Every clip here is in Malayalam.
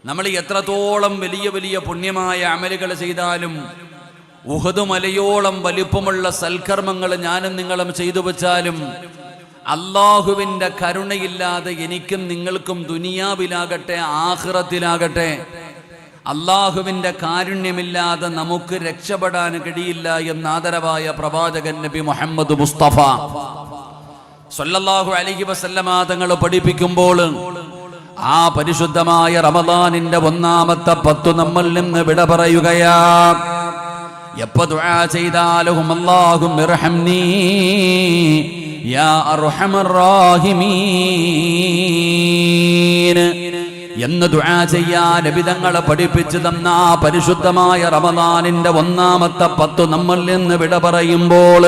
നമ്മൾ എത്രത്തോളം വലിയ വലിയ പുണ്യമായ അമലുകൾ ചെയ്താലും ഉഹദ് മലയോളം വലിപ്പമുള്ള സൽക്കർമ്മങ്ങൾ ഞാനും നിങ്ങളും ചെയ്തു വെച്ചാലും അള്ളാഹുവിൻ്റെ കരുണയില്ലാതെ എനിക്കും നിങ്ങൾക്കും ദുനിയാവിലാകട്ടെ ആഖിറത്തിലാകട്ടെ അള്ളാഹുവിൻ്റെ കാരുണ്യമില്ലാതെ നമുക്ക് രക്ഷപ്പെടാൻ കഴിയില്ല എന്ന് ആദരവായ പ്രവാചകൻ നബി മുഹമ്മദ് മുസ്തഫ സല്ലല്ലാഹു അലൈഹി വസല്ലമ തങ്ങൾ പഠിപ്പിക്കുമ്പോൾ ആ പരിശുദ്ധമായ റമദാനിന്റെ ഒന്നാമത്തെ 10 നമ്മിൽ നിന്ന് വിട പറയുകയാ. എപ്പോ ദുആ ചെയ്താലും അല്ലാഹും ഇർഹംനീ യാ അർഹമർ റഹീമീൻ എന്ന് ദുആ ചെയ്യാൻ നബി തങ്ങൾ പഠിപ്പിച്ചു തന്ന ആ പരിശുദ്ധമായ റമദാനിന്റെ ഒന്നാമത്തെ 10 നമ്മിൽ നിന്ന് വിട പറയുമ്പോൾ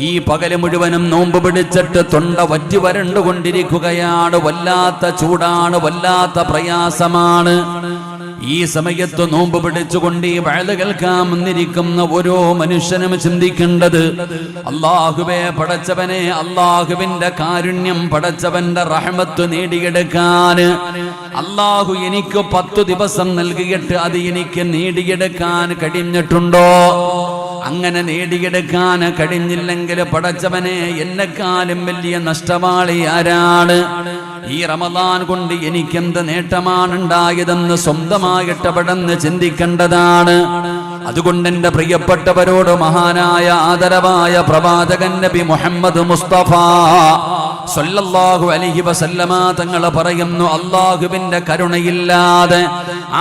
ഈ പകല് മുഴുവനും നോമ്പ് പിടിച്ചിട്ട് തൊണ്ട വറ്റി വരണ്ടുകൊണ്ടിരിക്കുകയാണ്. വല്ലാത്ത ചൂടാണ്, വല്ലാത്ത പ്രയാസമാണ്. ഈ സമയത്ത് നോമ്പ് പിടിച്ചുകൊണ്ട് ഈ വഅദ് കേൾക്കാൻ വന്നിരിക്കുന്ന ഓരോ മനുഷ്യനും ചിന്തിക്കേണ്ടത്, അല്ലാഹുവേ പടച്ചവനെ, അല്ലാഹുവിന്റെ കാരുണ്യം, പടച്ചവന്റെ റഹ്മത്ത് നേടിയെടുക്കാൻ അല്ലാഹു എനിക്ക് 10 ദിവസം നൽകിയിട്ട് അത് എനിക്ക് നേടിയെടുക്കാൻ കഴിഞ്ഞിട്ടുണ്ടോ? അങ്ങനെ നേടിയെടുക്കാൻ കഴിഞ്ഞില്ലെങ്കിൽ പടച്ചവനെ, എന്നെക്കാളും വലിയ നഷ്ടമാളി ആരാണ്? ഈ റമദാൻ കൊണ്ട് എനിക്കെന്ത് നേട്ടമാണ് ഉണ്ടായതെന്ന് സ്വന്തമായിട്ട് അവിടെന്ന് ചിന്തിക്കേണ്ടതാണ്. അതുകൊണ്ട് എൻ്റെ പ്രിയപ്പെട്ടവരോട് മഹാനായ ആദരവായ പ്രവാചകൻ നബി മുഹമ്മദ് മുസ്തഫ സല്ലല്ലാഹു അലൈഹി വസല്ലമ തങ്ങൾ പറയുന്നു, അല്ലാഹുവിന്റെ കരുണയില്ലാതെ,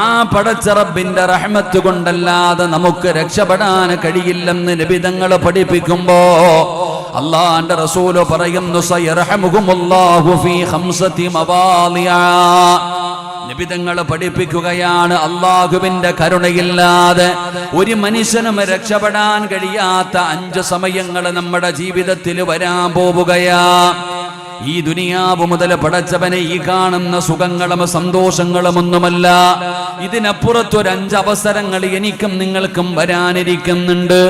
ആ പടച്ച റബ്ബിന്റെ റഹ്മത്ത് കൊണ്ടല്ലാതെ നമുക്ക് രക്ഷപ്പെടാൻ കഴിയില്ലെന്ന് നബി തങ്ങൾ പഠിപ്പിക്കുമ്പോ അല്ലാഹുവിന്റെ റസൂൽ പറയുന്നു, സയർഹമുഹുമുല്ലാഹു ഫീ 5 മവാളിഅ. നബി തങ്ങൾ പഠിപ്പിക്കുകയാണ്, അല്ലാഹുവിന്റെ കരുണയില്ലാതെ ഒരു മനുഷ്യനും രക്ഷപ്പെടാൻ കഴിയാത്ത 5 സമയങ്ങൾ നമ്മുടെ ജീവിതത്തിൽ വരാൻ പോവുകയാ. ഈ ദുനിയാവ് മുതൽ പടച്ചവനെ ഈ കാണുന്ന സുഖങ്ങളും സന്തോഷങ്ങളും ഒന്നുമല്ല, ഇതിനപ്പുറത്തൊരു 5 അവസരങ്ങൾ എനിക്കും നിങ്ങൾക്കും വരാനിരിക്കുന്നുണ്ട്.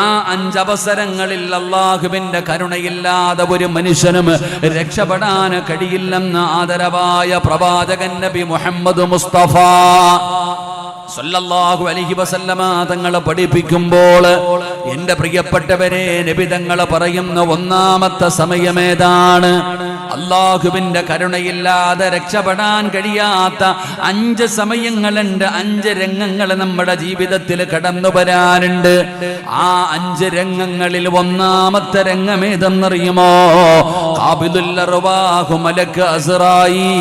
ആ 5 അവസരങ്ങളിൽ അല്ലാഹുവിന്റെ കരുണയില്ലാതെ ഒരു മനുഷ്യനും രക്ഷപ്പെടാൻ കഴിയില്ലെന്ന് ആദരവായ പ്രവാചകൻ നബി മുഹമ്മദ് മുസ്തഫ സല്ലല്ലാഹു അലൈഹി വസല്ലമ തങ്ങൾ പഠിപ്പിക്കുമ്പോൾ എന്റെ പ്രിയപ്പെട്ടവരെ, നബി തങ്ങൾ പറയുന്ന ഒന്നാമത്തെ സമയമേതാണ്? അല്ലാഹുവിന്റെ കരുണയില്ലാതെ രക്ഷപ്പെടാൻ കഴിയാത്ത 5 സമയങ്ങളുണ്ട്, 5 രംഗങ്ങൾ നമ്മുടെ ജീവിതത്തിൽ കടന്നു വരാനുണ്ട്. ആ 5 രംഗങ്ങളിൽ ഒന്നാമത്തെ രംഗം ഏതെന്നറിയുമോ? ഖാബിദുൽ അർവാഹ് മലക്ക് അസ്റായീൽ.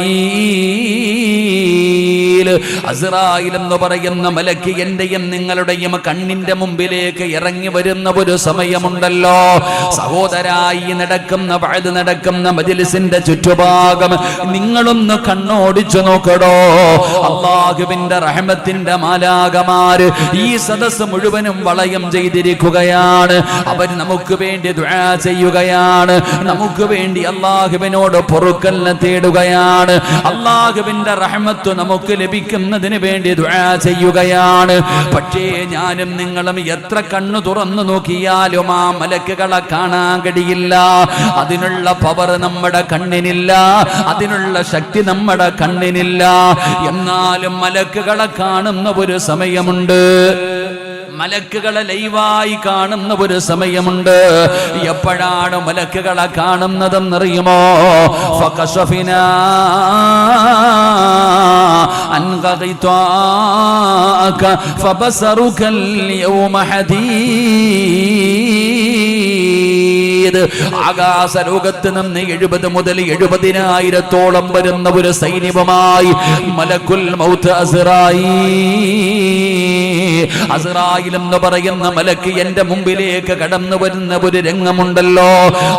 അസ്റായീൽ എന്ന് പറയുന്ന മലക്ക് എന്റെയും നിങ്ങളുടെയും കണ്ണിന്റെ മുമ്പിലേക്ക് ഇറങ്ങി വരുന്ന ഒരു സമയമുണ്ടല്ലോ സഹോദരായി. നടക്കുന്ന വഅദ് നടക്കുന്ന മജ്ലിസിന്റെ ചുറ്റുഭാഗം നിങ്ങളൊന്ന് കണ്ണോടിച്ചു നോക്കടോ. അല്ലാഹുവിന്റെ റഹ്മത്തിന്റെ മാലാഖമാര് ഈ സദസ്സ് മുഴുവനും വളയം ചെയ്തിരിക്കുകയാണ്. അവർ നമുക്ക് വേണ്ടി ദുആ ചെയ്യുകയാണ്, നമുക്ക് വേണ്ടി അല്ലാഹുവിനോട് പൊറുക്കലിനെ തേടുകയാണ്, അല്ലാഹുവിന്റെ റഹ്മത്ത് നമുക്ക് ലഭിക്കുന്നതിന് വേണ്ടി ദുആ ചെയ്യുകയാണ്. പക്ഷേ ഞാനും നിങ്ങളും എത്ര കണ്ണു തുറന്നു നോക്കിയാലും ആ മലക്കുകളെ കാണാൻ കഴിയില്ല. അതിനുള്ള പവർ നമ്മുടെ കണ്ണിനില്ല, അതിനുള്ള ശക്തി നമ്മുടെ കണ്ണിനില്ല. എന്നാലും മലക്കുകളെ കാണുന്ന ഒരു സമയമുണ്ട്, മലക്കുകളെ ലൈവായി കാണുന്ന ഒരു സമയമുണ്ട്. എപ്പോഴാണ് മലക്കുകളെ കാണുന്നതെന്നറിയുമോ? ഫകശഫിനാ അൻ ഗദിതാക ഫബസറുകൽ യൗമ ഹദീദ്. ആകാശലോകത്ത് നിന്ന് 70 മുതൽ 70,000-ഓളം വരുന്ന ഒരു സൈന്യവുമായി മലക്കുൽ മൗത്ത് അസ്റായീൽ എന്ന് പറയുന്ന മലക്ക് എന്റെ മുമ്പിലേക്ക് കടന്നു വരുന്ന ഒരു രംഗമുണ്ടല്ലോ.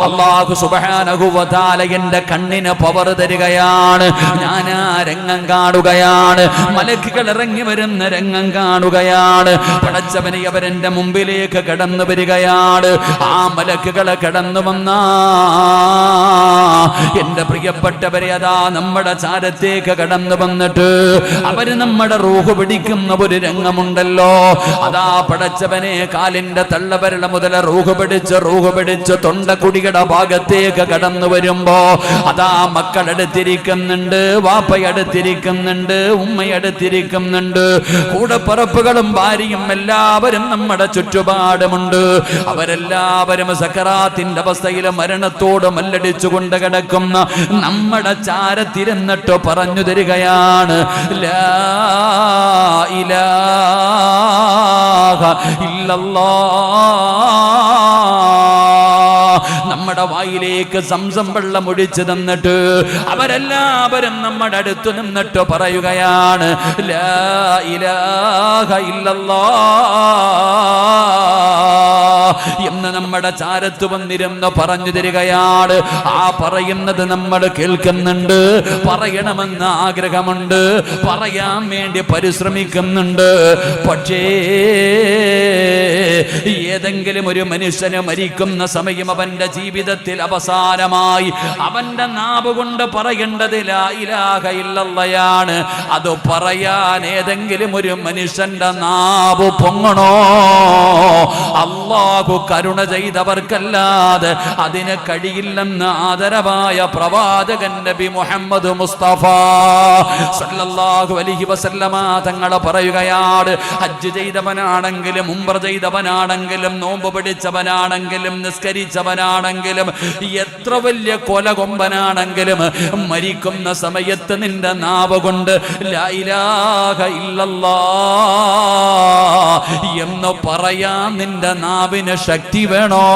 അല്ലാഹു സുബ്ഹാനഹു വ തആല എന്റെ കണ്ണിന് പവർ തരികയാണ്. ഞാൻ ആ രംഗം കാണുകയാണ്, മലക്കുകൾ ഇറങ്ങി വരുന്ന രംഗം കാണുകയാണ്. പടച്ചവനെ, അവരെന്റെ മുമ്പിലേക്ക് കടന്നു വരികയാണ്. ആ മലക്കുകളെ കടന്നു വന്ന എന്റെ പ്രിയപ്പെട്ടവരെ അതാ നമ്മുടെ ചാരത്തേക്ക് കടന്നു വന്നിട്ട് അവര് നമ്മുടെ റൂഹ് പിടിക്കുന്ന ഒരു രംഗമുണ്ടല്ലോ. അതാ പടച്ചവനെ കാലിന്റെ തള്ളവരള മുതൽ റൂഹ് പിടിച്ച് തൊണ്ടക്കുടിയുടെ ഭാഗത്തേക്ക് കടന്നു വരുമ്പോ അതാ മക്കളടുത്തിരിക്കുന്നുണ്ട്, വാപ്പയടുത്തിരിക്കുന്നുണ്ട്, ഉമ്മയടുത്തിരിക്കുന്നുണ്ട്, കൂടെ പറപ്പുകളും ഭാര്യയും എല്ലാവരും നമ്മുടെ ചുറ്റുപാടുമുണ്ട്. അവരെല്ലാവരും സക്കറാത്തിന്റെ അവസ്ഥയിൽ മരണത്തോട് മല്ലടിച്ചുകൊണ്ട് കിടക്കുന്ന നമ്മുടെ ചാരത്തിരുന്നിട്ട് പറഞ്ഞു തരികയാണ്, ലാ ഇലാഹ ഇല്ലല്ലാഹ്. നമ്മുടെ വായിലേക്ക് സംസം വെള്ളം ഒഴിച്ചു തന്നിട്ട് അവരെല്ലാവരും നമ്മുടെ അടുത്ത് നിന്നിട്ട് പറയുകയാണ്, ലാ ഇലാഹ ഇല്ലല്ലാഹ് എന്ന് നമ്മുടെ ചാരത്ത് വന്നിരുന്ന് പറഞ്ഞു തരികയാണ്. ആ പറയുന്നത് നമ്മൾ കേൾക്കുന്നുണ്ട്, പറയണമെന്ന് ആഗ്രഹമുണ്ട്, പറയാൻ വേണ്ടി പരിശ്രമിക്കുന്നുണ്ട്. പക്ഷേ ഏതെങ്കിലും ഒരു മനുഷ്യന് മരിക്കുന്ന സമയം അവന്റെ ജീവിതത്തിൽ അവസാനമായി അവന്റെ നാവ് കൊണ്ട് പറയേണ്ടത് ലാ ഇലാഹ ഇല്ലല്ലാഹയാണ്. അത് പറയാൻ ഏതെങ്കിലും ഒരു മനുഷ്യന്റെ നാവ് പൊങ്ങണോ? അല്ലാഹു കരുണ ചെയ്തവർക്കല്ലാതെ അതിന് കഴിയില്ലെന്ന് ആദരവായ പ്രവാചകൻ നബി മുഹമ്മദ് മുസ്തഫ സല്ലല്ലാഹു അലൈഹി വസല്ലമ തങ്ങൾ പറയുകയാണ്, ഹജ്ജ് ചെയ്തവനാണെങ്കിലും ഉംറ ചെയ്തവനാണെങ്കിലും നോമ്പ് പിടിച്ചവനാണെങ്കിലും നിസ്കരിച്ചവനാണെങ്കിലും എത്ര വലിയ കൊലകൊമ്പനാണെങ്കിലും മരിക്കുന്ന സമയത്ത് നിന്റെ നാവ് കൊണ്ട് ലാ ഇലാഹ ഇല്ലല്ലാഹ് എന്ന് പറയാൻ നിന്റെ നാവിന് ശക്തി വേണോ?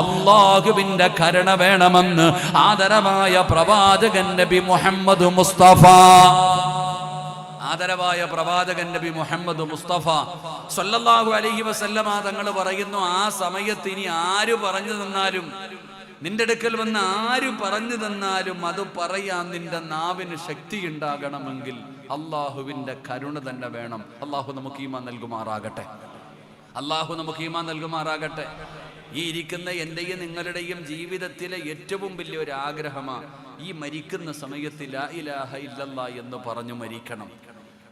അല്ലാഹുവിന്റെ കരുണ വേണമെന്ന് ആദരവായ പ്രവാചകൻ നബി മുഹമ്മദ് മുസ്തഫ ആദരവായ പ്രവാചകൻ നബി മുഹമ്മദ് മുസ്തഫ സല്ലല്ലാഹു അലൈഹി വസല്ലമ തങ്ങൾ പറയുന്നു, ആ സമയത്ത് ഇനി ആര് പറഞ്ഞു തന്നാലും, നിന്റെ അടുക്കൽ വന്ന് ആര് പറഞ്ഞു തന്നാലും അത് പറയാൻ നിന്റെ നാവിന് ശക്തി ഉണ്ടാകണമെങ്കിൽ അള്ളാഹുവിന്റെ കരുണ തന്നെ വേണം. അള്ളാഹു നമുക്ക് ഈമാൻ നൽകുമാറാകട്ടെ. അള്ളാഹു നമുക്ക് ഈമാൻ നൽകുമാറാകട്ടെ. ഈ ഇരിക്കുന്ന എന്റെയും നിങ്ങളുടെയും ജീവിതത്തിലെ ഏറ്റവും വലിയ ഒരു ആഗ്രഹമാണ് ഈ മരിക്കുന്ന സമയത്ത് ലാ ഇലാഹ ഇല്ലല്ലാഹ് എന്ന് പറഞ്ഞു മരിക്കണം.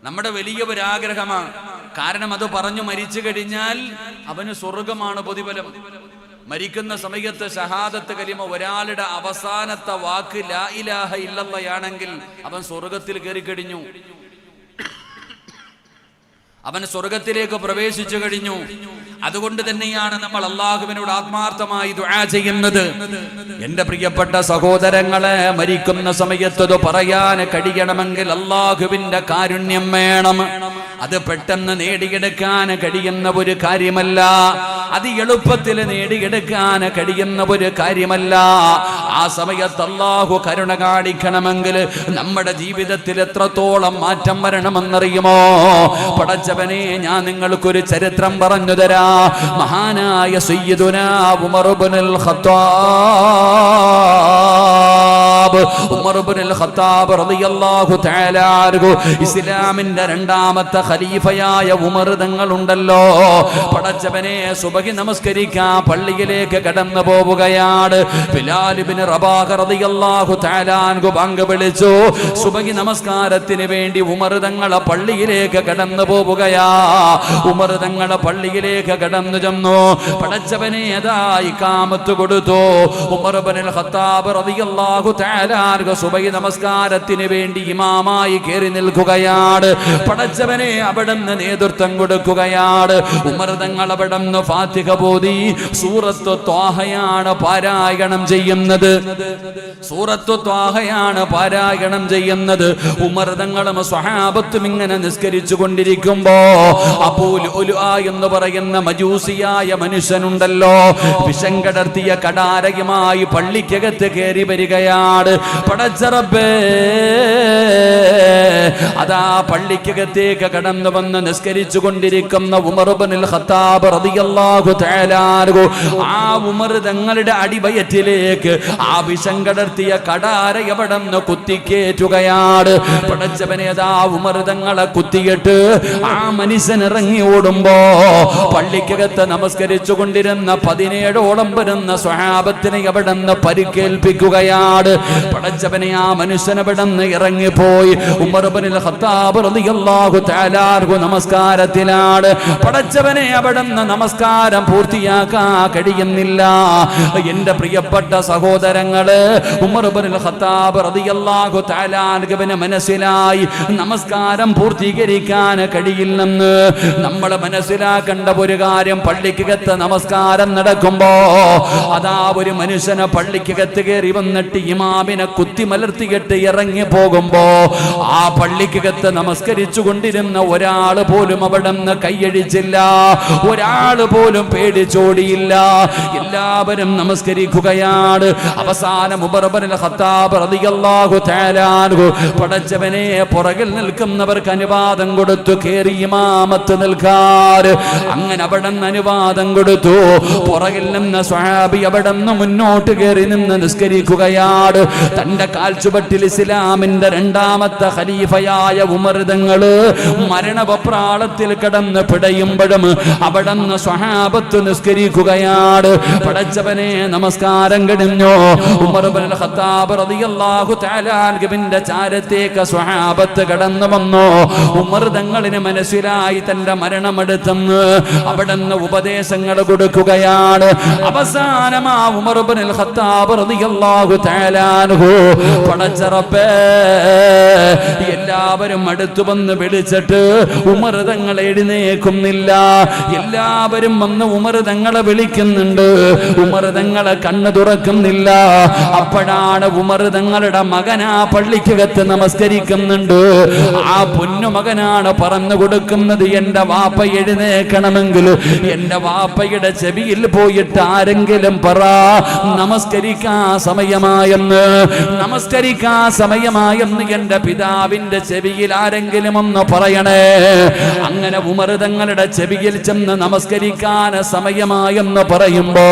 നമ്മുടെ വലിയ ഒരു ആഗ്രഹമാണ്. കാരണം അത് പറഞ്ഞു മരിച്ചു കഴിഞ്ഞാൽ അവന് സ്വർഗമാണ് പ്രതിഫലം. മരിക്കുന്ന സമയത്ത് ഷഹാദത്ത് കലിമ ഒരാളുടെ അവസാനത്തെ വാക്ക് ലാ ഇലാഹ ഇല്ലല്ലാഹ് ആണെങ്കിൽ അവൻ സ്വർഗത്തിൽ കയറി കഴിഞ്ഞു, അവൻ സ്വർഗത്തിലേക്ക് പ്രവേശിച്ചു കഴിഞ്ഞു. അതുകൊണ്ട് തന്നെയാണ് നമ്മൾ അള്ളാഹുവിനോട് ആത്മാർത്ഥമായി ദുആ ചെയ്യുന്നത്. എന്റെ പ്രിയപ്പെട്ട സഹോദരങ്ങളെ, മരിക്കുന്ന സമയത്ത് അത് പറയാൻ കഴിയണമെങ്കിൽ അള്ളാഹുവിന്റെ കാരുണ്യം വേണം. അത് പെട്ടെന്ന് നേടിയെടുക്കാൻ കഴിയുന്ന ഒരു കാര്യമല്ല, അത് എളുപ്പത്തിൽ നേടിയെടുക്കാൻ കഴിയുന്ന ഒരു കാര്യമല്ല. ആ സമയത്ത് അള്ളാഹു കരുണ കാണിക്കണമെങ്കിൽ നമ്മുടെ ജീവിതത്തിൽ എത്രത്തോളം മാറ്റം വരണമെന്നറിയുമോ? പടച്ചവനെ, ഞാൻ നിങ്ങൾക്കൊരു ചരിത്രം പറഞ്ഞു തരാം. മഹാനായ സയ്യിദുനാ ഉമർ ഇബ്നുൽ ഖത്താബ് റളിയല്ലാഹു തആല അൻഹു, ഇസ്ലാമിന്റെ രണ്ടാമത്തെ ഖലീഫയായ ഉമർ തങ്ങളുണ്ടല്ലോ, പടച്ചവനെ സുബഹി നമസ്കരിക്കാൻ പള്ളിയിലേക്ക് കടന്നു പോവുകയാണ്. ബിലാൽ ഇബ്നു റബാഹ് റളിയല്ലാഹു തആല അൻഹു ബാങ്ക് വിളിച്ചു. സുബഹി നമസ്കാരത്തിന് വേണ്ടി ഉമർ തങ്ങളെ പള്ളിയിലേക്ക് കടന്നു പോവുകയാ. ഉമർ തങ്ങളെ പള്ളിയിലേക്ക് കടന്നു ചെന്നു. പടച്ചവനെ അതാ ഇഖാമത്ത് കൊടുത്തു. ഉമർ ഇബ്നുൽ ഖത്താബ് റളിയല്ലാഹു തആല അൻഹു സുബഹി നമസ്കാരത്തിന് വേണ്ടി ഇമാമായി കയറി നിൽക്കുകയാണ്. പടച്ചവനെ അവിടുന്ന് നേതൃത്വം കൊടുക്കുകയാണ്. ഉമർ തങ്ങൾ അവിടുന്ന് ഫാത്തിഹ ഓതി സൂറത്ത് ത്വാഹയാണ് പാരായണം ചെയ്യുന്നത്. സൂറത്ത് ത്വാഹയാണ് പാരായണം ചെയ്യുന്നത്. ഉമർ തങ്ങളും സ്വഹാബത്തും ഇങ്ങനെ നിസ്കരിച്ചു കൊണ്ടിരിക്കുമ്പോ അബൂൽ ഉലുഅ എന്ന് പറയുന്ന മജൂസിയായ മനുഷ്യനുണ്ടല്ലോ, വിഷം കടർത്തിയ കടാരയുമായി പള്ളിക്കകത്ത് കയറി വരികയാണ്. പടച്ച റബ്ബേ, അതാ പള്ളിക്കകത്തേക്ക് കടന്നു വന്ന് നിസ്കരിച്ചു കൊണ്ടിരിക്കുന്ന ഉമർ ഇബ്നുൽ ഖത്താബ് റളിയല്ലാഹു തആല അൻഹു ആ ഉമർ തങ്ങളുടെ അടിവയറ്റിലേക്ക് ആ വിഷം കടർത്തിയ കടാര എവിടെന്ന് കുത്തിക്കേറ്റുകയാണ്. പടച്ചവനെ അതാ ഉമർ തങ്ങളെ കുത്തിയിട്ട് ആ മനുഷ്യൻ ഇറങ്ങി ഓടുമ്പോ പള്ളിക്കകത്ത് നമസ്കരിച്ചു കൊണ്ടിരുന്ന 17ഓളം വരുന്ന സ്വഹാബത്തിനെ എവിടെന്ന് പരിക്കേൽപ്പിക്കുകയാണ്. പടച്ചവനെ ആ മനുഷ്യൻ എവിടെന്ന് ഇറങ്ങിപ്പോയി. ഉമർ ഇബ്നുൽ ഖത്താബ് റളിയല്ലാഹു തആല അൻഹു നമസ്കാരത്തിലാണ്. പടച്ചവനെ അവിടെന്ന് നമസ്കാരം പൂർത്തിയാക്കാൻ കഴിയുന്നില്ല. എന്റെ പ്രിയപ്പെട്ട സഹോദരങ്ങള്, ഉമർ ഇബ്നുൽ ഖത്താബ് റളിയല്ലാഹു തആല അൻഹുവിന് മനസ്സിലായി നമസ്കാരം പൂർത്തീകരിക്കാൻ കഴിയില്ലെന്ന്. നമ്മൾ മനസ്സിലാക്കേണ്ട ഒരു കാര്യം, പള്ളിക്കകത്ത് നമസ്കാരം നടക്കുമ്പോ അതാ ഒരു മനുഷ്യനെ പള്ളിക്കകത്ത് കയറി വന്നിട്ട് ഇമാമിനെ കുത്തിമലർത്തിയിട്ട് ഇറങ്ങി പോകുമ്പോ ആ പള്ളിക്കകത്ത് നമസ്കരിച്ചു കൊണ്ടിരുന്ന ഒരാള് പോലും അവിടെ നിന്ന് കൈയടിച്ചില്ല, ഒരാള് പോലും പേടിച്ചോടിയില്ല. എല്ലാവരും നമസ്കരിക്കുകയാണ്. അവസാനം ഉമർ ഇബ്നുൽ ഖത്താബ് റളിയല്ലാഹു തആല അൻഹു പടച്ചവനെ പുറകിൽ നിൽക്കുന്നവർക്ക് അനുവാദം കൊടുത്തു കേറി ഇമാമത്ത് നിൽക്കാൻ. അങ്ങനെ അവിടെ നിന്ന് അനുവാദം കൊടുത്തു. പുറകിൽ നിന്ന് സ്വഹാബി അവിടെ നിന്ന് മുന്നോട്ട് കയറി നിന്ന് നിസ്കരിക്കുകയാണ്. തന്റെ കാൽച്ചുവട്ടിൽ ഇസ്ലാമിന്റെ രണ്ടാമത്തെ ഖലീഫയായ ഉമർ തങ്ങള് മരണവപ്രാളത്തിൽ കിടന്ന് പിടയുമ്പോഴും അവിടെ നിന്ന് സ്വഹാബത്ത് നിസ്കരിക്കുകയാണ്. പടച്ചവനെ നമസ്കാരം കഴിഞ്ഞു. ഉമർ ഇബ്നുൽ ഖത്താബ് റളിയല്ലാഹു തആല അൻഹുവിന്റെ ചാരത്തേക്ക് സ്വഹാബത്ത് കടന്നു വന്നു. ഉമർ തങ്ങളിന് മനസ്സിലായി തന്റെ മരണമെടുത്തെന്ന്. അവിടെ നിന്ന് ഉപദേശങ്ങൾ കൊടുക്കുകയാണ്. അവസാനം ആ ഉമർ ഇബ്നുൽ ഖത്താബ് റളിയല്ലാഹു തആല അൻഹു പടച്ച റബ്ബേ, എല്ലാവരും അടുത്തു വന്ന് വിളിച്ചിട്ട് ഉമർ തങ്ങൾ എഴുന്നേൽക്കുന്നില്ല. എല്ലാവരും വന്ന് ഉമർ തങ്ങളെ വിളിക്കുന്നുണ്ട്, ഉമർ തങ്ങളെ കണ്ണു തുറക്കുന്നില്ല. അപ്പോഴാണ് ഉമർ തങ്ങളുടെ മകൻ ആ പള്ളിക്കകത്ത് നമസ്കരിക്കുന്നുണ്ട്. ആ പൊന്നുമകനാണ് പറഞ്ഞു കൊടുക്കുന്നത്, എന്റെ വാപ്പ എഴുന്നേൽക്കണമെങ്കിൽ എന്റെ വാപ്പയുടെ ചെവിയിൽ പോയിട്ട് ആരെങ്കിലും പറ നമസ്കരിക്കാൻ സമയമായെന്ന്, നമസ്കരിക്കാൻ സമയമായെന്ന് എന്റെ പിതാവിന്റെ ചെവിയിൽ ആരെങ്കിലും ഒന്ന് പറയണേ. അങ്ങനെ ഉമർ തങ്ങളുടെ ചെവിയിൽ ചെന്ന് നമസ്കരിക്കാൻ സമയമായെന്ന് പറയുമ്പോ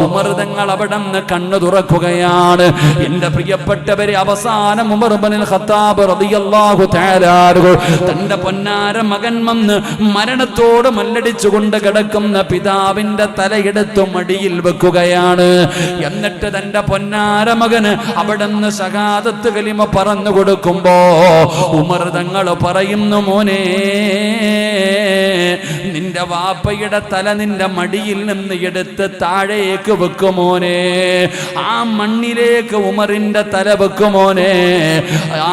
ഉമർ തങ്ങൾ അവിടെ നിന്ന് കണ്ണു തുറക്കുകയാണ്. എന്റെ പ്രിയപ്പെട്ടവരെ, അവസാനം ഉമർ ഇബ്നുൽ ഖത്താബ് റളിയല്ലാഹു തആല അൻഹു തന്റെ പൊന്നാര മകൻ വന്ന് മരണത്തോട് മല്ലടിച്ചുകൊണ്ട് കിടക്കുന്ന പിതാവിന്റെ തലയെടുത്ത് മടിയിൽ വെക്കുകയാണ്. എന്നിട്ട് തന്റെ പൊന്നാര മകന് അവിടെ നിന്ന് ശഹാദത്ത് കലിമ പറഞ്ഞു കൊടുക്കുമ്പോ ഉമർ തങ്ങൾ പറയുന്നു, മോനെ, നിന്റെ വാപ്പയുടെ തല നിന്റെ മടിയിൽ നിന്ന് എടുത്ത് താഴേക്ക് വെക്കുമോനെ, ആ മണ്ണിലേക്ക് ഉമറിന്റെ തല വെക്കുമോനെ.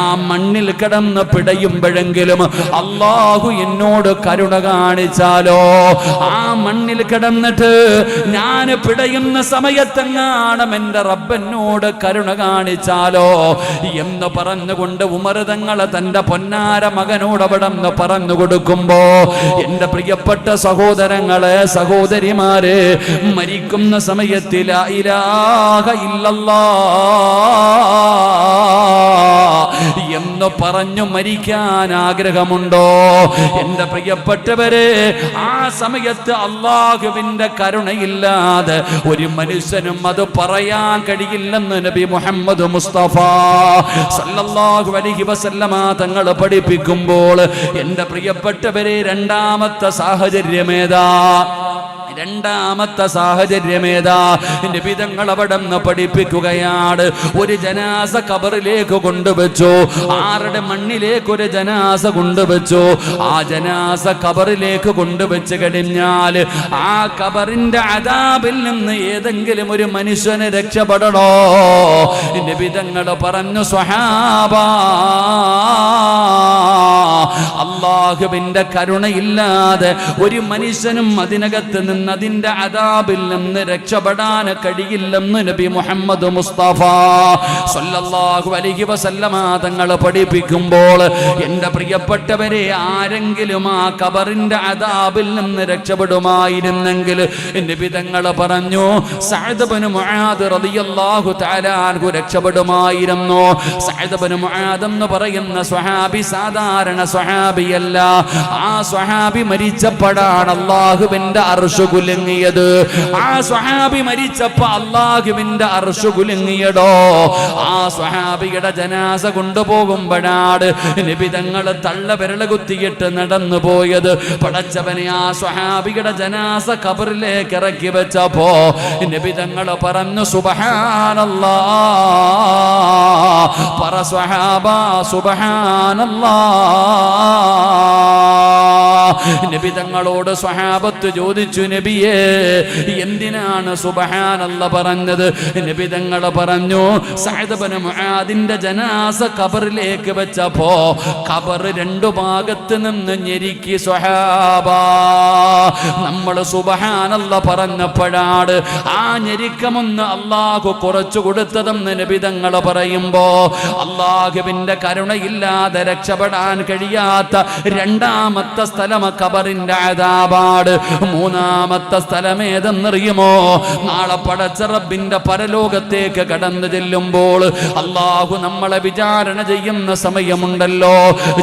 ആ മണ്ണിൽ കിടന്ന് പിടയുമ്പോഴെങ്കിലും അല്ലാഹു എന്നോട് കരുണ കാണിച്ചാലോ, ആ മണ്ണിൽ കിടന്നിട്ട് ഞാൻ പിടയുന്ന സമയത്തെങ്ങാണ് എന്റെ റബ്ബനോട് കരുണ കാണിച്ചാലോ എന്ന് പറഞ്ഞുകൊണ്ട് ഉമർ തങ്ങളെ തന്റെ പൊന്നാര മകനോട് അവിടെ നിന്ന് പറഞ്ഞു കൊടുക്കുമ്പോ, എന്റെ പ്രിയപ്പെട്ട സഹോദരങ്ങളെ, സഹോദരിമാരെ, മരിക്കുന്ന സമയത്ത് ലാ ഇലാഹ ഇല്ലല്ലാഹ് എന്ന് പറഞ്ഞു മരിക്കാൻ ആഗ്രഹമുണ്ടോ? എന്റെ പ്രിയപ്പെട്ടവരെ, ആ സമയത്ത് അല്ലാഹുവിന്റെ കരുണയില്ലാതെ ഒരു മനുഷ്യനും അത് പറയാൻ കഴിയില്ലെന്ന് നബി മുഹമ്മദ് മുസ്തഫ സല്ലല്ലാഹു അലൈഹി വസല്ലമ തങ്ങൾ പഠിപ്പിക്കുമ്പോൾ, എന്റെ പ്രിയപ്പെട്ടവരെ, രണ്ടാമത്തെ സാഹചര്യമേതാ? രണ്ടാമത്തെ സാഹചര്യമേതാ? നബി തങ്ങൾ അവിടെ നിന്ന് പഠിപ്പിക്കുകയാണ്. ഒരു ജനാസ ഖബറിലേക്ക് കൊണ്ടുവച്ചു. ആരുടെ മണ്ണിലേക്ക് ഒരു ജനാസ കൊണ്ടുവച്ചു. ആ ജനാസ ഖബറിലേക്ക് കൊണ്ടുവച്ച് കഴിഞ്ഞാൽ ആ ഖബറിന്റെ അദാബിൽ നിന്ന് ഏതെങ്കിലും ഒരു മനുഷ്യന് രക്ഷപ്പെടണോ? നബി തങ്ങൾ പറഞ്ഞു, സ്വഹാബ, അല്ലാഹുവിന്റെ കരുണയില്ലാതെ ഒരു മനുഷ്യനും അതിനകത്ത് നിന്ന് അതിന്റെ അദാബിൽ നിന്ന് രക്ഷപ്പെടാൻ കഴിയില്ലെന്ന് നബി മുഹമ്മദ് മുസ്തഫ സല്ലല്ലാഹു അലൈഹി വസല്ലമ തങ്ങൾ പഠിപ്പിക്കുമ്പോൾ എൻ്റെ പ്രിയപ്പെട്ടവരെ ആരെങ്കിലും ആ ഖബറിന്റെ അദാബിൽ നിന്ന് രക്ഷപ്പെടുമായിരുന്നെങ്കിൽ നബി തങ്ങൾ പറഞ്ഞു സഅദ് ഇബ്നു മുആദ് റളിയല്ലാഹു തആല അൻഹു രക്ഷപ്പെടുമായിരുന്നു. സഅദ് ഇബ്നു മുആദ് എന്ന് പറയുന്ന സ്വഹാബി സാധാരണ സ്വഹാബിയല്ല. ആ സ്വഹാബി മരിച്ചപ്പോഴാണ് അല്ലാഹുവിന്റെ അർശ് കുലുങ്ങിയത്. ആ സ്വഹാബി മരിച്ചപ്പോൾ അല്ലാഹുവിന്റെ അർശ് കുലുങ്ങിയടോ. ആ സ്വഹാബിയുടെ ജനാസ കൊണ്ടുപോകുമ്പോഴാണ് നബി തങ്ങൾ തള്ളവിരൽ കുത്തിയിട്ട് നടന്നു പോയത്. പടച്ചവനെ, ആ സ്വഹാബിയുടെ ജനാസ ഖബറിലേക്ക് ഇറക്കി വെച്ചപ്പോ നബി തങ്ങൾ പറഞ്ഞു സുബ്ഹാനല്ലാഹ്, പറ സ്വഹാബ സുബ്ഹാനല്ലാഹ്. നബി തങ്ങളോട് സ്വഹാബത്ത് ചോദിച്ചു, നബിയേ എന്തിനാണ് സുബ്ഹാനല്ലാഹ് പറഞ്ഞത്? നബി തങ്ങൾ പറഞ്ഞു സഅദ് ഇബ്നു മുആദിന്റെ ജനാസ ഖബറിലേക്ക് വെച്ചപ്പോ ഖബർ രണ്ടു ഭാഗത്ത് നിന്ന് ഞെരുക്കി സ്വഹാബ. നമ്മൾ സുബ്ഹാനല്ലാഹ് പറഞ്ഞപ്പോഴാണ് ആ ഞെരുക്കമൊന്ന് അല്ലാഹു കുറച്ചു കൊടുത്തതെന്ന് നബി തങ്ങൾ പറയുമ്പോ അല്ലാഹുവിന്റെ കരുണയില്ലാതെ രക്ഷപ്പെടാൻ കഴിയാത്ത രണ്ടാമത്തെ സ്ഥലം ഖബറിന്റെ അദാബാണ്. മൂന്നാമത്തെ സ്ഥലം ഏതെന്നറിയുമോ? നാളെ പടച്ച റബ്ബിന്റെ പരലോകത്തേക്ക് കടന്നു ചെല്ലുമ്പോൾ അല്ലാഹു നമ്മളെ വിചാരണ ചെയ്യുന്ന സമയമുണ്ടല്ലോ.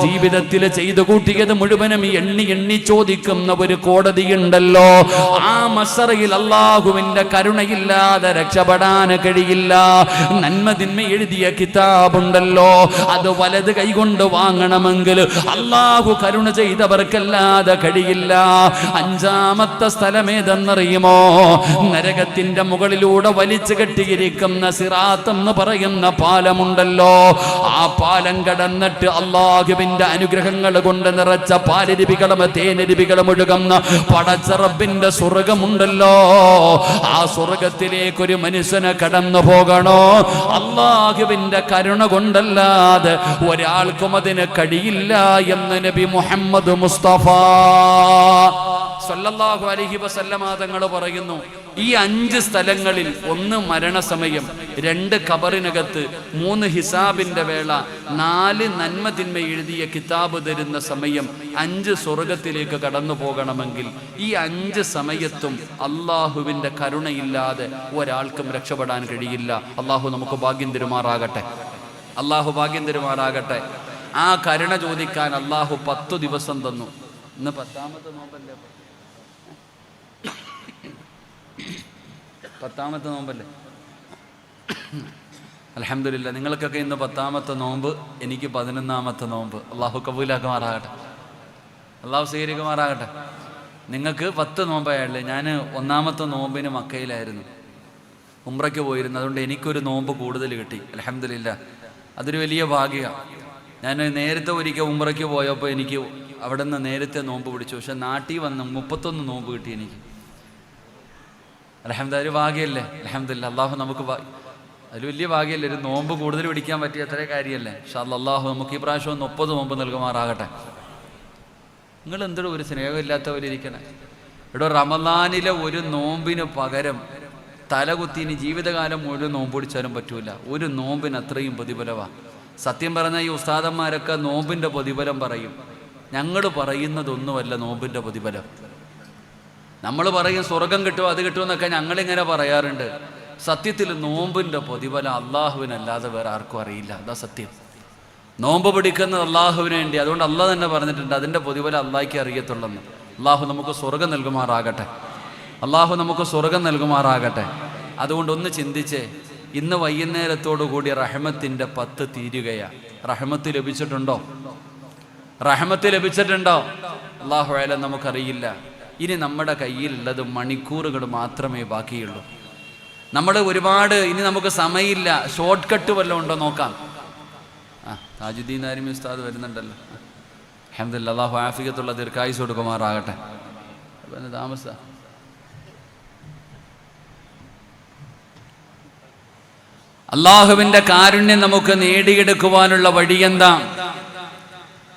ജീവിതത്തിൽ ചെയ്തു കൂട്ടിയത് മുഴുവനും എണ്ണി എണ്ണി ചോദിക്കുന്ന ഒരു കോടതിയുണ്ടല്ലോ. ആ മസ്സറയിൽ അല്ലാഹുവിന്റെ കരുണയില്ലാതെ രക്ഷപ്പെടാൻ കഴിയില്ല. നന്മ തിന്മ എഴുതിയ കിതാബുണ്ടല്ലോ, അത് വലത് കൈകൊണ്ട് വാങ്ങണമെങ്കിൽ അല്ലാഹു കരുണ ചെയ്തവർക്കല്ലാതെ കഴിയില്ല. അഞ്ചാമത്തെ സ്ഥലം ഏതെന്നറിയുമോ? നരകത്തിന്റെ മുകളിലൂടെ വലിച്ചു കെട്ടിയിരിക്കുന്ന സിറാത്ത് എന്ന് പറയുന്ന പാലമുണ്ടല്ലോ. ആ പാലം കടന്നിട്ട് അല്ലാഹുവിന്റെ അനുഗ്രഹങ്ങൾ കൊണ്ട് നിറച്ച പാലരുവികളും തേനരുവികളും ഒഴുകുന്ന പടച്ച റബ്ബിന്റെ സ്വർഗമുണ്ടല്ലോ. ആ സ്വർഗത്തിലേക്ക് ഒരു മനുഷ്യന് കടന്നു പോകണോ? അല്ലാഹുവിന്റെ കരുണ കൊണ്ടല്ലാതെ ഒരാൾക്കും അതിന് കഴിയില്ല എന്ന് നബി മുഹമ്മദ് മുസ്തഫ സല്ലല്ലാഹു അലൈഹി വസല്ലമ തങ്ങൾ പറയുന്നു. ഈ 5 സ്ഥലങ്ങളിൽ, 1 മരണസമയം, 2 ഖബറിനകത്ത്, 3 ഹിസാബിന്റെ വേള, 4 നന്മ തിന്മ എഴുതിയ കിതാബ് തരുന്ന സമയം, 5 സ്വർഗത്തിലേക്ക് കടന്നു പോകണമെങ്കിൽ ഈ 5 സമയത്തും അള്ളാഹുവിന്റെ കരുണയില്ലാതെ ഒരാൾക്കും രക്ഷപ്പെടാൻ കഴിയില്ല. അള്ളാഹു നമുക്ക് ഭാഗ്യം തരുമാറാകട്ടെ. അള്ളാഹു ഭാഗ്യം തരുമാറാകട്ടെ. ആ കരുണ ചോദിക്കാൻ അള്ളാഹു 10 ദിവസം തന്നു. ഇന്ന് 10ാമത്തെ നോമ്പല്ലേ? 10ാമത്തെ നോമ്പല്ലേ? അൽഹംദുലില്ലാ, നിങ്ങൾക്കൊക്കെ ഇന്ന് 10ാമത്തെ നോമ്പ്, എനിക്ക് 11ാമത്തെ നോമ്പ്. അള്ളാഹു കബൂലാക്കുമാറാകട്ടെ, അള്ളാഹു സ്വീകരിക്കുമാറാകട്ടെ. നിങ്ങൾക്ക് 10 നോമ്പായല്ലേ? ഞാൻ 1ാമത്തെ നോമ്പിന് മക്കയിലായിരുന്നു, ഉംറയ്ക്ക് പോയിരുന്നു. അതുകൊണ്ട് എനിക്കൊരു നോമ്പ് കൂടുതൽ കിട്ടി. അൽഹംദുലില്ലാ, അതൊരു വലിയ ഭാഗ്യമാണ്. ഞാൻ നേരത്തെ ഒരിക്കൽ ഉംറയ്ക്ക് പോയപ്പോൾ എനിക്ക് അവിടെ നിന്ന് നേരത്തെ നോമ്പ് പിടിച്ചു. പക്ഷെ നാട്ടിൽ വന്ന് 31 നോമ്പ് കിട്ടി എനിക്ക്. അൽഹംദുലില്ലാ, ഒരു ഭാഗ്യമല്ലേ? അൽഹംദുലില്ലാ, അള്ളാഹു നമുക്ക് അതിൽ വലിയ ഭാഗ്യമല്ലേ? ഒരു നോമ്പ് കൂടുതൽ പിടിക്കാൻ പറ്റിയ അത്രേ കാര്യമല്ലേ? ഇൻഷാ അല്ലാഹ് അള്ളാഹു നമുക്ക് ഈ പ്രാവശ്യം 30 നോമ്പ് നൽകുമാറാകട്ടെ. നിങ്ങൾ എന്തൊരു ഒരു സ്നേഹമില്ലാത്തവരിയ്ക്കണേ. ഇവിടെ റമദാനിലെ ഒരു നോമ്പിന് പകരം തലകുത്തി ഇനി ജീവിതകാലം മുഴുവൻ നോമ്പ് പിടിച്ചാലും പറ്റൂല. ഒരു നോമ്പിന് അത്രയും പ്രതിഫലമാണ്. സത്യം പറഞ്ഞാൽ ഈ ഉസ്താദന്മാരൊക്കെ നോമ്പിൻ്റെ പ്രതിഫലം പറയും. ഞങ്ങൾ പറയുന്നതൊന്നുമല്ല നോമ്പിൻ്റെ പ്രതിഫലം. നമ്മൾ പറയും സ്വർഗം കിട്ടുമോ അത് കിട്ടുമെന്നൊക്കെ ഞങ്ങളിങ്ങനെ പറയാറുണ്ട്. സത്യത്തിൽ നോമ്പിൻ്റെ പ്രതിഫലം അള്ളാഹുവിനല്ലാതെ വേറെ ആർക്കും അറിയില്ല. അതാ സത്യം. നോമ്പ് പിടിക്കുന്നത് അള്ളാഹുവിന് വേണ്ടി. അതുകൊണ്ട് അള്ളാഹ് തന്നെ പറഞ്ഞിട്ടുണ്ട് അതിൻ്റെ പ്രതിഫലം അള്ളാഹിക്ക് അറിയത്തുള്ളെന്ന്. അള്ളാഹു നമുക്ക് സ്വർഗം നൽകുമാറാകട്ടെ. അള്ളാഹു നമുക്ക് സ്വർഗം നൽകുമാറാകട്ടെ. അതുകൊണ്ട് ഒന്ന് ചിന്തിച്ചേ, ഇന്ന് വൈകുന്നേരത്തോടു കൂടി റഹ്മത്തിൻ്റെ 10 തീരുകയാണ്. റഹ്മത്ത് ലഭിച്ചിട്ടുണ്ടോ? റഹ്മത്ത് ലഭിച്ചിട്ടുണ്ടോ? അള്ളാഹു അലം നമുക്കറിയില്ല. ഇനി നമ്മുടെ കയ്യിലുള്ളത് മണിക്കൂറുകൾ മാത്രമേ ബാക്കിയുള്ളൂ. നമ്മൾ ഒരുപാട് ഇനി നമുക്ക് സമയമില്ല. ഷോർട്ട് കട്ട് വല്ലതും ഉണ്ടോ നോക്കാം. താജുദ്ദീൻ ആരിമി ഉസ്താദ് വരുന്നുണ്ടല്ലോ. അൽഹംദുലില്ലാ, അല്ലാഹു ആഫിയത്തുള്ള ദീർഘായുസ്സ് കൊടുക്കുമാറാകട്ടെ. താമസ അള്ളാഹുവിന്റെ കാരുണ്യം നമുക്ക് നേടിയെടുക്കുവാനുള്ള വഴിയെന്താ?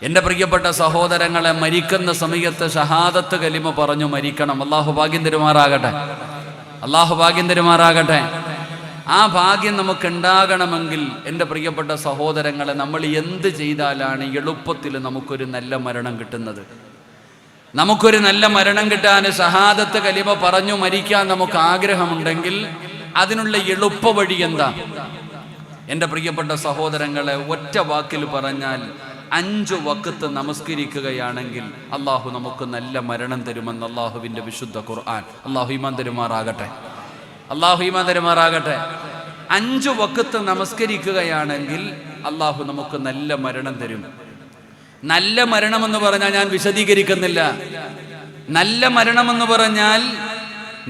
എൻ്റെ പ്രിയപ്പെട്ട സഹോദരങ്ങളെ, മരിക്കുന്ന സമയത്ത് ഷഹാദത്ത് കലിമ പറഞ്ഞു മരിക്കണം. അള്ളാഹു ഭാഗ്യം തരുമാറാകട്ടെ, അള്ളാഹു ഭാഗ്യം തരുമാറാകട്ടെ. ആ ഭാഗ്യം നമുക്കുണ്ടാകണമെങ്കിൽ എൻ്റെ പ്രിയപ്പെട്ട സഹോദരങ്ങളെ, നമ്മൾ എന്ത് ചെയ്താലാണ് എളുപ്പത്തിൽ നമുക്കൊരു നല്ല മരണം കിട്ടുന്നത്? നമുക്കൊരു നല്ല മരണം കിട്ടാൻ ഷഹാദത്ത് കലിമ പറഞ്ഞു മരിക്കാൻ നമുക്ക് ആഗ്രഹമുണ്ടെങ്കിൽ അതിനുള്ള എളുപ്പ വഴി എന്താ? എൻ്റെ പ്രിയപ്പെട്ട സഹോദരങ്ങളെ, ഒറ്റ വാക്കിൽ പറഞ്ഞാൽ 5 വഖത്ത് നമസ്കരിക്കുകയാണെങ്കിൽ അള്ളാഹു നമുക്ക് നല്ല മരണം തരുമെന്ന് അള്ളാഹുവിൻ്റെ വിശുദ്ധ ഖുർആൻ. അള്ളാഹു ഈമാൻ തരുമാറാകട്ടെ, അള്ളാഹു ഈമാൻ തരുമാറാകട്ടെ. 5 വഖത്ത് നമസ്കരിക്കുകയാണെങ്കിൽ അള്ളാഹു നമുക്ക് നല്ല മരണം തരും. നല്ല മരണമെന്ന് പറഞ്ഞാൽ ഞാൻ വിശദീകരിക്കുന്നില്ല. നല്ല മരണമെന്ന് പറഞ്ഞാൽ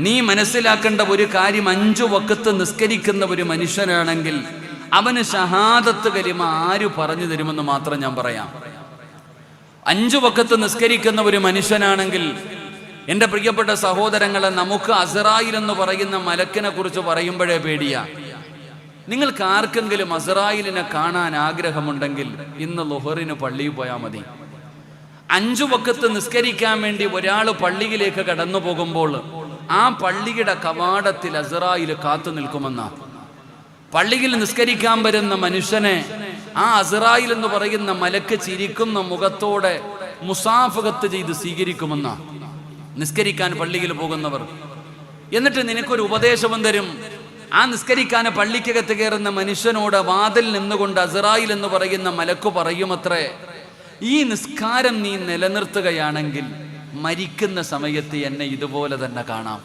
നീ മനസ്സിലാക്കേണ്ട ഒരു കാര്യം, 5 വഖത്ത് നിസ്കരിക്കുന്ന ഒരു മനുഷ്യനാണെങ്കിൽ അവന് ഷഹാദത്ത് കലിമ ആര് പറഞ്ഞു തരുമെന്ന് മാത്രം ഞാൻ പറയാം. 5 വഖത്ത് നിസ്കരിക്കുന്ന ഒരു മനുഷ്യനാണെങ്കിൽ എൻ്റെ പ്രിയപ്പെട്ട സഹോദരങ്ങളെ, നമുക്ക് അസ്റായിൽ എന്ന് പറയുന്ന മലക്കിനെ കുറിച്ച് പറയുമ്പോഴേ പേടിയാ. നിങ്ങൾക്ക് ആർക്കെങ്കിലും അസ്റായിലിനെ കാണാൻ ആഗ്രഹമുണ്ടെങ്കിൽ ഇന്ന് ളുഹറിന് പള്ളിയിൽ പോയാൽ മതി. 5 വഖത്ത് നിസ്കരിക്കാൻ വേണ്ടി ഒരാൾ പള്ളിയിലേക്ക് കടന്നു പോകുമ്പോൾ ആ പള്ളിയുടെ കവാടത്തിൽ അസ്റായിൽ കാത്തു നിൽക്കുമെന്നാ. പള്ളിയിൽ നിസ്കരിക്കാൻ വരുന്ന മനുഷ്യനെ ആ അസ്റായിൽ എന്ന് പറയുന്ന മലക്ക് ചിരിക്കുന്ന മുഖത്തോടെ മുസാഫഹത്ത് ചെയ്ത് സ്വീകരിക്കുമെന്നാ നിസ്കരിക്കാൻ പള്ളിയിൽ പോകുന്നവർ. എന്നിട്ട് നിനക്കൊരു ഉപദേശവും തരും. ആ നിസ്കരിക്കാൻ പള്ളിക്കകത്ത് കയറുന്ന മനുഷ്യനോട് വാതിൽ നിന്നുകൊണ്ട് അസ്റായിൽ എന്ന് പറയുന്ന മലക്ക് പറയുമത്രേ, ഈ നിസ്കാരം നീ നിലനിർത്തുകയാണെങ്കിൽ മരിക്കുന്ന സമയത്ത് എന്നെ ഇതുപോലെ തന്നെ കാണാം.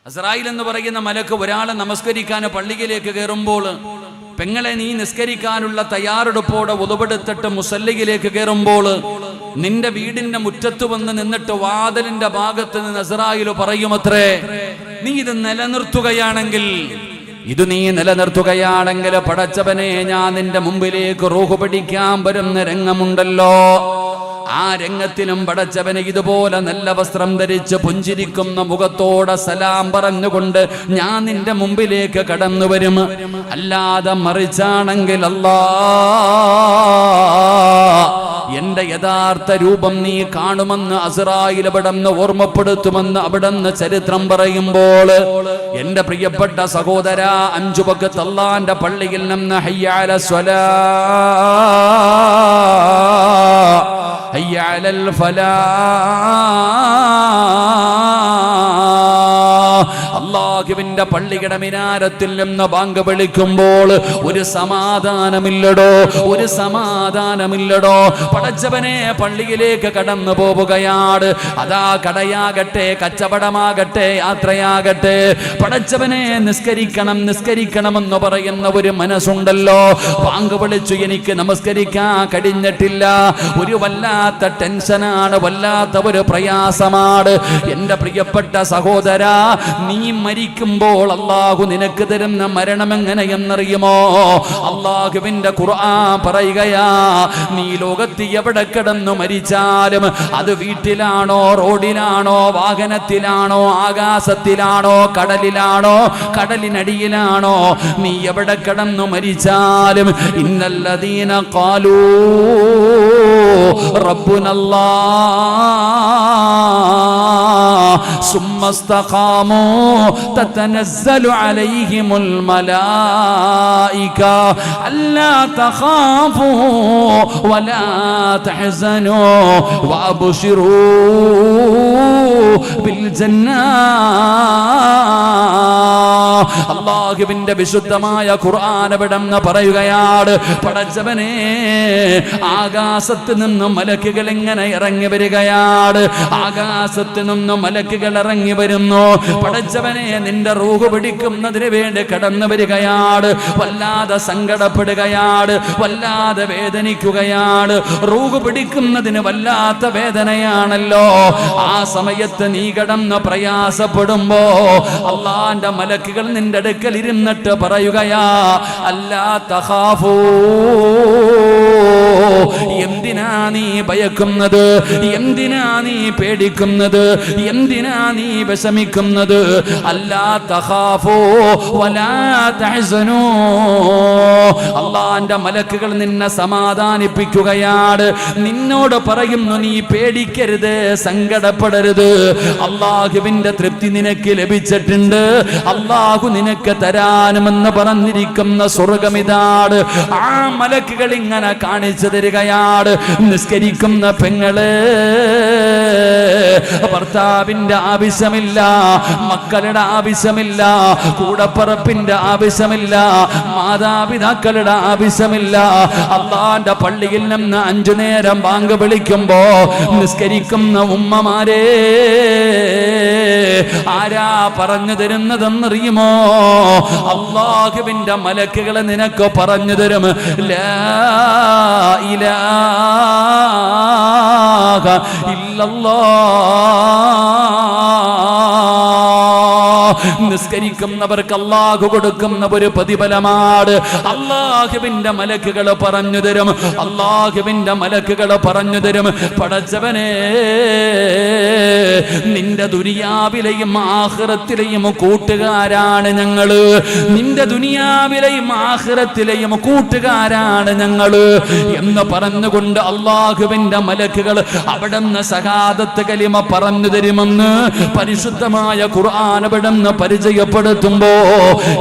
അസ്റായിൽ എന്ന് പറയുന്ന മലക്ക് ഒരാളെ നമസ്കരിക്കാൻ പള്ളിയിലേക്ക് കയറുമ്പോൾ, പെങ്ങളെ നീ നിസ്കരിക്കാനുള്ള തയ്യാറെടുപ്പോടെ ഉതവെടുത്തിട്ട് മുസല്ലിയിലേക്ക് കയറുമ്പോൾ നിന്റെ വീടിന്റെ മുറ്റത്ത് വന്ന് നിന്നിട്ട് വാതിലിന്റെ ഭാഗത്ത് നിന്ന് അസ്റായിൽ പറയുമത്രേ, നീ ഇത് നിലനിർത്തുകയാണെങ്കിൽ പടച്ചവനെ, ഞാൻ നിന്റെ മുമ്പിലേക്ക് റൂഹ് പിടിക്കാൻ വരുന്ന രംഗമുണ്ടല്ലോ, ആ രംഗത്തിലും പടച്ചവനെ ഇതുപോലെ നല്ല വസ്ത്രം ധരിച്ച് പുഞ്ചിരിക്കുന്ന മുഖത്തോടെ സലാം പറഞ്ഞുകൊണ്ട് ഞാൻ നിന്റെ മുമ്പിലേക്ക് കടന്നു വരും. അല്ലാതെ മറിച്ചാണെങ്കിൽ അല്ലാ, എന്റെ യഥാർത്ഥ രൂപം നീ കാണുമെന്ന് അസ്റായിൽ അവിടുന്ന് ഓർമ്മപ്പെടുത്തുമെന്ന് അവിടുന്ന് ചരിത്രം പറയുമ്പോൾ, എന്റെ പ്രിയപ്പെട്ട സഹോദര, 5 വഖത്ത് അല്ലാഹുവിന്റെ പള്ളിയിൽ നിന്ന് ഹയ്യ അല സ്വലാ ഹയ്യ അലൽ ഫലാ, അല്ലാഹുവിന്റെ പള്ളിയുടെ മിനാരത്തിൽ നിന്ന് ബാങ്ക് വിളിക്കുമ്പോൾ ഒരു സമാധാനമില്ലടോ, ഒരു സമാധാനമില്ലടോ. പടച്ചവനെ, പള്ളിയിലേക്ക് കടന്നു പോവുകയാണ്. അതാ കടയാകട്ടെ, കച്ചവടമാകട്ടെ, യാത്രയാകട്ടെ, പടച്ചവനെ നിസ്കരിക്കണമെന്ന് പറയുന്ന ഒരു മനസ്സുണ്ടല്ലോ. ബാങ്ക് വിളിച്ചു, എനിക്ക് നമസ്കരിക്കാൻ കഴിഞ്ഞിട്ടില്ല, ഒരു വല്ലാത്ത ടെൻഷനാണ്, വല്ലാത്ത ഒരു പ്രയാസമാണ്. എന്റെ പ്രിയപ്പെട്ട സഹോദര, നീ മരിക്കുമ്പോൾ അല്ലാഹു നിനക്ക് തരുന്ന മരണം എങ്ങനെയെന്നറിയുമോ? അല്ലാഹുവിന്റെ ഖുർആൻ പറയുകയാ, നീ ലോകത്ത് എവിടെ കിടന്നു മരിച്ചാലും, അത് വീട്ടിലാണോ, റോഡിലാണോ, വാഹനത്തിലാണോ, ആകാശത്തിലാണോ, കടലിലാണോ, കടലിനടിയിലാണോ, നീ എവിടെ കിടന്നു മരിച്ചാലും, ഇന്നല്ലദീന ഖാലൂ റബ്ബുനല്ലാഹ് സുമ്മസ്തഖാമൂ തതനസ്സലു അലൈഹിമുൽ മലായിക അല്ലാ തഖാഫൂ വലാ തഹ്സനൂ വഅബ്ശിറൂ ബിൽ ജന്നാഹ്. അല്ലാഹുവിന്റെ വിശുദ്ധമായ ഖുർആൻ അവിടുന്ന് പറയുകയാണ്, പടച്ചവനെ, ആകാശത്ത് നിന്നും മലക്കുകൾ ഇങ്ങനെ ഇറങ്ങി വരികയാണ്. ആകാശത്ത് നിന്നും മലക്കുകൾ ഇറങ്ങി വരുന്നു. പടച്ചവനെ, നിന്റെ റൂഹ് പിടിക്കുന്നതിന് വേണ്ടി കടന്നു വരികയാണ്. വല്ലാതെ സങ്കടപ്പെടുകയാണ്, വല്ലാതെ വേദനിക്കുകയാണ്. റൂഹ് പിടിക്കുന്നതിന് വല്ലാത്ത വേദനയാണല്ലോ. ആ സമയത്ത് നീ കടന്ന് പ്രയാസപ്പെടുമ്പോ അള്ളാന്റെ മലക്കുകൾ നിന്റെ അടുക്കൽ ഇരുന്നിട്ട് പറയുകയാ, അല്ലാ തഖാഫൂ, എന്തിനാ നീ ഭയക്കുന്നത്, എന്തിനാ നീ പേടിക്കുന്നത്, എന്തിനാ നീ വിഷമിക്കുന്നത്? അല്ലാ തഖാഫൂ വലാ തഹ്സനൂ, അല്ലാഹുവിന്റെ മലക്കുകൾ നിന്നെ സമാധാനിപ്പിക്കുകയാണ്, നിന്നോട് പറയുന്നു നീ പേടിക്കരുത്, സങ്കടപ്പെടരുത്. അല്ലാഹുവിന്റെ തൃപ്തി നിനക്ക് ലഭിച്ചിട്ടുണ്ട്, അല്ലാഹു നിനക്ക് തരാനുമെന്ന് പറഞ്ഞിരിക്കുന്ന സ്വർഗമിതാണ്. ആ മലക്കുകൾ ഇങ്ങനെ കാണിച്ചു തരികയാണ്. നിസ്കരിക്കുന്ന പെങ്ങള്, ഭർത്താവിന്റെ ആവശ്യമില്ല, മക്കളുടെ ആവശ്യമില്ല, കൂടപ്പറപ്പിന്റെ ആവശ്യമില്ല, മാതാപിതാക്കളുടെ ആവശ്യമില്ല. അല്ലാഹുവിന്റെ പള്ളിയിൽ നിന്ന് 5 നേരം ബാങ്ക് വിളിക്കുമ്പോ നിസ്കരിക്കുന്ന ഉമ്മമാരെ ആരാ പറഞ്ഞു തരുന്നതെന്നറിയുമോ? അല്ലാഹുവിന്റെ മലക്കുകൾ നിനക്ക് പറഞ്ഞു തരും. ലാ ഇലാഹ ഇല്ലല്ലാഹ്. നിസ്കരിക്കുന്നവർക്ക് അല്ലാഹു കൊടുക്കുന്ന ഒരു പ്രതിഫലമാണ്. അല്ലാഹുവിന്റെ മലക്കുകൾ പറഞ്ഞു തരും, അല്ലാഹുവിന്റെ മലക്കുകൾ പറഞ്ഞു തരും, പടച്ചവനെ നിന്റെ ദുനിയാവിലെയും ആഖിറത്തിലെയും കൂട്ടുകാരാണ് ഞങ്ങള്, നിന്റെ ദുനിയാവിലെയും ആഖിറത്തിലെയും കൂട്ടുകാരാണ് ഞങ്ങള് എന്ന് പറഞ്ഞുകൊണ്ട് അല്ലാഹുവിന്റെ മലക്കുകൾ അവിടുന്ന് ശഹാദത്ത് കലിമ പറഞ്ഞു തരുമെന്ന് പരിശുദ്ധമായ ഖുർആൻ അവിടുന്ന് പരിചയപ്പെടുത്തുമ്പോ,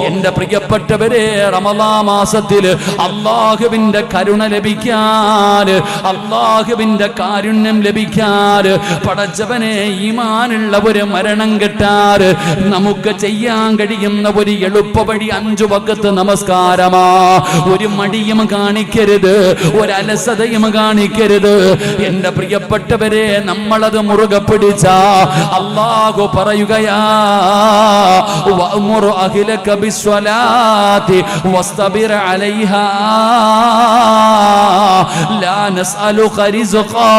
എന്റെ പ്രിയപ്പെട്ടവരെ, റമളാൻ മാസത്തിൽ അല്ലാഹുവിന്റെ കരുണ ലഭിക്കാൻ, അല്ലാഹുവിന്റെ കാരുണ്യം ലഭിക്കാൻ, പടച്ചവനെ ഈമാനുള്ള ഒരു മരണം കിട്ടാൻ നമുക്ക് ചെയ്യാൻ കഴിയുന്ന ഒരു എളുപ്പ വഴി 5 വഖത്ത് നമസ്കാരമാ. ഒരു മടിയും കാണിക്കരുത്, ഒരു അലസതയും കാണിക്കരുത്. എന്റെ പ്രിയപ്പെട്ടവരെ, നമ്മളത് മുറുകെ പിടിച്ച അല്ലാഹു പറയുകയാ, വഅ്മുർ അഹ്ലക ബിസ്സലാത്തി വസ്തബിർ അലൈഹാ ലാ നസ്അലുക റിസ്ഖാ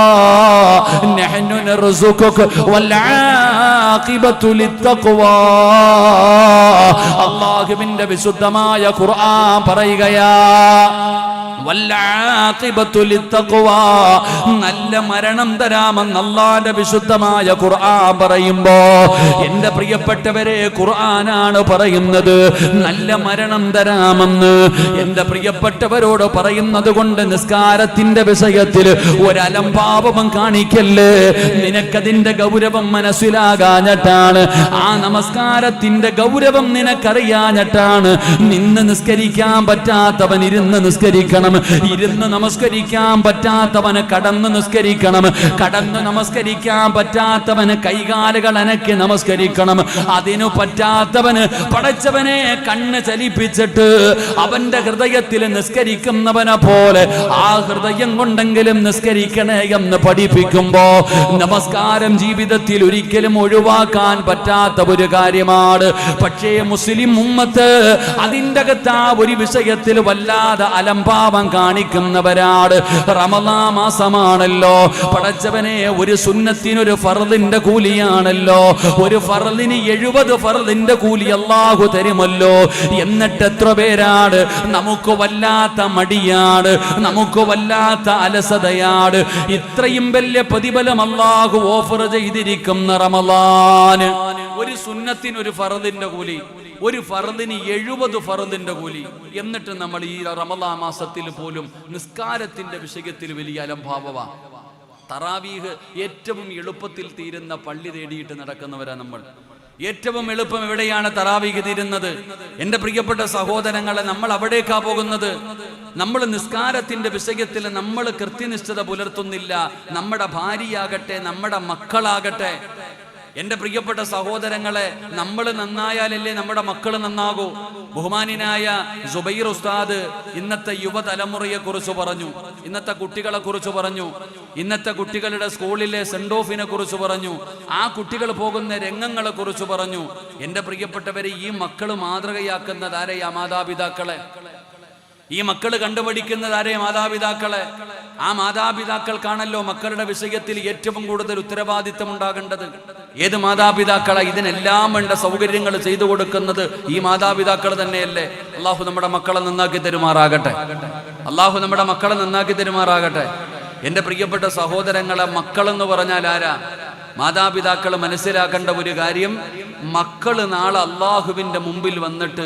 നഹ്നു നർസുകുക വൽ ആഖിബത്തു ലിത്തഖ്വാ. അല്ലാഹുവിന്റെ വിശുദ്ധമായ ഖുർആൻ പറയുകയാ, നല്ല മരണം തരാമെന്ന് അല്ലാഹുവിന്റെ വിശുദ്ധമായ ഖുർആൻ പറയുമ്പോ, എന്റെ പ്രിയപ്പെട്ടവരെ, ഖുർആനാണ് പറയുന്നത് നല്ല മരണം തരാമെന്ന്. എന്റെ പ്രിയപ്പെട്ടവരോട് പറയുന്നത് കൊണ്ട് നിസ്കാരത്തിന്റെ വിഷയത്തിൽ ഒരലംഭാവം കാണിക്കല്ലേ. നിനക്കതിന്റെ ഗൗരവം മനസ്സിലാകാഞ്ഞിട്ടാണ്, ആ നമസ്കാരത്തിന്റെ ഗൗരവം നിനക്കറിയാഞ്ഞിട്ടാണ്. നിന്ന് നിസ്കരിക്കാൻ പറ്റാത്തവൻ ഇരുന്ന് നിസ്കരിക്കണം, ഇരുന്ന് നമസ്കരിക്കാൻ പറ്റാത്തവന് കടന്ന് നിസ്കരിക്കണം, കടന്ന് നമസ്കരിക്കാൻ പറ്റാത്തവന് കൈകാലുകൾ അനക്കി നമസ്കരിക്കണം. അതിനു പറ്റാത്തവന് പടച്ചവനെ കണ്ണ് ചലിപ്പിച്ചിട്ട് അവന്റെ ഹൃദയത്തിൽ നിസ്കരിക്കുന്നവനെ പോലെ ആ ഹൃദയം കൊണ്ടെങ്കിലും നിസ്കരിക്കണേ എന്ന് പഠിപ്പിക്കുമ്പോ, നമസ്കാരം ജീവിതത്തിൽ ഒരിക്കലും ഒഴിവാക്കാൻ പറ്റാത്ത ഒരു കാര്യമാണ്. പക്ഷേ മുസ്ലിം ഉമ്മത്ത് അതിൻ്റെ അകത്ത് ആ ഒരു വിഷയത്തിൽ വല്ലാതെ അലംഭാവം കാണിക്കുന്നവരാണ്. റമളാൻ മാസമാണല്ലോ, പടച്ചവനെ ഒരു സുന്നത്തിനൊരു ഫർദിന്റെ കൂലിയാണല്ലോ, ഒരു ഫർദിന് 70 ഫർദിന്റെ കൂലി അല്ലാഹു തരുമല്ലോ. എന്നിട്ട് എത്ര പേരാണ് നമുക്ക് വല്ലാത്ത മടിയാണ്, നമുക്ക് വല്ലാത്ത അലസതയാണ്. ഇത്രയും വലിയ പ്രതിഫലം അല്ലാഹു ഓഫർ ചെയ്തിരിക്കുന്ന റമളാന്, ഒരു സുന്നത്തിന് ഒരു ഫർദിന്റെ കൂലി, ഒരു ഫർദിന് 70 ഫർദിന്റെ കൂലി. എന്നിട്ട് നമ്മൾ ഈ റമളാൻ മാസത്തിൽ പോലും നിസ്കാരത്തിന്റെ വിഷയത്തിൽ വലിയ അലംഭാവവാ. തറാവീഹ് ഏറ്റവും എളുപ്പത്തിൽ തീരുന്ന പള്ളി തേടിയിട്ട് നടക്കുന്നവരാ നമ്മൾ. ഏറ്റവും എളുപ്പം എവിടെയാണ് തറാവീഹ് തീരുന്നത്? എന്റെ പ്രിയപ്പെട്ട സഹോദരങ്ങളെ, നമ്മൾ അവിടേക്കാ പോകുന്നത്. നമ്മൾ നിസ്കാരത്തിന്റെ വിഷയത്തിൽ നമ്മൾ കൃത്യനിഷ്ഠത പുലർത്തുന്നില്ല. നമ്മുടെ ഭാര്യയാകട്ടെ, നമ്മുടെ മക്കളാകട്ടെ, എന്റെ പ്രിയപ്പെട്ട സഹോദരങ്ങളെ, നമ്മൾ നന്നായാലല്ലേ നമ്മുടെ മക്കൾ നന്നാകൂ. ബഹുമാനായ സുബൈർ ഉസ്താദ് ഇന്നത്തെ യുവതലമുറയെ കുറിച്ച് പറഞ്ഞു, ഇന്നത്തെ കുട്ടികളെ കുറിച്ച് പറഞ്ഞു, ഇന്നത്തെ കുട്ടികളുടെ സ്കൂളിലെ സെൻഡ് ഓഫിനെ കുറിച്ച് പറഞ്ഞു, ആ കുട്ടികൾ പോകുന്ന രംഗങ്ങളെ കുറിച്ച് പറഞ്ഞു. എന്റെ പ്രിയപ്പെട്ടവരെ, ഈ മക്കൾ മാതൃകയാക്കുന്നതാരെയാ? മാതാപിതാക്കളെ. ഈ മക്കൾ കണ്ടുപഠിക്കുന്നതാരെ? മാതാപിതാക്കളെ. ആ മാതാപിതാക്കൾക്കാണല്ലോ മക്കളുടെ വിഷയത്തിൽ ഏറ്റവും കൂടുതൽ ഉത്തരവാദിത്തം ഉണ്ടാകേണ്ടത്. ഏത് മാതാപിതാക്കളെ ഇതിനെല്ലാം വേണ്ട സൗകര്യങ്ങൾ ചെയ്തു കൊടുക്കുന്നത്? ഈ മാതാപിതാക്കൾ തന്നെയല്ലേ? അള്ളാഹു നമ്മുടെ മക്കളെ നന്നാക്കി തരുമാറാകട്ടെ. അള്ളാഹു നമ്മുടെ മക്കളെ നന്നാക്കി തരുമാറാകട്ടെ. എൻ്റെ പ്രിയപ്പെട്ട സഹോദരങ്ങളെ, മക്കളെന്ന് പറഞ്ഞാൽ ആരാ? മാതാപിതാക്കൾ മനസ്സിലാക്കേണ്ട ഒരു കാര്യം, മക്കൾ നാളെ അള്ളാഹുവിൻ്റെ മുമ്പിൽ വന്നിട്ട്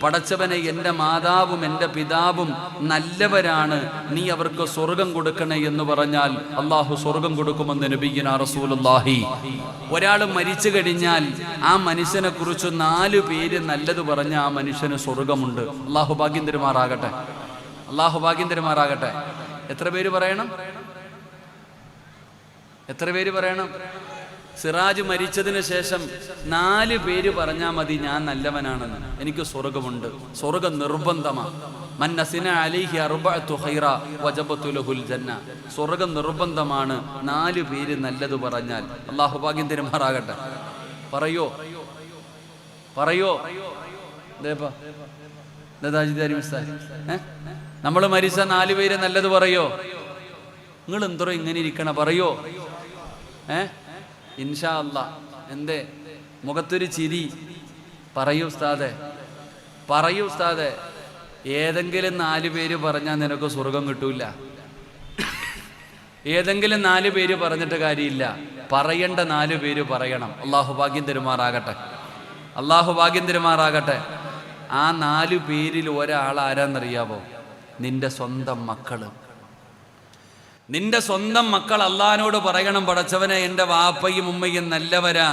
പടച്ചവനെ എൻ്റെ മാതാവും എൻ്റെ പിതാവും നല്ലവരാണ്, നീ അവർക്ക് സ്വർഗം കൊടുക്കണേ എന്ന് പറഞ്ഞാൽ അള്ളാഹു സ്വർഗം കൊടുക്കുമെന്ന് നബിയുനാ റസൂലുള്ളാഹി. ഒരാൾ മരിച്ചു കഴിഞ്ഞാൽ ആ മനുഷ്യനെ കുറിച്ച് 4 പേര് നല്ലത് പറഞ്ഞ ആ മനുഷ്യന് സ്വർഗമുണ്ട്. അള്ളാഹു ഭാഗ്യം തരുമാറാകട്ടെ. അള്ളാഹു ഭാഗ്യം തരുമാറാകട്ടെ. എത്ര പേര് പറയണം? എത്ര പേര് പറയണം? സിറാജ് മരിച്ചതിന് ശേഷം 4 പേര് പറഞ്ഞാൽ മതി, ഞാൻ നല്ലവനാണെന്ന്, എനിക്ക് സ്വർഗമുണ്ട്. സ്വർഗം നിർബന്ധമാണ്. മന്നസിന അലൈഹി അർബഅതു ഖൈറ വജബതു ലഹുൽ ജന്ന. സ്വർഗം നിർബന്ധമാണ് 4 പേര് നല്ലത് പറഞ്ഞാൽ. അല്ലാഹു ഭാഗ്യം തരുമാറാകട്ടെ. പറയോ പറയോ നമ്മൾ മരിച്ച 4 പേര് നല്ലത് പറയോ? നിങ്ങൾ എന്തോ ഇങ്ങനെ ഇരിക്കണ? പറയോ? ഇൻഷാ അല്ലാ. എന്തേ മുഖത്തൊരു ചിരി? പറയൂ ഉസ്താദെ, പറയൂ ഉസ്താദെ. ഏതെങ്കിലും 4 പേര് പറഞ്ഞാൽ നിനക്ക് സ്വർഗം കിട്ടൂല. ഏതെങ്കിലും 4 പേര് പറഞ്ഞിട്ട് കാര്യമില്ല, പറയേണ്ട 4 പേര് പറയണം. അള്ളാഹു ഭാഗ്യം തരുമാറാകട്ടെ. അള്ളാഹു ഭാഗ്യം തരുമാറാകട്ടെ. ആ 4 പേരിൽ ഒരാൾ ആരാന്നറിയാവോ? നിന്റെ സ്വന്തം മക്കള്. നിന്റെ സ്വന്തം മക്കൾ അള്ളാഹിനോട് പറയണം, പടച്ചവനെ എൻ്റെ വാപ്പയും ഉമ്മയും നല്ലവരാ,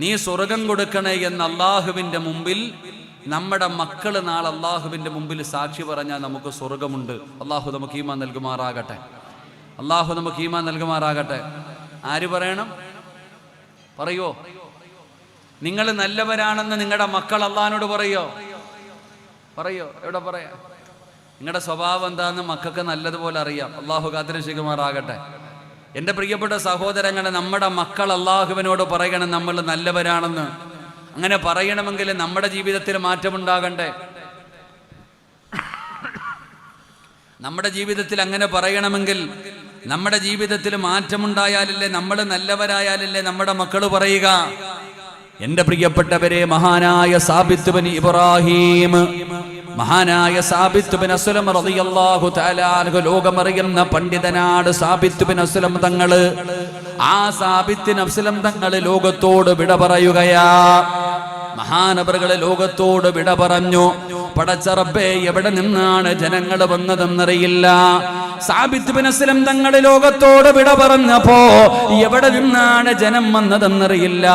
നീ സ്വർഗം കൊടുക്കണേ എന്ന് അള്ളാഹുവിൻ്റെ മുമ്പിൽ. നമ്മുടെ മക്കൾ നാളെ അള്ളാഹുവിൻ്റെ മുമ്പിൽ സാക്ഷി പറഞ്ഞാൽ നമുക്ക് സ്വർഗമുണ്ട്. അള്ളാഹു നമുക്ക് ഈമാൻ നൽകുമാറാകട്ടെ. അള്ളാഹു നമുക്ക് ഈമാൻ നൽകുമാറാകട്ടെ. ആര് പറയണം? പറയോ? നിങ്ങൾ നല്ലവരാണെന്ന് നിങ്ങളുടെ മക്കൾ അള്ളാഹിനോട് പറയോ? പറയോ? എവിടെ പറയാ? നിങ്ങളുടെ സ്വഭാവം എന്താണെന്ന് മക്കൾക്ക് നല്ലതുപോലെ അറിയാം. അള്ളാഹു കാത്തിരക്ഷിക്കുമാറാകട്ടെ. എൻ്റെ പ്രിയപ്പെട്ട സഹോദരങ്ങളെ, നമ്മുടെ മക്കൾ അള്ളാഹുവിനോട് പറയണം നമ്മൾ നല്ലവരാണെന്ന്. അങ്ങനെ പറയണമെങ്കിൽ നമ്മുടെ ജീവിതത്തിൽ മാറ്റമുണ്ടാകണ്ടേ? നമ്മുടെ ജീവിതത്തിൽ അങ്ങനെ പറയണമെങ്കിൽ നമ്മുടെ ജീവിതത്തിൽ മാറ്റമുണ്ടായാലല്ലേ, നമ്മൾ നല്ലവരായാലല്ലേ നമ്മുടെ മക്കൾ പറയുക. എൻ്റെ പ്രിയപ്പെട്ടവരെ, മഹാനായ സാബിത്ത് ബിൻ ഇബ്രാഹിം, മഹാനായ സാബിത്ത് ബിൻ അസ്ലം റളിയല്ലാഹു തആല അൻഹു, ലോകമറിയുന്ന പണ്ഡിതനാണ് സാബിത്ത് ബിൻ അസ്ലം തങ്ങള്. ആ സാബിത്ത് ബിൻ അസ്ലം തങ്ങള് ലോകത്തോട് വിട പറയുകയാ. മഹാനവറുകളെ ലോകത്തോട് വിട പറഞ്ഞു. പടച്ച റബ്ബേ, എവിടെ നിന്നാണ് ജനങ്ങൾ വന്നതെന്നറിയില്ല. സാബിത്ത് ബിൻ അസ്ലം തങ്ങൾ ലോകത്തോട് വിട പറഞ്ഞപ്പോ എവിടെ നിന്നാണ് ജനം വന്നതെന്നറിയില്ല.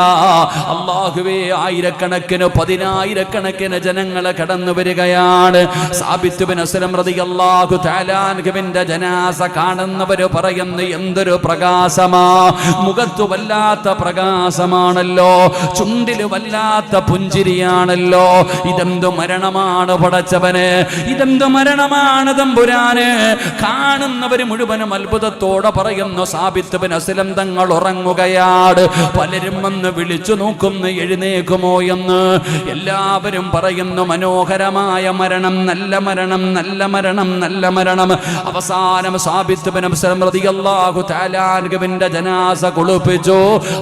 അല്ലാഹുവേ, ആയിരക്കണക്കിന് 10,000കണക്കിന് ജനങ്ങളെ കടന്നു വരികയാണ്. സാബിത്ത് ബിൻ അസ്ലം റളിയല്ലാഹു തആല അൻഹുവിന്റെ ജനാസ കാണുന്നവര് പറയുന്നു, എന്തൊരു പ്രകാശമാ, മുഖത്തു വല്ലാത്ത പ്രകാശമാണല്ലോ, ചുണ്ടില് വല്ലാത്ത പുഞ്ചിരിയാണല്ലോ. ഇതെന്തു മരണമാണ് പടച്ചവന്, ഇതെന്തു മരണമാണ് തമ്പുരാന്. കാണുന്നവര് മുഴുവനും അത്ഭുതത്തോടെ പറയുന്നു, സാബിത്ത് ബിൻ അസ്ലം തങ്ങൾ ഉറങ്ങുകയാണ്. പലരും വന്ന് വിളിച്ചു നോക്കുന്നു, എഴുന്നേക്കുമോ എന്ന്. എല്ലാവരും പറയുന്നു, മനോഹരമായ മരണം, നല്ല മരണം, നല്ല മരണം, നല്ല മരണം. അവസാനം സാബിത്ത് ബിൻ അസ്ലം റളിയല്ലാഹു തആല അൻഹുവിന്റെ ജനാസ കുളിപ്പിച്ചു.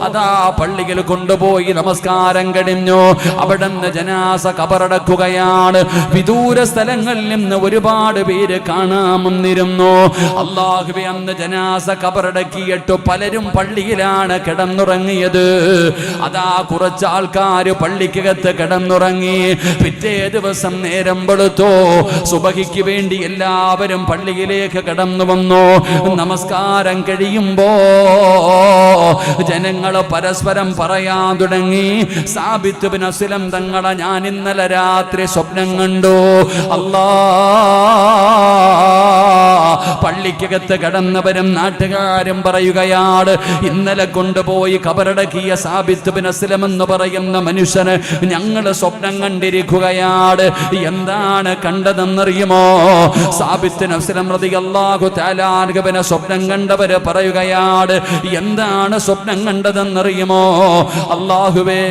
അതാ പള്ളിയിൽ കൊണ്ടുപോയി നമസ്കാരം കഴിഞ്ഞു. അവിടുന്ന് ജനാസ കബറടക്കുകയാണ്. വിദൂര സ്ഥലങ്ങളിൽ നിന്ന് ഒരുപാട് പേര് കാണാൻ വന്നിരുന്നു. അല്ലാഹുവേ, അന്ന് ജനാസ കബറടക്കിയിട്ട് പലരും പള്ളിയിലാണ് കിടന്നുറങ്ങിയത്. അതാ കുറച്ച് ആൾക്കാർ പള്ളിക്കകത്ത് കിടന്നുറങ്ങി. പിറ്റേ ദിവസം നേരം വെളുത്തു. സുബഹിക്ക് വേണ്ടി എല്ലാവരും പള്ളിയിലേക്ക് കടന്നു വന്നു. നമസ്കാരം കഴിയുമ്പോ ജനങ്ങൾ പരസ്പരം പറയാൻ തുടങ്ങി, സാബിത്ത് ബിൻ അസ്ലം തങ്ങളെ ഞാൻ ഇന്നലെ രാത്രി സ്വപ്നം കണ്ടു. അല്ലാ, പള്ളിക്കകത്ത് കടന്നവരും നാട്ടുകാരും പറയുകയാണ്, ഇന്നലെ കൊണ്ടുപോയി കബറടക്കിയ സാബിത്ത് ബിൻ അസ്ലം എന്ന് പറയുന്ന മനുഷ്യന് ഞങ്ങൾ സ്വപ്നം കണ്ടിരിക്കുകയാണ്. എന്താണ് കണ്ടതെന്നറിയുമോ? സാബിത്ത് ബിൻ അസ്ലം റളിയല്ലാഹു തആല അൻഹുവിനെ സ്വപ്നം കണ്ടവര് പറയുകയാണ്, എന്താണ് സ്വപ്നം കണ്ടതെന്നറിയുമോ? അല്ലാഹുവേ,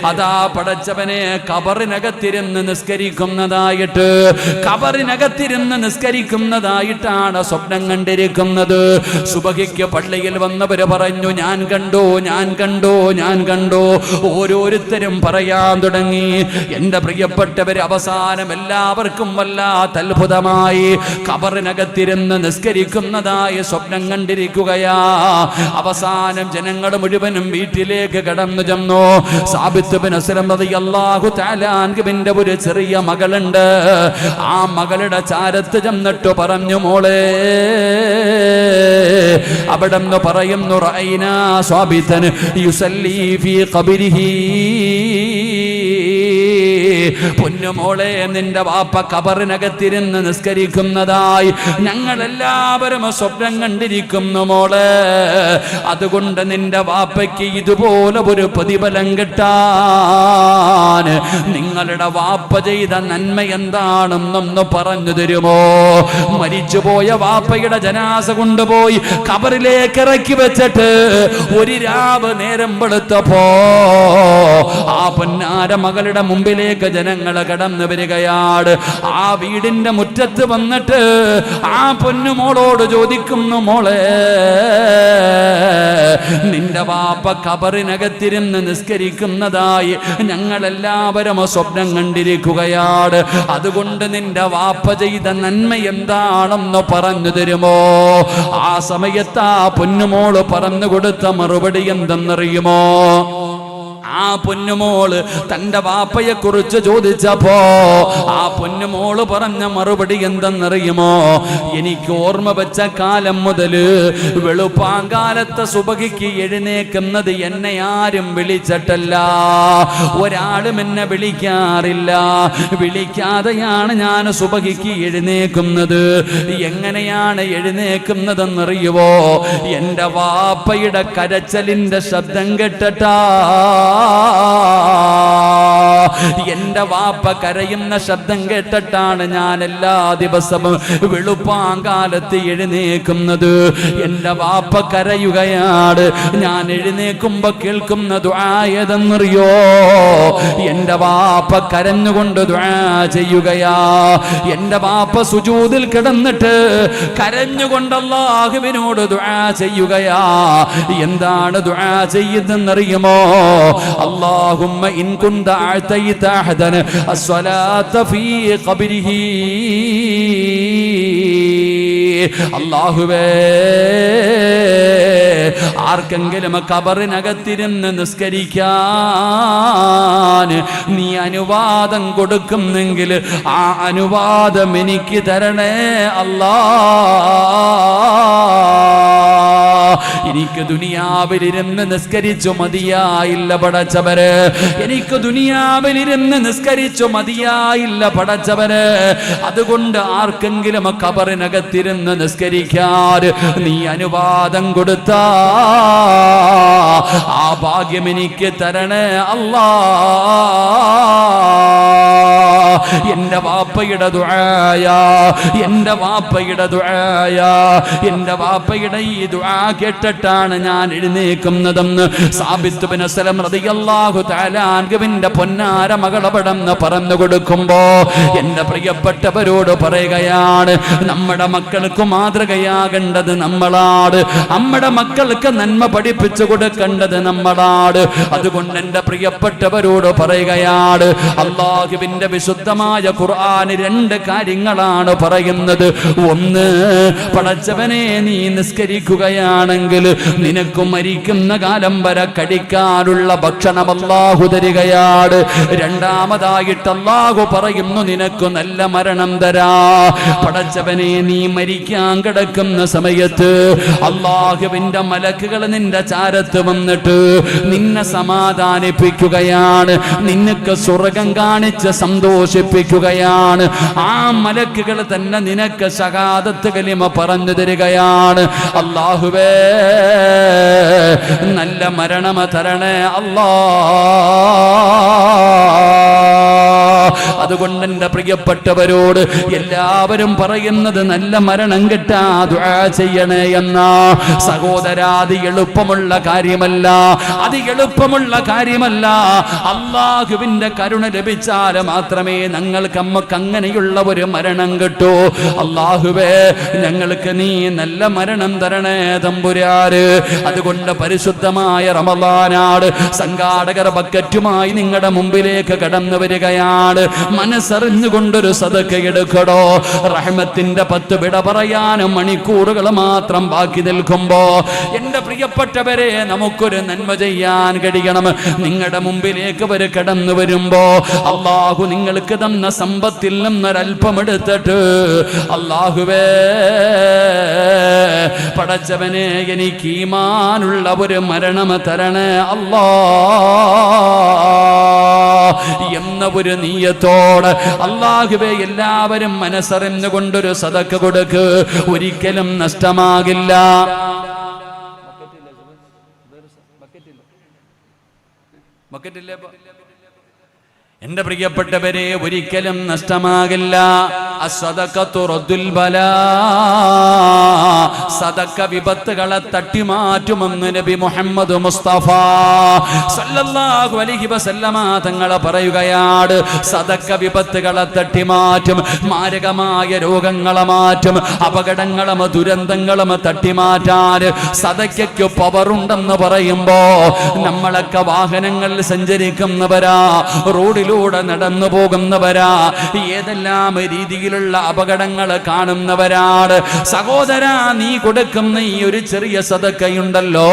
അതാ പടച്ചവനെ കബറിനകത്തിരുന്ന് നിസ്കരിക്കുന്നതായിട്ട്, കബറിനകത്തിരുന്ന് അകത്തിരുന്ന് നിസ്കരിക്കുന്നതായിട്ടാണ് സ്വപ്നം കണ്ടിരിക്കുന്നത്. സുബഹിക്ക് പള്ളിയിൽ വന്നവര് പറഞ്ഞു, ഞാൻ കണ്ടു, ഞാൻ കണ്ടു, ഞാൻ കണ്ടു. ഓരോരുത്തരും പറയാൻ തുടങ്ങി. എന്റെ പ്രിയപ്പെട്ടവര്, അവസാനം എല്ലാവർക്കും വല്ലാത്ത അത്ഭുതമായി. ഖബറിനകത്തിരുന്ന് നിസ്കരിക്കുന്നതായി സ്വപ്നം കണ്ടിരിക്കുകയാ. അവസാനം ജനങ്ങൾ മുഴുവനും വീട്ടിലേക്ക് കടന്നു ചെന്നു. സാബിത്ത് ബിൻ അസ്ലം റളിയല്ലാഹു തആല അൻഹുവിന്റെ ഒരു ചെറിയ മകളുണ്ട്. ആ മകളുടെ ചാരത്ത് ചെന്നിട്ട് പറഞ്ഞു, മോളെ, അവിടെന്ന് പറയുന്നു, റഅയ്നാ സാബിതൻ യുസല്ലി ഫീ ഖബരിഹി. പൊന്നുമോളെ, നിന്റെ വാപ്പ ഖബറിനകത്തിരുന്ന് നിസ്കരിക്കുന്നതായി ഞങ്ങൾ എല്ലാവരും സ്വപ്നം കണ്ടിരിക്കുന്നു മോളെ. അതുകൊണ്ട് നിന്റെ വാപ്പയ്ക്ക് ഇതുപോലെ ഒരു പ്രതിഫലം കിട്ടാൻ നിങ്ങളുടെ വാപ്പ ചെയ്ത നന്മ എന്താണെന്നൊന്ന് പറഞ്ഞു തരുമോ? മരിച്ചുപോയ വാപ്പയുടെ ജനാസ കൊണ്ടുപോയി ഖബറിലേക്ക് ഇറക്കി വെച്ചിട്ട് ഒരു രാവ് നേരം വെളുത്തപ്പോ ആ പൊന്നാര മകളുടെ മുമ്പിലേക്ക് ജനങ്ങൾ കടന്നു വരികയാണ്. ആ വീടിന്റെ മുറ്റത്ത് വന്നിട്ട് ആ പൊന്നുമോളോട് ചോദിക്കുന്നു, മോളെ, നിന്റെ വാപ്പ ഖബറിനകത്തിരുന്ന് നിസ്കരിക്കുന്നതായി ഞങ്ങളെല്ലാവരും സ്വപ്നം കണ്ടിരിക്കുകയാണ്. അതുകൊണ്ട് നിന്റെ വാപ്പ ചെയ്ത നന്മ എന്താണെന്ന് പറഞ്ഞു തരുമോ? ആ സമയത്ത് ആ പൊന്നുമോള് പറഞ്ഞു കൊടുത്ത മറുപടി എന്തെന്നറിയുമോ? ആ പൊന്നുമോള് തന്റെ വാപ്പയെ കുറിച്ച് ചോദിച്ചപ്പോ ആ പൊന്നുമോള് പറഞ്ഞ മറുപടി എന്തെന്നറിയുമോ? എനിക്ക് ഓർമ്മ വെച്ച കാലം മുതല് വെളുപ്പാങ്കാലത്തെ സുബഹിക്ക് എഴുന്നേക്കുന്നത് എന്നെ ആരും വിളിച്ചിട്ടല്ല, ഒരാളും എന്നെ വിളിക്കാറില്ല. വിളിക്കാതെയാണ് ഞാൻ സുബഹിക്ക് എഴുന്നേക്കുന്നത്. എങ്ങനെയാണ് എഴുന്നേക്കുന്നതെന്നറിയുവോ? എന്റെ വാപ്പയുടെ കരച്ചലിന്റെ ശബ്ദം കേട്ടിട്ടാ. എന്റെ വാപ്പ കരയുന്ന ശബ്ദം കേട്ടിട്ടാണ് ഞാൻ എല്ലാ ദിവസവും വെളുപ്പാങ്കാലത്ത് എഴുന്നേക്കുന്നത്. എന്റെ വാപ്പ കരയുകയാണ്. ഞാൻ എഴുന്നേക്കുമ്പോ കേൾക്കുന്ന ദുആ ഏതെന്നറിയോ? എന്റെ വാപ്പ കരഞ്ഞുകൊണ്ട് ദുആ ചെയ്യുകയാ. എന്റെ വാപ്പ സുജൂദിൽ കിടന്നിട്ട് കരഞ്ഞുകൊണ്ട് അല്ലാഹുവിനോട് ദുആ ചെയ്യുകയാ. എന്താണ് ദുആ ചെയ്യുന്നതെന്നറിയുമോ? اللهم إن كنت أعطيت أحدا الصلاة في قبره. അല്ലാഹുവേ, ആർക്കെങ്കിലും ഖബറിനകത്തിരുന്ന് നിസ്കരിക്കാൻ നീ അനുവാദം കൊടുക്കുന്നെങ്കിൽ ആ അനുവാദം എനിക്ക് തരണേ അല്ലാ. എനിക്ക് ദുനിയാവിലിരുന്ന് നിസ്കരിച്ചു മതിയായില്ല പടച്ചവര്. എനിക്ക് ദുനിയാവിലിരുന്ന് നിസ്കരിച്ചു മതിയായില്ല പടച്ചവര്. അതുകൊണ്ട് ആർക്കെങ്കിലും ഖബറിനകത്തിരുന്ന് നിസ്കരിക്കാൻ നീ അനുവാദം കൊടുത്താ ആ ഭാഗ്യം എനിക്ക് തരണേ അല്ലാ. എന്റെ വാപ്പയുടെ ദുആയാ, എന്റെ വാപ്പയുടെ ദുആയാ. എന്റെ വാപ്പയുടെ ഈ ദുആ കേട്ടിട്ടാണ് ഞാൻ എഴുന്നേക്കുന്നതെന്ന് സാബിത്ത് ബിൻ അസ്ലം റളിയല്ലാഹു തആല അൻഹുവിന്റെ പൊന്നാര മകളപടന്ന് പറഞ്ഞു കൊടുക്കുമ്പോ എന്റെ പ്രിയപ്പെട്ടവരോട് പറയുകയാണ്, നമ്മുടെ മക്കൾക്ക് മാതൃകയാകേണ്ടത് നമ്മളാണ്. നമ്മുടെ മക്കൾക്ക് നന്മ പഠിപ്പിച്ചു കൊടുക്കേണ്ടത് നമ്മളാണ്. അതുകൊണ്ട് എന്റെ പ്രിയപ്പെട്ടവരോട് പറയുകയാണ്, അല്ലാഹുവിന്റെ വിശുദ്ധമായ ഖുർആൻ രണ്ട് കാര്യങ്ങളാണ് പറയുന്നത്. ഒന്ന്, പടച്ചവനെ, നീ നിസ്കരിക്കുകയാണെങ്കിൽ നിനക്ക് മരിക്കുന്ന കാലം വരെ കഴിക്കാനുള്ള ഭക്ഷണം അല്ലാഹു തരികയാണ്. രണ്ടാമതായിട്ട് അല്ലാഹു പറയുന്നു, നിനക്ക് നല്ല മരണം തരാ. പടച്ചവനെ, നീ മരിക്കാൻ കിടക്കുന്ന സമയത്ത് അല്ലാഹുവിന്റെ മലക്കുകൾ നിന്റെ ചാരത്ത് വന്നിട്ട് നിന്നെ സമാധാനിപ്പിക്കുകയാണ്, നിനക്ക് സ്വർഗം കാണിച്ച് സന്തോഷിപ്പിക്കുകയാണ്. ആ മലക്കുകൾ തന്നെ നിനക്ക് ശഹാദത്ത് കലിമ പറഞ്ഞു തരികയാണ്. അല്ലാഹുവേ, നല്ല മരണം തരണേ അല്ലാ. അതുകൊണ്ട് എൻ്റെ പ്രിയപ്പെട്ടവരോട് എല്ലാവരും പറയുന്നത് നല്ല മരണം കിട്ടാ ദുആ ചെയ്യണേ എന്ന. സഹോദരാ, അത് എളുപ്പമുള്ള കാര്യമല്ല, അത് എളുപ്പമുള്ള കാര്യമല്ല. അല്ലാഹുവിന്റെ കരുണ ലഭിച്ചാൽ മാത്രമേ ഞങ്ങൾക്ക് അങ്ങനെയുള്ള ഒരു മരണം കിട്ടൂ. അല്ലാഹുവേ, ഞങ്ങൾക്ക് നീ നല്ല മരണം തരണേ തമ്പുരാന്. അതുകൊണ്ട് പരിശുദ്ധമായ റമളാനാണ്, സംഘാടകർ ബക്കറ്റുമായി നിങ്ങളുടെ മുമ്പിലേക്ക് കടന്നു വരികയാണ്. മനസ്സറിഞ്ഞുകൊണ്ടൊരു സദഖ എടുക്കടോ. റഹ്മത്തിന്റെ 10 വിട പറയാനും മണിക്കൂറുകൾ മാത്രം ബാക്കി നിൽക്കുമ്പോ എന്റെ പ്രിയപ്പെട്ടവരെ, നമുക്കൊരു നന്മ ചെയ്യാൻ കഴിയണം. നിങ്ങളുടെ മുമ്പിലേക്ക് അവർ കടന്നു വരുമ്പോ അല്ലാഹു നിങ്ങൾക്ക് തന്ന സമ്പത്തിൽ നിന്നൊരൽപ്പം എടുത്തിട്ട്, അല്ലാഹുവേ പടച്ചവനെ, എനിക്ക് ഈമാനുള്ള ഒരു മരണം തരണേ അല്ലാ എന്ന ഒരു നീയത്തോടെ അല്ലാഹുവേ എല്ലാവരും മനസ്സറിഞ്ഞുകൊണ്ടൊരു സദഖ കൊടുക്ക്. ഒരിക്കലും നഷ്ടമാകില്ല. എന്റെ പ്രിയപ്പെട്ടവരെ, ഒരിക്കലും നഷ്ടമാകില്ല. അസ്സദഖത്തു റദ്ദുൽ ബലാ, സദഖ വിപത്തുകളെ തട്ടിമാറ്റുമെന്ന് നബി മുഹമ്മദ് മുസ്തഫ സല്ലല്ലാഹു അലൈഹി വസല്ലമ തങ്ങൾ പറയുകയാണ്. സദഖ വിപത്തുകളെ തട്ടിമാറ്റും, മാരകമായ രോഗങ്ങളെ മാറ്റും, അപകടങ്ങളും ദുരന്തങ്ങളും തട്ടിമാറ്റാൻ സദഖയ്ക്ക് പവറുണ്ടെന്ന് പറയുമ്പോ നമ്മളൊക്കെ വാഹനങ്ങളിൽ സഞ്ചരിക്കുന്നവരാ, റോഡിലൂടെ നടന്നു പോകുന്നവരാ, ഏതെല്ലാം രീതിയിലുള്ള അപകടങ്ങൾ കാണുന്നവരാണ്. സഹോദരാ, നീ കൊടുക്കുന്ന ഈ ഒരു ചെറിയ സദഖയുണ്ടല്ലോ,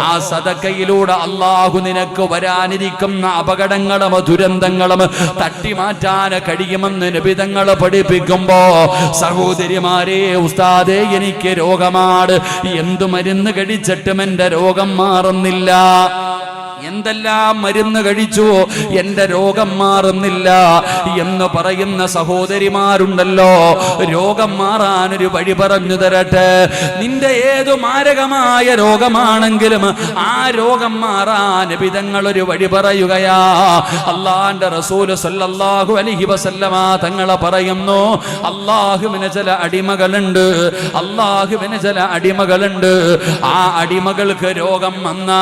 ആ സദഖയിലൂടെ അല്ലാഹു നിനക്ക് വരാനിരിക്കുന്ന അപകടങ്ങളും ദുരന്തങ്ങളും തട്ടിമാറ്റാൻ കഴിയുമെന്ന് നബി തങ്ങൾ പഠിപ്പിക്കുമ്പോ, സഹോദരിമാരെ, ഉസ്താദേ എനിക്ക് രോഗമാണ്, എന്തു മരുന്ന് കഴിച്ചിട്ടും എന്റെ രോഗം മാറുന്നില്ല, എന്തെല്ലാം മരുന്ന് കഴിച്ചു എന്റെ രോഗം മാറുന്നില്ല എന്ന് പറയുന്ന സഹോദരിമാരുണ്ടല്ലോ, രോഗം മാറാനൊരു വഴി പറഞ്ഞു തരട്ടെ. നിന്റെ ഏതു മാരകമായ രോഗമാണെങ്കിലും ആ രോഗം മാറാൻ നബിതങ്ങളൊരു വഴി പറയുകയാ. അല്ലാഹുവിന്റെ റസൂൽ സല്ലല്ലാഹു അലൈഹി വസല്ലമ തങ്ങൾ പറയുന്നു, അല്ലാഹുവിന് ചില അടിമകളുണ്ട്, അല്ലാഹുവിന് ചില അടിമകളുണ്ട്. ആ അടിമകൾക്ക് രോഗം വന്നാ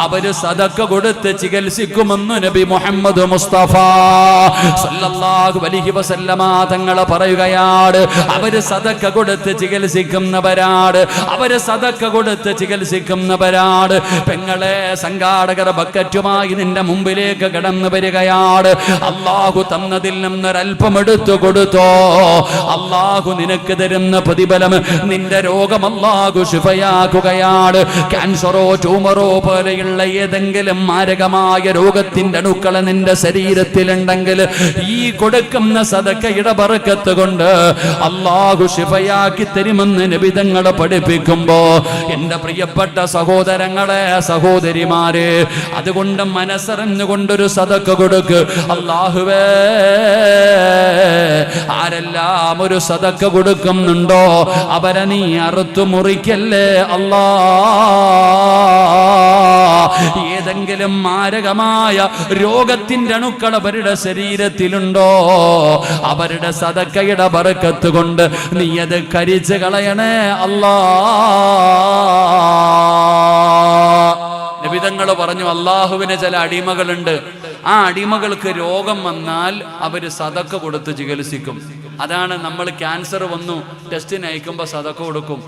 അവര് സദഖ കൊടുത്ത് ചികിത്സിക്കുമെന്ന് നബി മുഹമ്മദ് മുസ്തഫ സല്ലല്ലാഹു അലൈഹി വസല്ലമ തങ്ങൾ പറയുകയാണ്. അവര് സദഖ കൊടുത്ത് ചികിത്സിക്കുന്നവരാണ്, അവര് സദഖ കൊടുത്ത് ചികിത്സിക്കുന്നവരാണ്. പെങ്ങളെ, സംഘാടകർ ബക്കറ്റുമായി നിന്റെ മുമ്പിലേക്ക് കടന്നു വരികയാണ്. അല്ലാഹു തന്നതിൽ നിന്നൊരൽപ്പം എടുത്തു കൊടുത്തോ, അല്ലാഹു നിനക്ക് തരുന്ന പ്രതിഫലം നിന്റെ രോഗം അല്ലാഹു ശിഫയാക്കുകയാണ്. ക്യാൻസറോ ട്യൂമറോ പോലെയുള്ള ഏതെങ്കിലും മാരകമായ രോഗത്തിന്റെ അണുക്കൾ നിന്റെ ശരീരത്തിലുണ്ടെങ്കിൽ ഈ കൊടുക്കുന്ന സദഖയുടെ ബർക്കത്ത് കൊണ്ട് അല്ലാഹു ശിഫയാക്കി തരുമെന്ന് നബി തങ്ങൾ പഠിപ്പിക്കുമ്പോ, എന്റെ പ്രിയപ്പെട്ട സഹോദരങ്ങളെ, സഹോദരിമാരെ, അതുകൊണ്ട് മനസ്സറിഞ്ഞുകൊണ്ടൊരു സദഖ കൊടുക്ക്. അല്ലാഹുവേ, ആരെല്ലാം ഒരു സദഖ കൊടുക്കുന്നുണ്ടോ അവരെ നീ അറുത്തു മുറിക്കല്ലേ അല്ലാ. ഏതെങ്കിലും മാരകമായ രോഗത്തിന്റെ അണുക്കൾ അവരുടെ ശരീരത്തിലുണ്ടോ, അവരുടെ സദഖയുടെ ബർക്കത്ത് കൊണ്ട് നീ അത് കരിച്ചു കളയണേ അല്ലാ. നബിതങ്ങൾ പറഞ്ഞു, അല്ലാഹുവിന് ചില അടിമകളുണ്ട്, ആ അടിമകൾക്ക് രോഗം വന്നാൽ അവര് സദഖ കൊടുത്ത് ചികിത്സിക്കും. അതാണ് നമ്മൾ ക്യാൻസർ വന്നു ടെസ്റ്റിന് അയക്കുമ്പോൾ സദഖ കൊടുക്കും.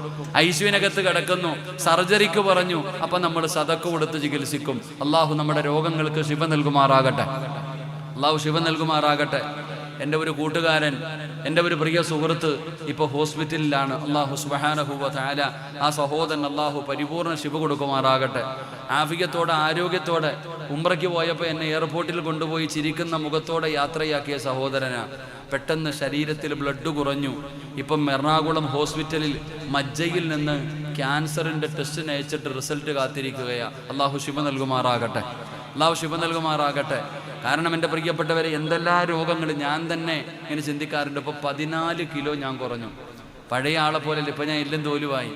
ഐസിയുവിനകത്ത് കിടക്കുന്നു, സർജറിക്ക് പറഞ്ഞു, അപ്പൊ നമ്മൾ സദഖ കൊടുത്ത് ചികിത്സിക്കും. അല്ലാഹു നമ്മുടെ രോഗങ്ങൾക്ക് ശിഫ നൽകുമാറാകട്ടെ, അല്ലാഹു ശിഫ നൽകുമാറാകട്ടെ. എൻ്റെ ഒരു കൂട്ടുകാരൻ, എൻ്റെ ഒരു പ്രിയ സുഹൃത്ത് ഇപ്പോൾ ഹോസ്പിറ്റലിലാണ്. അല്ലാഹു സുബ്ഹാനഹു വ തആല ആ സഹോദരൻ അല്ലാഹു പരിപൂർണ്ണ ശിഫ കൊടുക്കുമാറാകട്ടെ. ആഫിയത്തോടെ ആരോഗ്യത്തോടെ ഉംറയ്ക്ക് പോയപ്പോൾ എന്നെ എയർപോർട്ടിൽ കൊണ്ടുപോയി ചിരിക്കുന്ന മുഖത്തോടെ യാത്രയാക്കിയ സഹോദരനാ. പെട്ടെന്ന് ശരീരത്തിൽ ബ്ലഡ് കുറഞ്ഞു. ഇപ്പം എറണാകുളം ഹോസ്പിറ്റലിൽ മജ്ജയിൽ നിന്ന് ക്യാൻസറിൻ്റെ ടെസ്റ്റിന് അയച്ചിട്ട് റിസൾട്ട് കാത്തിരിക്കുകയാണ്. അല്ലാഹു ശിഫ നൽകുമാറാകട്ടെ, അല്ലാഹു ശിഫ നൽകുമാറാകട്ടെ. കാരണം എൻ്റെ പ്രിയപ്പെട്ടവരെ, എന്തെല്ലാം രോഗങ്ങൾ ഞാൻ തന്നെ ഇങ്ങനെ ചിന്തിക്കാറുണ്ട്. ഇപ്പോൾ 14 കിലോ ഞാൻ കുറഞ്ഞു. പഴയ ആളെ പോലെ ഇപ്പം ഞാൻ എല്ലും തോലുമായി.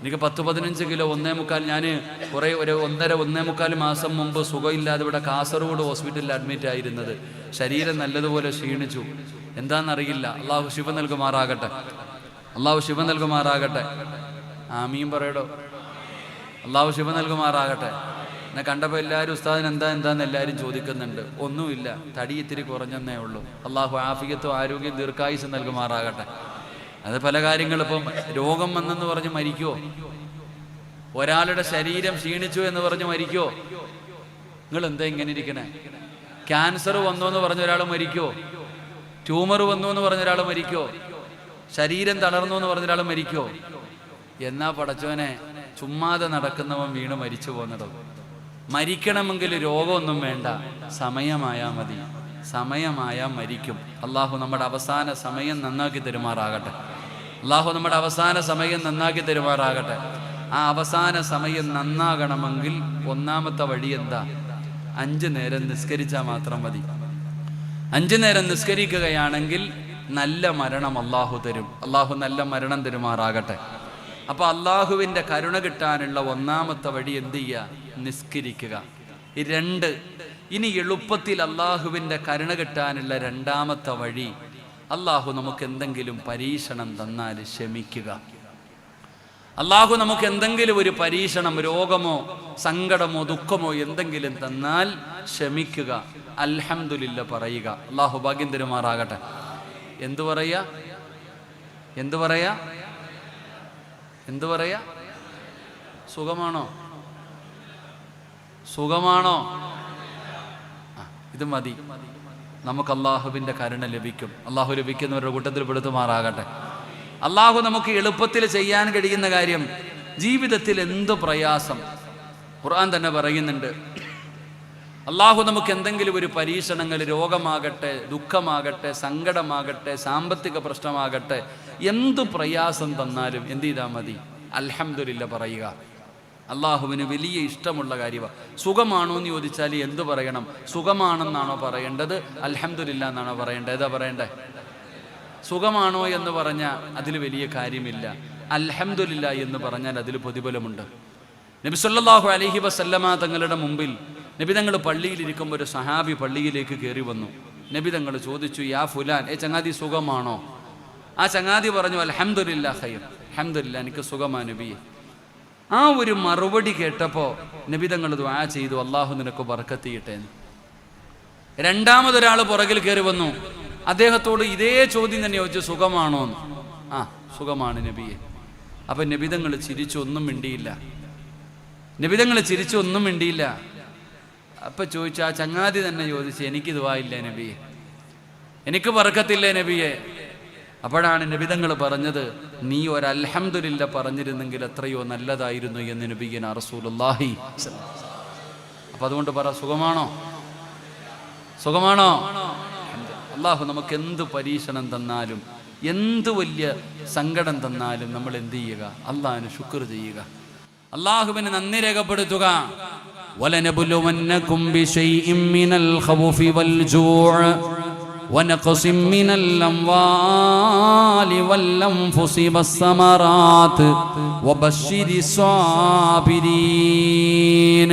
എനിക്ക് 10-15 കിലോ 1.25 ഞാൻ കുറേ ഒരു 1.5 മാസം മുമ്പ് സുഖമില്ലാതെ ഇവിടെ കാസർഗോഡ് ഹോസ്പിറ്റലിൽ അഡ്മിറ്റ് ആയിരുന്നത്. ശരീരം നല്ലതുപോലെ ക്ഷീണിച്ചു. എന്താണെന്നറിയില്ല. അള്ളാഹു ശിവ നൽകുമാറാകട്ടെ, അള്ളാഹു ശിവ നൽകുമാറാകട്ടെ. ആമീൻ പറയടോ. അള്ളാഹു ശിവ നൽകുമാറാകട്ടെ. എന്നെ കണ്ടപ്പോൾ എല്ലാവരും ഉസ്താദിന് എന്താന്ന് എല്ലാവരും ചോദിക്കുന്നുണ്ട്. ഒന്നുമില്ല, തടി ഇത്തിരി കുറഞ്ഞെന്നേ ഉള്ളൂ. അള്ളാഹു ആഫിയത്തും ആരോഗ്യം ദീർഘായുസ് നൽകുമാറാകട്ടെ. അത് പല കാര്യങ്ങളും. ഇപ്പം രോഗം വന്നെന്ന് പറഞ്ഞ് മരിക്കുമോ? ഒരാളുടെ ശരീരം ക്ഷീണിച്ചു എന്ന് പറഞ്ഞ് മരിക്കുമോ? നിങ്ങൾ എന്താ ഇങ്ങനെ ഇരിക്കണേ? ക്യാൻസർ വന്നു എന്ന് പറഞ്ഞ ഒരാൾ മരിക്കുമോ? ട്യൂമർ വന്നു എന്ന് പറഞ്ഞ ഒരാൾ മരിക്കുമോ? ശരീരം തളർന്നു എന്ന് പറഞ്ഞ ഒരാൾ മരിക്കുമോ? എന്നാ പടച്ചോനെ, ചുമ്മാതെ നടക്കുന്നവൻ വീണ് മരിച്ചു പോകുന്നതോ? മരിക്കണമെങ്കിൽ രോഗമൊന്നും വേണ്ട, സമയമായാ മതി. സമയമായാ മരിക്കും. അള്ളാഹു നമ്മുടെ അവസാന സമയം നന്നാക്കി തരുമാറാകട്ടെ. അള്ളാഹു നമ്മുടെ അവസാന സമയം നന്നാക്കി തരുമാറാകട്ടെ. ആ അവസാന സമയം നന്നാകണമെങ്കിൽ ഒന്നാമത്തെ വഴി എന്താ? 5 നേരം നിസ്കരിച്ചാൽ മാത്രം മതി. 5 നേരം നിസ്കരിക്കുകയാണെങ്കിൽ നല്ല മരണം അള്ളാഹു തരും. അള്ളാഹു നല്ല മരണം തരുമാറാകട്ടെ. അപ്പൊ അള്ളാഹുവിൻ്റെ കരുണ കിട്ടാനുള്ള ഒന്നാമത്തെ വഴി എന്ത് ചെയ്യുക? നിസ്കരിക്കുക. 2, ഇനി എളുപ്പത്തിൽ അള്ളാഹുവിൻ്റെ കരുണ കിട്ടാനുള്ള രണ്ടാമത്തെ വഴി, അള്ളാഹു നമുക്ക് എന്തെങ്കിലും പരീക്ഷണം തന്നാൽ ക്ഷമിക്കുക. അള്ളാഹു നമുക്ക് എന്തെങ്കിലും ഒരു പരീക്ഷണം, രോഗമോ സങ്കടമോ ദുഃഖമോ എന്തെങ്കിലും തന്നാൽ ക്ഷമിക്കുക, അൽഹംദുലില്ലാ പറയുക. അള്ളാഹു ഭാഗ്യം തരുമാറാകട്ടെ. എന്തു പറയാ? എന്തു പറയാ? എന്തു പറയാ? സുഖമാണോ? സുഖമാണോ? ഇത് മതി. നമുക്ക് അള്ളാഹുവിൻ്റെ കരുണ ലഭിക്കും. അള്ളാഹു ലഭിക്കുന്നവരുടെ കൂട്ടത്തിൽ പെടുത്തുമാറാകട്ടെ. അള്ളാഹു നമുക്ക് എളുപ്പത്തിൽ ചെയ്യാൻ കഴിയുന്ന കാര്യം, ജീവിതത്തിൽ എന്ത് പ്രയാസം, ഖുർആൻ തന്നെ പറയുന്നുണ്ട്, അള്ളാഹു നമുക്ക് എന്തെങ്കിലും ഒരു പരീക്ഷണങ്ങൾ, രോഗമാകട്ടെ, ദുഃഖമാകട്ടെ, സങ്കടമാകട്ടെ, സാമ്പത്തിക പ്രശ്നമാകട്ടെ, എന്ത് പ്രയാസം തന്നാലും എന്ത് ചെയ്താൽ മതി? അൽഹംദുലില്ലാ പറയുക. അള്ളാഹുവിന് വലിയ ഇഷ്ടമുള്ള കാര്യമാണ്. സുഖമാണോ എന്ന് ചോദിച്ചാൽ എന്ത് പറയണം? സുഖമാണെന്നാണോ പറയേണ്ടത്? അൽഹംദുലില്ലാ എന്നാണോ പറയേണ്ടത്? ഏതാ പറയണ്ടേ? സുഖമാണോ എന്ന് പറഞ്ഞാൽ അതിൽ വലിയ കാര്യമില്ല. അൽഹംദുലില്ലാ എന്ന് പറഞ്ഞാൽ അതിൽ പ്രതിഫലമുണ്ട്. നബി സല്ലല്ലാഹു അലൈഹി വസല്ലമ തങ്ങളുടെ മുമ്പിൽ നബി തങ്ങൾ പള്ളിയിലിരിക്കുമ്പോൾ ഒരു സഹാബി പള്ളിയിലേക്ക് കയറി വന്നു. നബി തങ്ങൾ ചോദിച്ചു, യാ ഫുലാൻ, ചങ്ങാതി സുഖമാണോ? ആ ചങ്ങാതി പറഞ്ഞു, അൽഹംദുലില്ലാ ഖൈർ, അൽഹംദുലില്ലാ എനിക്ക് സുഖമാ നബിയെ. ആ ഒരു മറുപടി കേട്ടപ്പോൾ നബി തങ്ങൾ ദുആ ചെയ്തു, അള്ളാഹു നിനക്ക് ബർക്കത്ത് ചെയ്യട്ടെ. രണ്ടാമതൊരാൾ പുറകിൽ കയറി വന്നു. അദ്ദേഹത്തോട് ഇതേ ചോദ്യം തന്നെ ചോദിച്ചു, സുഖമാണോ എന്ന്. ആ സുഖമാണ് നബിയെ. അപ്പം നബി തങ്ങൾ ചിരിച്ചു, ഒന്നും മിണ്ടിയില്ല. നബി തങ്ങൾ ചിരിച്ചു, ഒന്നും മിണ്ടിയില്ല. അപ്പം ചോദിച്ചു, ആ ചങ്ങാതി തന്നെ ചോദിച്ചു, എനിക്ക് ദുആ ഇല്ലേ നബിയെ? എനിക്ക് ബർക്കത്തില്ലേ നബിയെ? അപ്പോഴാണ് നബി തങ്ങൾ പറഞ്ഞത്, നീ ഒരു അൽഹംദുലില്ലാ പറഞ്ഞിരുന്നെങ്കിൽ എത്രയോ നല്ലതായിരുന്നു എന്ന് നബിയന റസൂലുള്ളാഹി. അപ്പം അതുകൊണ്ട് പറ, സുഖമാണോ? സുഖമാണോ? അള്ളാഹു നമുക്ക് എന്ത് പരീക്ഷണം തന്നാലും, എന്ത് വലിയ സങ്കടം തന്നാലും നമ്മൾ എന്ത് ചെയ്യുക? അള്ളാഹിന് ശുക്ർ ചെയ്യുക, അള്ളാഹുവിന് നന്ദി രേഖപ്പെടുത്തുക. വലനബുലുവന്നകും ബിശൈഇൻ മിനൽ ഖൗഫി വൽ ജൂഅ് ونقص من الأموال والأنفس والثمرات وبشر الصابرين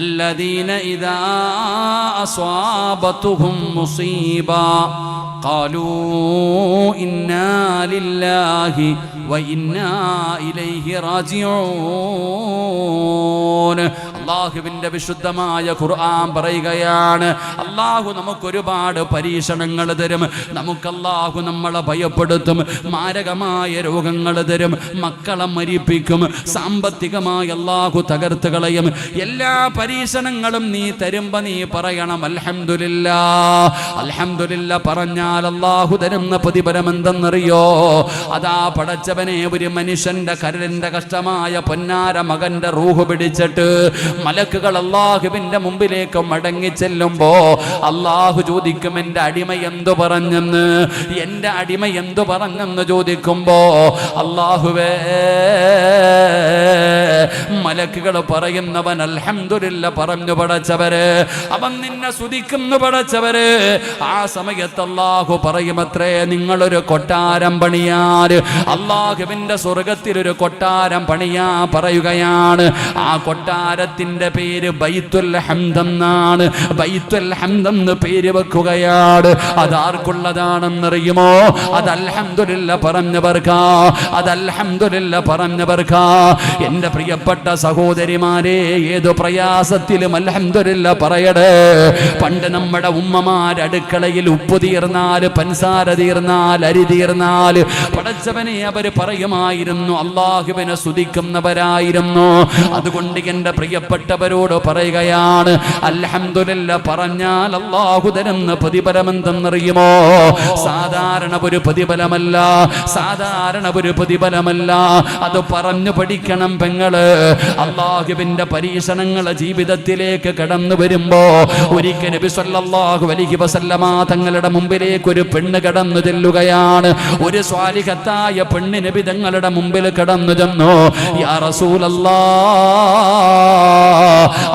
الذين إذا أصابتهم مصيبة قالوا إنا لله وإنا إليه راجعون. അള്ളാഹുവിൻ്റെ വിശുദ്ധമായ ഖുർആൻ പറയുകയാണ്, അള്ളാഹു നമുക്കൊരുപാട് പരീക്ഷണങ്ങൾ തരും. നമുക്ക് അള്ളാഹു നമ്മളെ ഭയപ്പെടുത്തും, മാരകമായ രോഗങ്ങൾ തരും, മക്കളെ മരിപ്പിക്കും, സാമ്പത്തികമായി അള്ളാഹു തകർത്ത് കളയും. എല്ലാ പരീക്ഷണങ്ങളും നീ തരുമ്പോൾ നീ പറയണം അൽഹംദുലില്ലാ. അൽഹംദുലില്ലാ പറഞ്ഞാൽ അള്ളാഹു തരുന്ന പ്രതിഫലം എന്തെന്നറിയോ? അതാ പടച്ചവനെ, ഒരു മനുഷ്യന്റെ കരളിന്റെ കഷ്ടമായ പൊന്നാര മകന്റെ റൂഹ് പിടിച്ചിട്ട് മലക്കുകൾ അല്ലാഹുവിന്റെ മുമ്പിലേക്ക് മടങ്ങി ചെല്ലുമ്പോ അല്ലാഹു ചോദിക്കും, എന്റെ അടിമ എന്തു പറഞ്ഞെന്ന്, എന്റെ അടിമ എന്തു പറഞ്ഞെന്ന് ചോദിക്കുമ്പോ അല്ലാഹുവേ മലക്കുകൾ പറയുന്നവൻ അൽഹംദുലില്ലാ പറഞ്ഞു പടച്ചവര്, അവൻ നിന്നെ സ്തുതിക്കുന്നു പടച്ചവര്. ആ സമയത്ത് അല്ലാഹു പറയുമത്രേ, നിങ്ങളൊരു കൊട്ടാരം പണിയാൻ, അല്ലാഹുവിന്റെ സ്വർഗത്തിൽ ഒരു കൊട്ടാരം പണിയാ പറയുകയാണ്. ആ കൊട്ടാരത്തിന്റെ പേര് ബൈത്തുൽ ഹംദ് എന്നാണ്. ബൈത്തുൽ ഹംദ് എന്ന് പേര് വെക്കുകയാണ്. അതാർക്കുള്ളതാണെന്നറിയുമോ? അത് അൽഹംദുലില്ലാ പറഞ്ഞവർക്കാ, അത് അൽഹംദുലില്ലാ പറഞ്ഞവർക്കാ. എന്റെ പ്രിയപ്പെട്ട സഹോദരിമാരെ, ഏതു പ്രയാസത്തിലും അൽഹംദുലില്ലാ പറയടേ. പണ്ട് നമ്മുടെ ഉമ്മമാർ അടുക്കളയിൽ ഉപ്പ് തീർന്നാൽ, പഞ്ചസാര തീർന്നാൽ, അരി തീർന്നാൽ പടച്ചവനെ അവർ പറയുമായിരുന്നു, അല്ലാഹുവിനെ സ്തുതിക്കുന്നവരായിരുന്നു. അതുകൊണ്ട് എന്റെ പ്രിയപ്പെട്ടവരോട് പറയുകയാണ്, അൽഹംദുലില്ലാ പറഞ്ഞാൽ അല്ലാഹു തരുന്ന പ്രതിഫലമെന്തെന്നറിയുമോ? സാധാരണ ഒരു പ്രതിഫലമല്ല, സാധാരണ ഒരു പ്രതിഫലമല്ല. അത് പറഞ്ഞു പഠിക്കണം പെങ്ങള്. അല്ലാഹുവിന്റെ പരീക്ഷണങ്ങൾ ജീവിതത്തിലേക്ക് കടന്നു വരുമ്പോ ഒരിക്കൽ നബി സല്ലല്ലാഹു അലൈഹി വസല്ലമ തങ്ങളുടെ മുമ്പിലേക്ക് ഒരു പെണ്ണ് കടന്നു ചെല്ലുകയാണ്. ഒരു സ്വാലിഹത്തായ പെണ്ണ് നബി തങ്ങളുടെ മുമ്പിൽ കടന്നു ചെന്നു. യാ റസൂലല്ലാഹ്,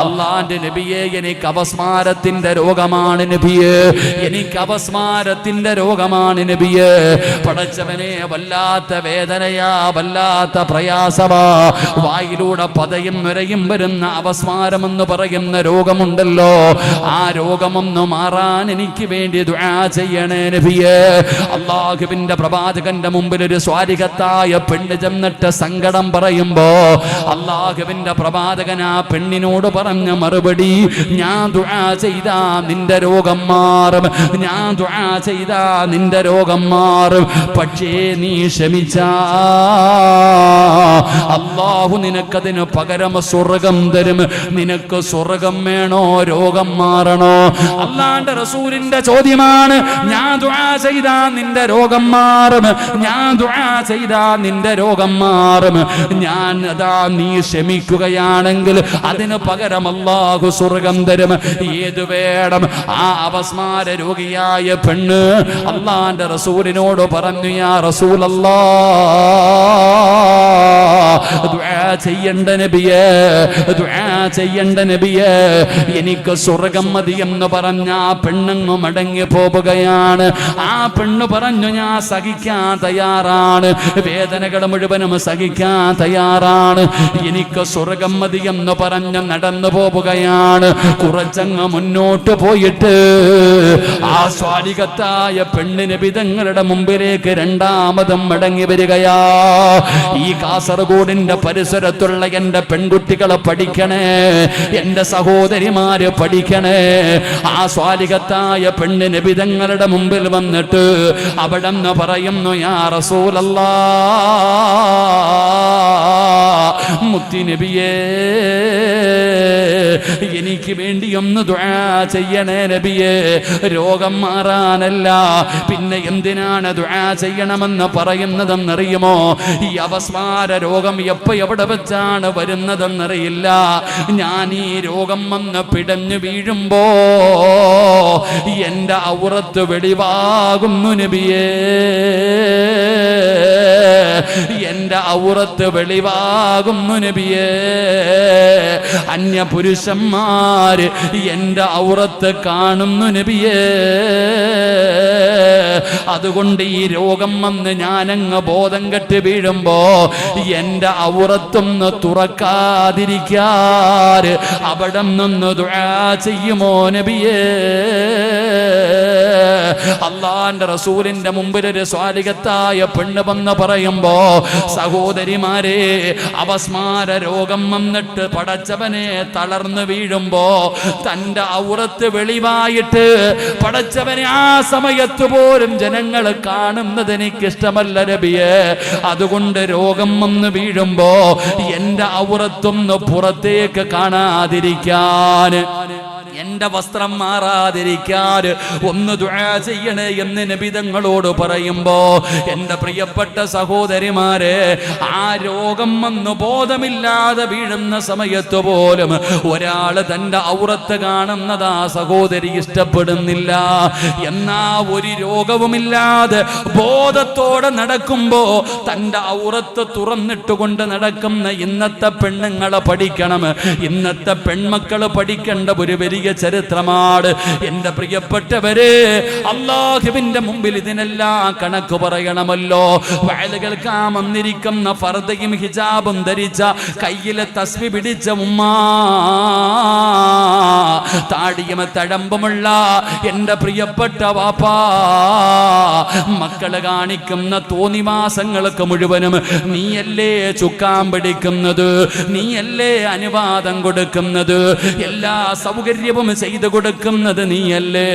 അല്ലാഹുവിന്റെ നബിയെ, എനിക്ക് അപസ്മാരത്തിന്റെ രോഗമാണ് നബിയെ, എനിക്ക് അപസ്മാരത്തിന്റെ രോഗമാണ് നബിയെ. പടച്ചവനെ, വല്ലാത്ത വേദനയാ, വല്ലാത്ത പ്രയാസമാ. വായിലൂടെ പതയും നുരയും വരുന്ന അപസ്മാരമെന്ന് പറയുന്ന രോഗമുണ്ടല്ലോ, ആ രോഗമൊന്നു മാറാൻ എനിക്ക് വേണ്ടി ദുആ ചെയ്യണേ നബിയെ. അല്ലാഹുവിന്റെ പ്രവാചകന്റെ മുമ്പിൽ ഒരു സ്വാലിഹത്തായ പെണ്ണ് ചെന്നിട്ട് സങ്കടം പറയുമ്പോ അല്ലാഹുവിന്റെ പ്രവാചകൻ ആ പെണ്ണിനോട് പറഞ്ഞ മറുപടി, ഞാൻ ദുആ ചെയ്താ നിന്റെ രോഗം മാറും, ഞാൻ ദുആ ചെയ്താ നിന്റെ രോഗം മാറും. പക്ഷേ നീ ക്ഷമിച്ചാ അല്ലാഹു നിനക്കതിന് പകരം സ്വർഗം തരും. നിനക്ക് സ്വർഗം വേണോ, രോഗം മാറണോ? അല്ലാഹുവിന്റെ റസൂലിന്റെ ചോദ്യമാണ്. ഞാൻ ദുആ ചെയ്താ നിന്റെ രോഗം മാറും, ഞാൻ ദുആ ചെയ്താ നിന്റെ രോഗം മാറും. ഞാൻ അതാ നീ ക്ഷമിക്കുകയാണെങ്കിൽ അതിന് പകരം അല്ലാഹു സ്വർഗം തരും. ഏത് വേണം? ആ അപസ്മാര രോഗിയായ പെണ്ണ് അല്ലാഹുവിന്റെ റസൂലിനോട് പറഞ്ഞു, യാ റസൂലല്ലാഹ്, ദുആ ചെയ്യണ്ട നബിയേ, ദുആ ചെയ്യണ്ട നബിയേ, എനിക്ക് സ്വർഗം മതി എന്ന് പറഞ്ഞ ആ പെണ്ണങ്ങ് മടങ്ങി പോവുകയാണ്. ആ പെണ്ണ് പറഞ്ഞു, ഞാൻ സഹിക്കാൻ തയ്യാറാണ്, വേദനകൾ മുഴുവനും സഹിക്കാൻ തയ്യാറാണ്, എനിക്ക് സ്വർഗം മതി എന്ന് പറഞ്ഞ് നടന്നു പോവുകയാണ്. കുറച്ചങ്ങ് മുന്നോട്ട് പോയിട്ട് ആ സ്വാലിഹത്തായ പെണ്ണിന് വിധങ്ങളുടെ മുമ്പിലേക്ക് രണ്ടാമതും മടങ്ങി വരികയാ. ഈ കാസർഗോഡിന്റെ പരിസരത്തുള്ള എന്റെ പെൺകുട്ടികളെ പഠിക്കണേ, എന്റെ സഹോദരിമാര് പഠിക്കണേ. ആ സ്വാലിഹത്തായ പെണ്ണിന് വിധങ്ങളുടെ മുമ്പിൽ വന്നിട്ട് അവിടെ നിന്ന് പറയുന്നു, യാ റസൂലല്ലാഹ്, മുത്തി നബിയേ, എനിക്ക് വേണ്ടി ഒന്ന് ദുആ ചെയ്യണേ നബിയേ. രോഗം മാറാനല്ല, പിന്നെ എന്തിനാണ് ദുആ ചെയ്യണമെന്ന് പറയുന്നതെന്നറിയുമോ? ഈ അപസ്മാര രോഗം എപ്പോ എവിടെ വെച്ചാണ് വരുന്നതെന്നറിയില്ല. ഞാൻ ഈ രോഗം വന്ന് പിടഞ്ഞു വീഴുമ്പോ എന്റെ ഔറത്ത് വെളിവാകുന്നു നബിയേ, എന്റെ ഔറത്ത് വെളിവാകുന്നു നബിയേ. അന്യ പുരുഷന്മാര് എന്റെ ഔറത്ത് കാണുന്നു നബിയേ. അതുകൊണ്ട് ഈ രോഗം വന്ന് ഞാനങ്ങ് ബോധം കെട്ട് വീഴുമ്പോ എന്റെ ഔറത്തൊന്ന് തുറക്കാതിരിക്കാറ് അവിടെ നിന്ന് ദുആ ചെയ്യുമോ നബിയേ? അല്ലാഹുവിന്റെ റസൂലിന്റെ മുമ്പിൽ ഒരു സ്വാലിഹത്തായ പെണ്ണ് വന്ന് പറയുമ്പോ, സഹോദരിമാരെ, അപസ്മാര രോഗം വന്നിട്ട് പടച്ചവനെ തളർന്നു വീഴുമ്പോ തന്റെ ഔറത്ത് വെളിവായിട്ട് പടച്ചവനെ ആ സമയത്ത് പോലും ജനങ്ങൾ കാണുന്നത് എനിക്ക് ഇഷ്ടമല്ല നബിയേ. അതുകൊണ്ട് രോഗം വന്ന് വീഴുമ്പോ എന്റെ ഔറത്തൊന്ന് പുറത്തേക്ക് കാണാതിരിക്കാൻ, തന്റെ വസ്ത്രം മാറാതിരിക്കാൻ ഒന്ന് ദുആ ചെയ്യണേ എന്ന് നബി തങ്ങളോട് പറയുമ്പോ എന്റെ പ്രിയപ്പെട്ട സഹോദരിമാരെ, ആ രോഗം വന്നു ബോധമില്ലാതെ വീഴുന്ന സമയത്ത് പോലും ഒരാള് തന്റെ ഔറത്ത് കാണുന്നത് ആ സഹോദരി ഇഷ്ടപ്പെടുന്നില്ല. എന്നാ ഒരു രോഗവുമില്ലാതെ ബോധത്തോടെ നടക്കുമ്പോ തന്റെ ഔറത്ത് തുറന്നിട്ടുകൊണ്ട് നടക്കുന്ന ഇന്നത്തെ പെണ്ണുങ്ങളെ പഠിക്കണം. ഇന്നത്തെ പെൺമക്കള് പഠിക്കേണ്ട ഒരു വലിയ ചരിത്രമാണ് എന്റെ പ്രിയപ്പെട്ടവരെ. അല്ലാഹുവിന്റെ മുമ്പിൽ ഇതിനെല്ലാം കണക്ക് പറയണമല്ലോ. വയല് കേൾക്കാൻ വന്നിരിക്കുന്ന ഫർദയും ഹിജാബും ധരിച്ച കയ്യിലെ തസ്ബീഹ് പിടിച്ച ഉമ്മ, താടിയും തഴമ്പുമുള്ള എന്റെ പ്രിയപ്പെട്ട വാപ്പാ, മക്കള് കാണിക്കുന്ന തോന്നിവാസങ്ങൾക്ക് മുഴുവനും നീയല്ലേ ചുക്കാൻ പിടിക്കുന്നത്, നീയല്ലേ അനുവാദം കൊടുക്കുന്നത്, എല്ലാ സൗകര്യവും ചെയ്തു കൊടുക്കുന്നത് നീയല്ലേ.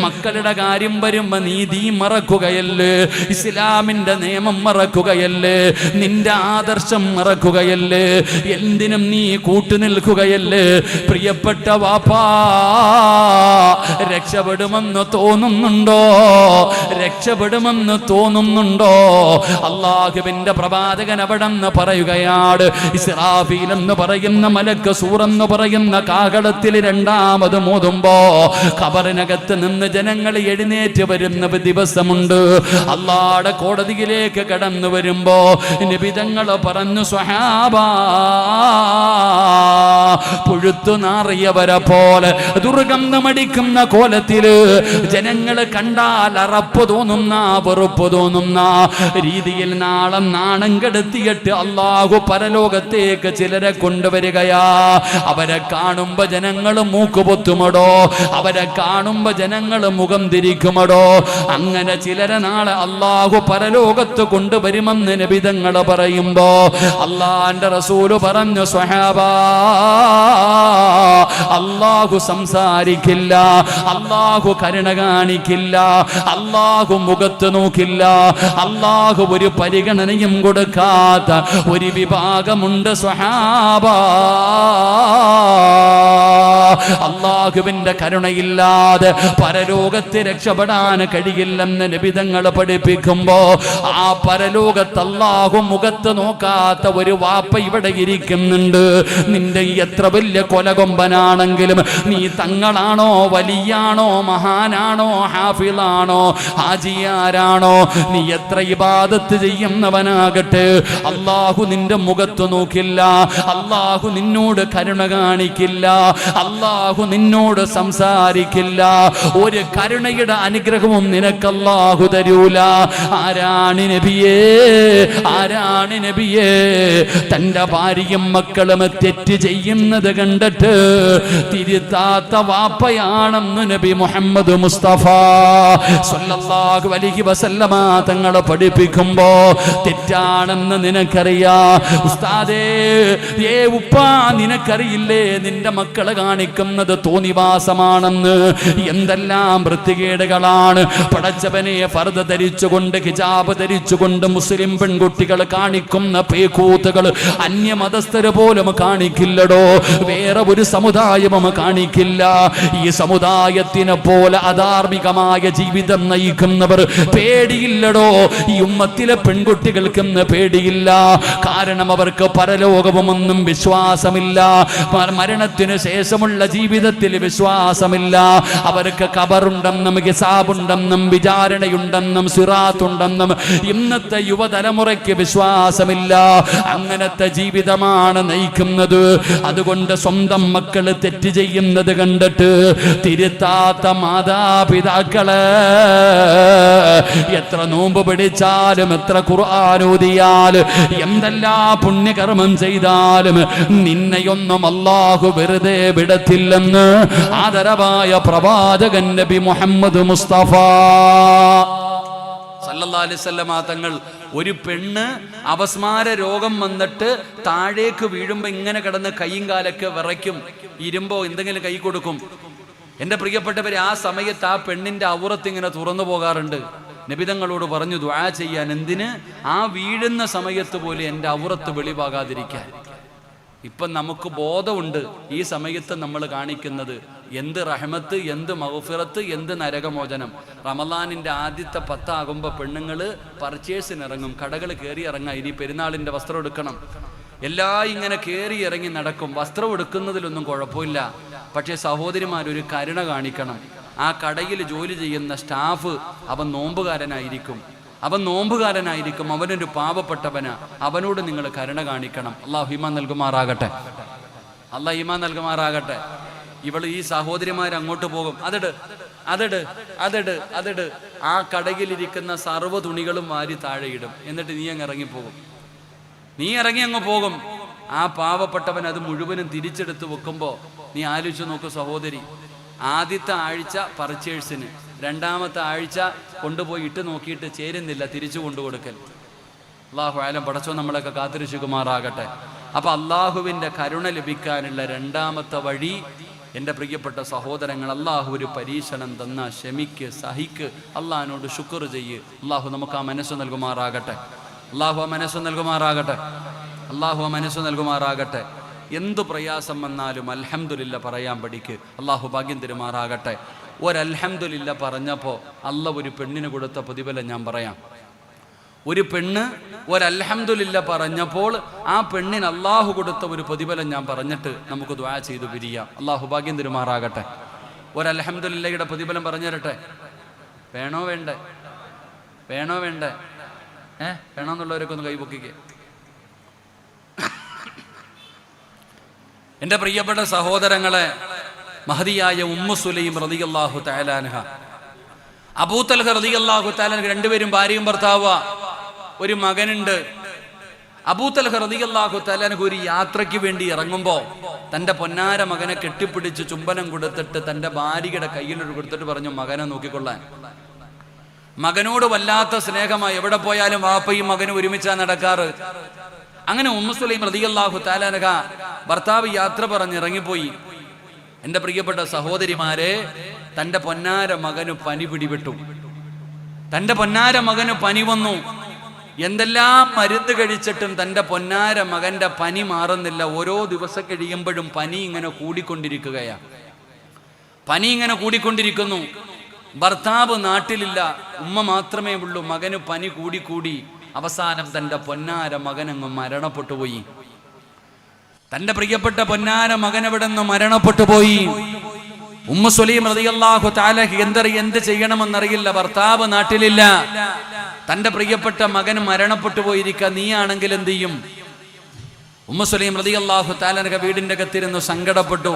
മക്കളുടെ കാര്യം വരുമ്പോ നീതി മറക്കുകയല്ലേ, ഇസ്ലാമിന്റെ നിയമം മറക്കുകയല്ലേ, നിന്റെ ആദർശം മറക്കുകയല്ലേ, എന്തിനും നീ കൂട്ടുനിൽക്കുകയല്ലേ. പ്രിയപ്പെട്ട വാപ്പാ, രക്ഷപ്പെടുമെന്ന് തോന്നുന്നുണ്ടോ? രക്ഷപ്പെടുമെന്ന് തോന്നുന്നുണ്ടോ? അല്ലാഹുവിന്റെ പ്രവാചകൻ അവിടെന്ന് പറയുകയാണ്, ഇസ്രാഫീൽ എന്ന് പറയുന്ന മലക്ക് സൂറെന്ന് പറയുന്ന കാഹളത്തിൽ രണ്ടാമത് മോതുമ്പോ ഖബറിനകത്ത് നിന്ന് ജനങ്ങൾ എഴുന്നേറ്റ് വരുന്ന ദിവസമുണ്ട്. അല്ലാഹുവിന്റെ കോടതിയിലേക്ക് കടന്നു വരുമ്പോ നബിതങ്ങൾ പറഞ്ഞു, സ്വഹാബാ, പുഴുത്തു നാറിയവരെ പോലെ ദുർഗന്ധമടിക്കുന്ന കോലത്തില് ജനങ്ങള് കണ്ടാൽ അറപ്പ് തോന്നുന്ന, വെറുപ്പ് തോന്നുന്ന രീതിയിൽ നാളെ നാണം കെടുത്തിയിട്ട് അല്ലാഹു പരലോകത്തേക്ക് ചിലരെ കൊണ്ടുവരികയാ. അവരെ കാണുമ്പോ ജനങ്ങള് മൂക്കുപൊത്തുമടോ, അവരെ കാണുമ്പോ ജനങ്ങള് മുഖം തിരിക്കുമടോ. അങ്ങനെ ചിലരെ നാളെ അല്ലാഹു പരലോകത്ത് കൊണ്ടുവരുമെന്ന് നബിതങ്ങള് പറയുമ്പോ അല്ലാഹുവിന്റെ റസൂല് പറഞ്ഞു, സ്വഹാബാ, അല്ലാഹു സംസാരിക്കില്ല, അല്ലാഹു കരുണ കാണിക്കില്ല, അല്ലാഹു മുഖത്ത് നോക്കില്ല, അല്ലാഹു ഒരു പരിഗണനയും കൊടുക്കാത്ത ഒരു വിഭാഗമുണ്ട് സ്വഹാബാ. അല്ലാഹുവിന്റെ കരുണയില്ലാതെ പരലോകത്ത് രക്ഷപ്പെടാൻ കഴിയില്ലെന്ന് നബിതങ്ങൾ പഠിപ്പിക്കുമ്പോ ആ പരലോകത്ത് അല്ലാഹു മുഖത്ത് നോക്കാത്ത ഒരു വാപ്പ ഇവിടെ ഇരിക്കുന്നുണ്ട്. നിന്റെ എത്ര വലിയ കൊലകൊമ്പനാണെങ്കിലും, നീ തങ്ങളാണോ, വലിയാണോ, മഹാനാണോ, ഹാഫിളാണോ, ഹാജിയാരാണോ, നീ എത്ര ഇബാദത്ത് ചെയ്യുന്നവനാകട്ടെ, അല്ലാഹു നിന്റെ മുഖത്ത് നോക്കില്ല, അല്ലാഹു നിന്നോട് കരുണ കാണിക്കില്ല, അല്ലാഹു നിന്നോട് സംസാരിക്കില്ല. ഒരു കരുണയുടെ അനുഗ്രഹവും നിനക്ക് അല്ലാഹു തരൂല. ആരാണ് നബിയേ, ആരാണ് നബിയേ? തന്റെ ഭാര്യയും മക്കളും തെറ്റ് ചെയ്യുന്നത് കണ്ടിട്ട് തിരുത്താത്ത വാപ്പയാണെന്ന് നബി മുഹമ്മദ് മുസ്തഫ സ്വല്ലല്ലാഹു അലൈഹി വസല്ലമ തങ്ങളെ പഠിപ്പിക്കുമ്പോ തെറ്റാണെന്ന് നിനക്കറിയാ. ഉസ്താദേ, ഉപ്പാ, നിനക്കറിയില്ലേ നിന്റെ മക്കളെ കാണിക്കുന്നത് തോന്നിവാസമാണെന്ന്? എന്തെല്ലാം വൃത്തികേടുകളാണ് പടച്ചവനെ ഫർദ ധരിച്ചുകൊണ്ട്, ഹിജാബ് ധരിച്ചുകൊണ്ട് മുസ്ലിം പെൺകുട്ടികൾ കാണിക്കുന്ന പേക്കൂത്തുകൾ അന്യമതസ്ഥര് പോലും കാണിക്കില്ലടോ, വേറെ ഒരു സമുദായവും കാണിക്കില്ല. ഈ സമുദായത്തിനെ പോലെ അധാർമികമായ ജീവിതം നയിക്കുന്നവർ പേടിയില്ലടോ. ഈ ഉമ്മത്തിലെ പെൺകുട്ടികൾക്കൊന്നും പേടിയില്ല. കാരണം അവർക്ക് പരലോകവുമൊന്നും വിശ്വാസമില്ല, മരണത്തിന് ശേഷമുള്ള ജീവിതത്തിൽ വിശ്വാസമില്ല. അവർക്ക് ഖബറുണ്ടെന്നും ഹിസാബുണ്ടെന്നും വിചാരണയുണ്ടെന്നും സിറാത്തുണ്ടെന്നും ഇന്നത്തെ യുവതലമുറയ്ക്ക് വിശ്വാസമില്ല. അങ്ങനത്തെ ജീവിതമാണ് നയിക്കുന്നത്. അതുകൊണ്ട് സ്വന്തം മക്കള് തെറ്റ് ചെയ്യുന്നത് കണ്ടിട്ട് തിരുത്താത്ത മാതാപിതാക്കള് എത്ര നോമ്പ് പിടിച്ചാലും, എത്ര ഖുർആൻ ഓതിയാലും, എന്തെല്ലാം പുണ്യകർമ്മം ചെയ്താലും നിന്നെയൊന്നും അല്ലാഹു വെറുതെ വിടത്തില്ലെന്ന് ആദരവായ പ്രവാചകൻ നബി മുഹമ്മദ് മുസ്തഫ സല്ലല്ലാഹു അലൈഹി വസല്ലമ തങ്ങൾ, ഒരു പെണ്ണ് അപസ്മാര രോഗം വന്നിട്ട് താഴേക്ക് വീഴുമ്പോ ഇങ്ങനെ കിടന്ന് കൈയും കാലൊക്കെ വിറയ്ക്കും, ഇരുമ്പോ എന്തെങ്കിലും കൈ കൊടുക്കും. എൻ്റെ പ്രിയപ്പെട്ടവരെ, ആ സമയത്ത് ആ പെണ്ണിന്റെ ഔറത്ത് ഇങ്ങനെ തുറന്നു പോകാറുണ്ട്. നബിതങ്ങളോട് പറഞ്ഞു ദുആ ചെയ്യാൻ. എന്തിന്? ആ വീഴുന്ന സമയത്ത് പോലെ എൻ്റെ ഔറത്ത് വെളിവാകാതിരിക്കാൻ. ഇപ്പം നമുക്ക് ബോധമുണ്ട് ഈ സമയത്ത് നമ്മൾ കാണിക്കുന്നത് എന്ത് റഹ്മത്ത്, എന്ത് മഗ്ഫിറത്ത്, എന്ത് നരകമോചനം. റമളാനിൻ്റെ ആദ്യത്തെ 10 ആകുമ്പോൾ പെണ്ണുങ്ങൾ പർച്ചേസിനിറങ്ങും, കടകൾ കയറി ഇറങ്ങാം. ഇനി പെരുന്നാളിൻ്റെ വസ്ത്രം എടുക്കണം, ഇങ്ങനെ കയറി ഇറങ്ങി നടക്കും. വസ്ത്രം എടുക്കുന്നതിലൊന്നും കുഴപ്പമില്ല, പക്ഷേ സഹോദരിമാരൊരു കരുണ കാണിക്കണം. ആ കടയിൽ ജോലി ചെയ്യുന്ന സ്റ്റാഫ് അവൻ നോമ്പുകാരനായിരിക്കും, അവനൊരു പാവപ്പെട്ടവനാ, അവനോട് നിങ്ങൾ കരുണ കാണിക്കണം. അള്ളാഹു ഈമാൻ നൽകുമാറാകട്ടെ, ഇവൾ ഈ സഹോദരിമാർ അങ്ങോട്ട് പോകും, അതിട് ആ കടയിലിരിക്കുന്ന സർവ്വ തുണികളും വാരി താഴെയിടും. എന്നിട്ട് നീ ഇറങ്ങി അങ്ങ് പോകും. ആ പാവപ്പെട്ടവൻ അത് മുഴുവനും തിരിച്ചെടുത്ത് വെക്കുമ്പോൾ നീ ആലോചിച്ച് നോക്ക് സഹോദരി, ആദ്യത്തെ ആഴ്ച പർച്ചേഴ്സിന്, രണ്ടാമത്തെ ആഴ്ച കൊണ്ടുപോയി ഇട്ട് നോക്കിയിട്ട് ചേരുന്നില്ല, തിരിച്ചു കൊണ്ടുകൊടുക്കൽ. അള്ളാഹു ആലം പടച്ചോ നമ്മളൊക്കെ കാത്തിരക്ഷിക്കുമാറാകട്ടെ. അപ്പം അള്ളാഹുവിൻ്റെ കരുണ ലഭിക്കാനുള്ള രണ്ടാമത്തെ വഴി, എൻ്റെ പ്രിയപ്പെട്ട സഹോദരങ്ങൾ, അള്ളാഹു ഒരു പരീക്ഷണം തന്ന ക്ഷമിക്ക്, സഹിക്ക്, അള്ളാഹിനോട് ശുക്ർ ചെയ്യ്. അള്ളാഹു നമുക്ക് ആ മനസ്സ് നൽകുമാറാകട്ടെ, അള്ളാഹു ആ മനസ്സ് നൽകുമാറാകട്ടെ. എന്തു പ്രയാസം വന്നാലും അൽഹംദുലില്ലാ പറയാൻ പഠിക്ക്. അള്ളാഹു ഭാഗ്യം തരുമാറാകട്ടെ. ഒരൽഹംദുലില്ലാ പറഞ്ഞപ്പോൾ ഒരു പെണ്ണിന് കൊടുത്ത പ്രതിഫലം ഞാൻ പറയാം. ഒരു പെണ്ണ് ഒരൽഹംദുലില്ലാ പറഞ്ഞപ്പോൾ ആ പെണ്ണിന് അള്ളാഹു കൊടുത്ത ഒരു പ്രതിഫലം ഞാൻ പറഞ്ഞിട്ട് നമുക്ക് ദുആ ചെയ്തു പിരിയാം. അള്ളാഹു ഭാഗ്യം തരുമാറാകട്ടെ. ഒരൽഹംദുലില്ലയുടെ പ്രതിഫലം പറഞ്ഞു തരട്ടെ. വേണോ വേണ്ടേ? വേണമെന്നുള്ളവരൊക്കെ ഒന്ന് കൈപൊക്കിക്കേ. എൻ്റെ പ്രിയപ്പെട്ട സഹോദരങ്ങളെ, മഹദിയായ ഉമ്മു സുലൈം റളിയല്ലാഹു തആല അൻഹ, അബൂ തൽഹ റളിയല്ലാഹു തആല അൻഹു, രണ്ടുപേരും ഭാര്യയും ഭർത്താവാ. ഒരു മകനുണ്ട്. അബൂ തൽഹ റളിയല്ലാഹു തആല അൻഹു ഒരു യാത്രയ്ക്ക് വേണ്ടി ഇറങ്ങുമ്പോൾ തൻ്റെ പൊന്നാര മകനെ കെട്ടിപ്പിടിച്ച് ചുംബനം കൊടുത്തിട്ട് തൻ്റെ ഭാര്യയുടെ കയ്യിലൊരു കൊടുത്തിട്ട് പറഞ്ഞു, മകനെ നോക്കിക്കൊള്ളാൻ. മകനോട് വല്ലാത്ത സ്നേഹമായി, എവിടെ പോയാലും വാപ്പയും മകനും ഒരുമിച്ചാ നടക്കാറ്. അങ്ങനെ ഉമ്മു സുലൈം റളിയല്ലാഹു തആല അൻഹ ഭർത്താവ് യാത്ര പറഞ്ഞിറങ്ങിപ്പോയി. എൻ്റെ പ്രിയപ്പെട്ട സഹോദരിമാരെ, തൻ്റെ പൊന്നാര മകന് പനി പിടിപെട്ടു. തൻ്റെ പൊന്നാര മകന് പനി വന്നു. എന്തെല്ലാം മരുന്ന് കഴിച്ചിട്ടും തൻ്റെ പൊന്നാര മകൻ്റെ പനി മാറുന്നില്ല. ഓരോ ദിവസം കഴിയുമ്പോഴും പനി ഇങ്ങനെ കൂടിക്കൊണ്ടിരിക്കുന്നു. ഭർത്താവ് നാട്ടിലില്ല, ഉമ്മ മാത്രമേ ഉള്ളൂ. മകന് പനി കൂടി അവസാനം തൻ്റെ പൊന്നാര മകനങ്ങ് മരണപ്പെട്ടു പോയി. തൻ്റെ പ്രിയപ്പെട്ട പൊന്നാര മകൻ അവിടെ നിന്ന് മരണപ്പെട്ടു പോയി. ഉമ്മു സുലൈം റളിയല്ലാഹു തആല എന്ത് ചെയ്യണമെന്നറിയില്ല. ഭർത്താവ് നാട്ടിലില്ല, തൻ്റെ പ്രിയപ്പെട്ട മകൻ മരണപ്പെട്ടു പോയിരിക്കുക. നീയാണെങ്കിൽ എന്ത് ചെയ്യും? ഉമ്മു സുലൈം റളിയല്ലാഹു തആല വീടിൻ്റെ അകത്തിരുന്ന് സങ്കടപ്പെട്ടു.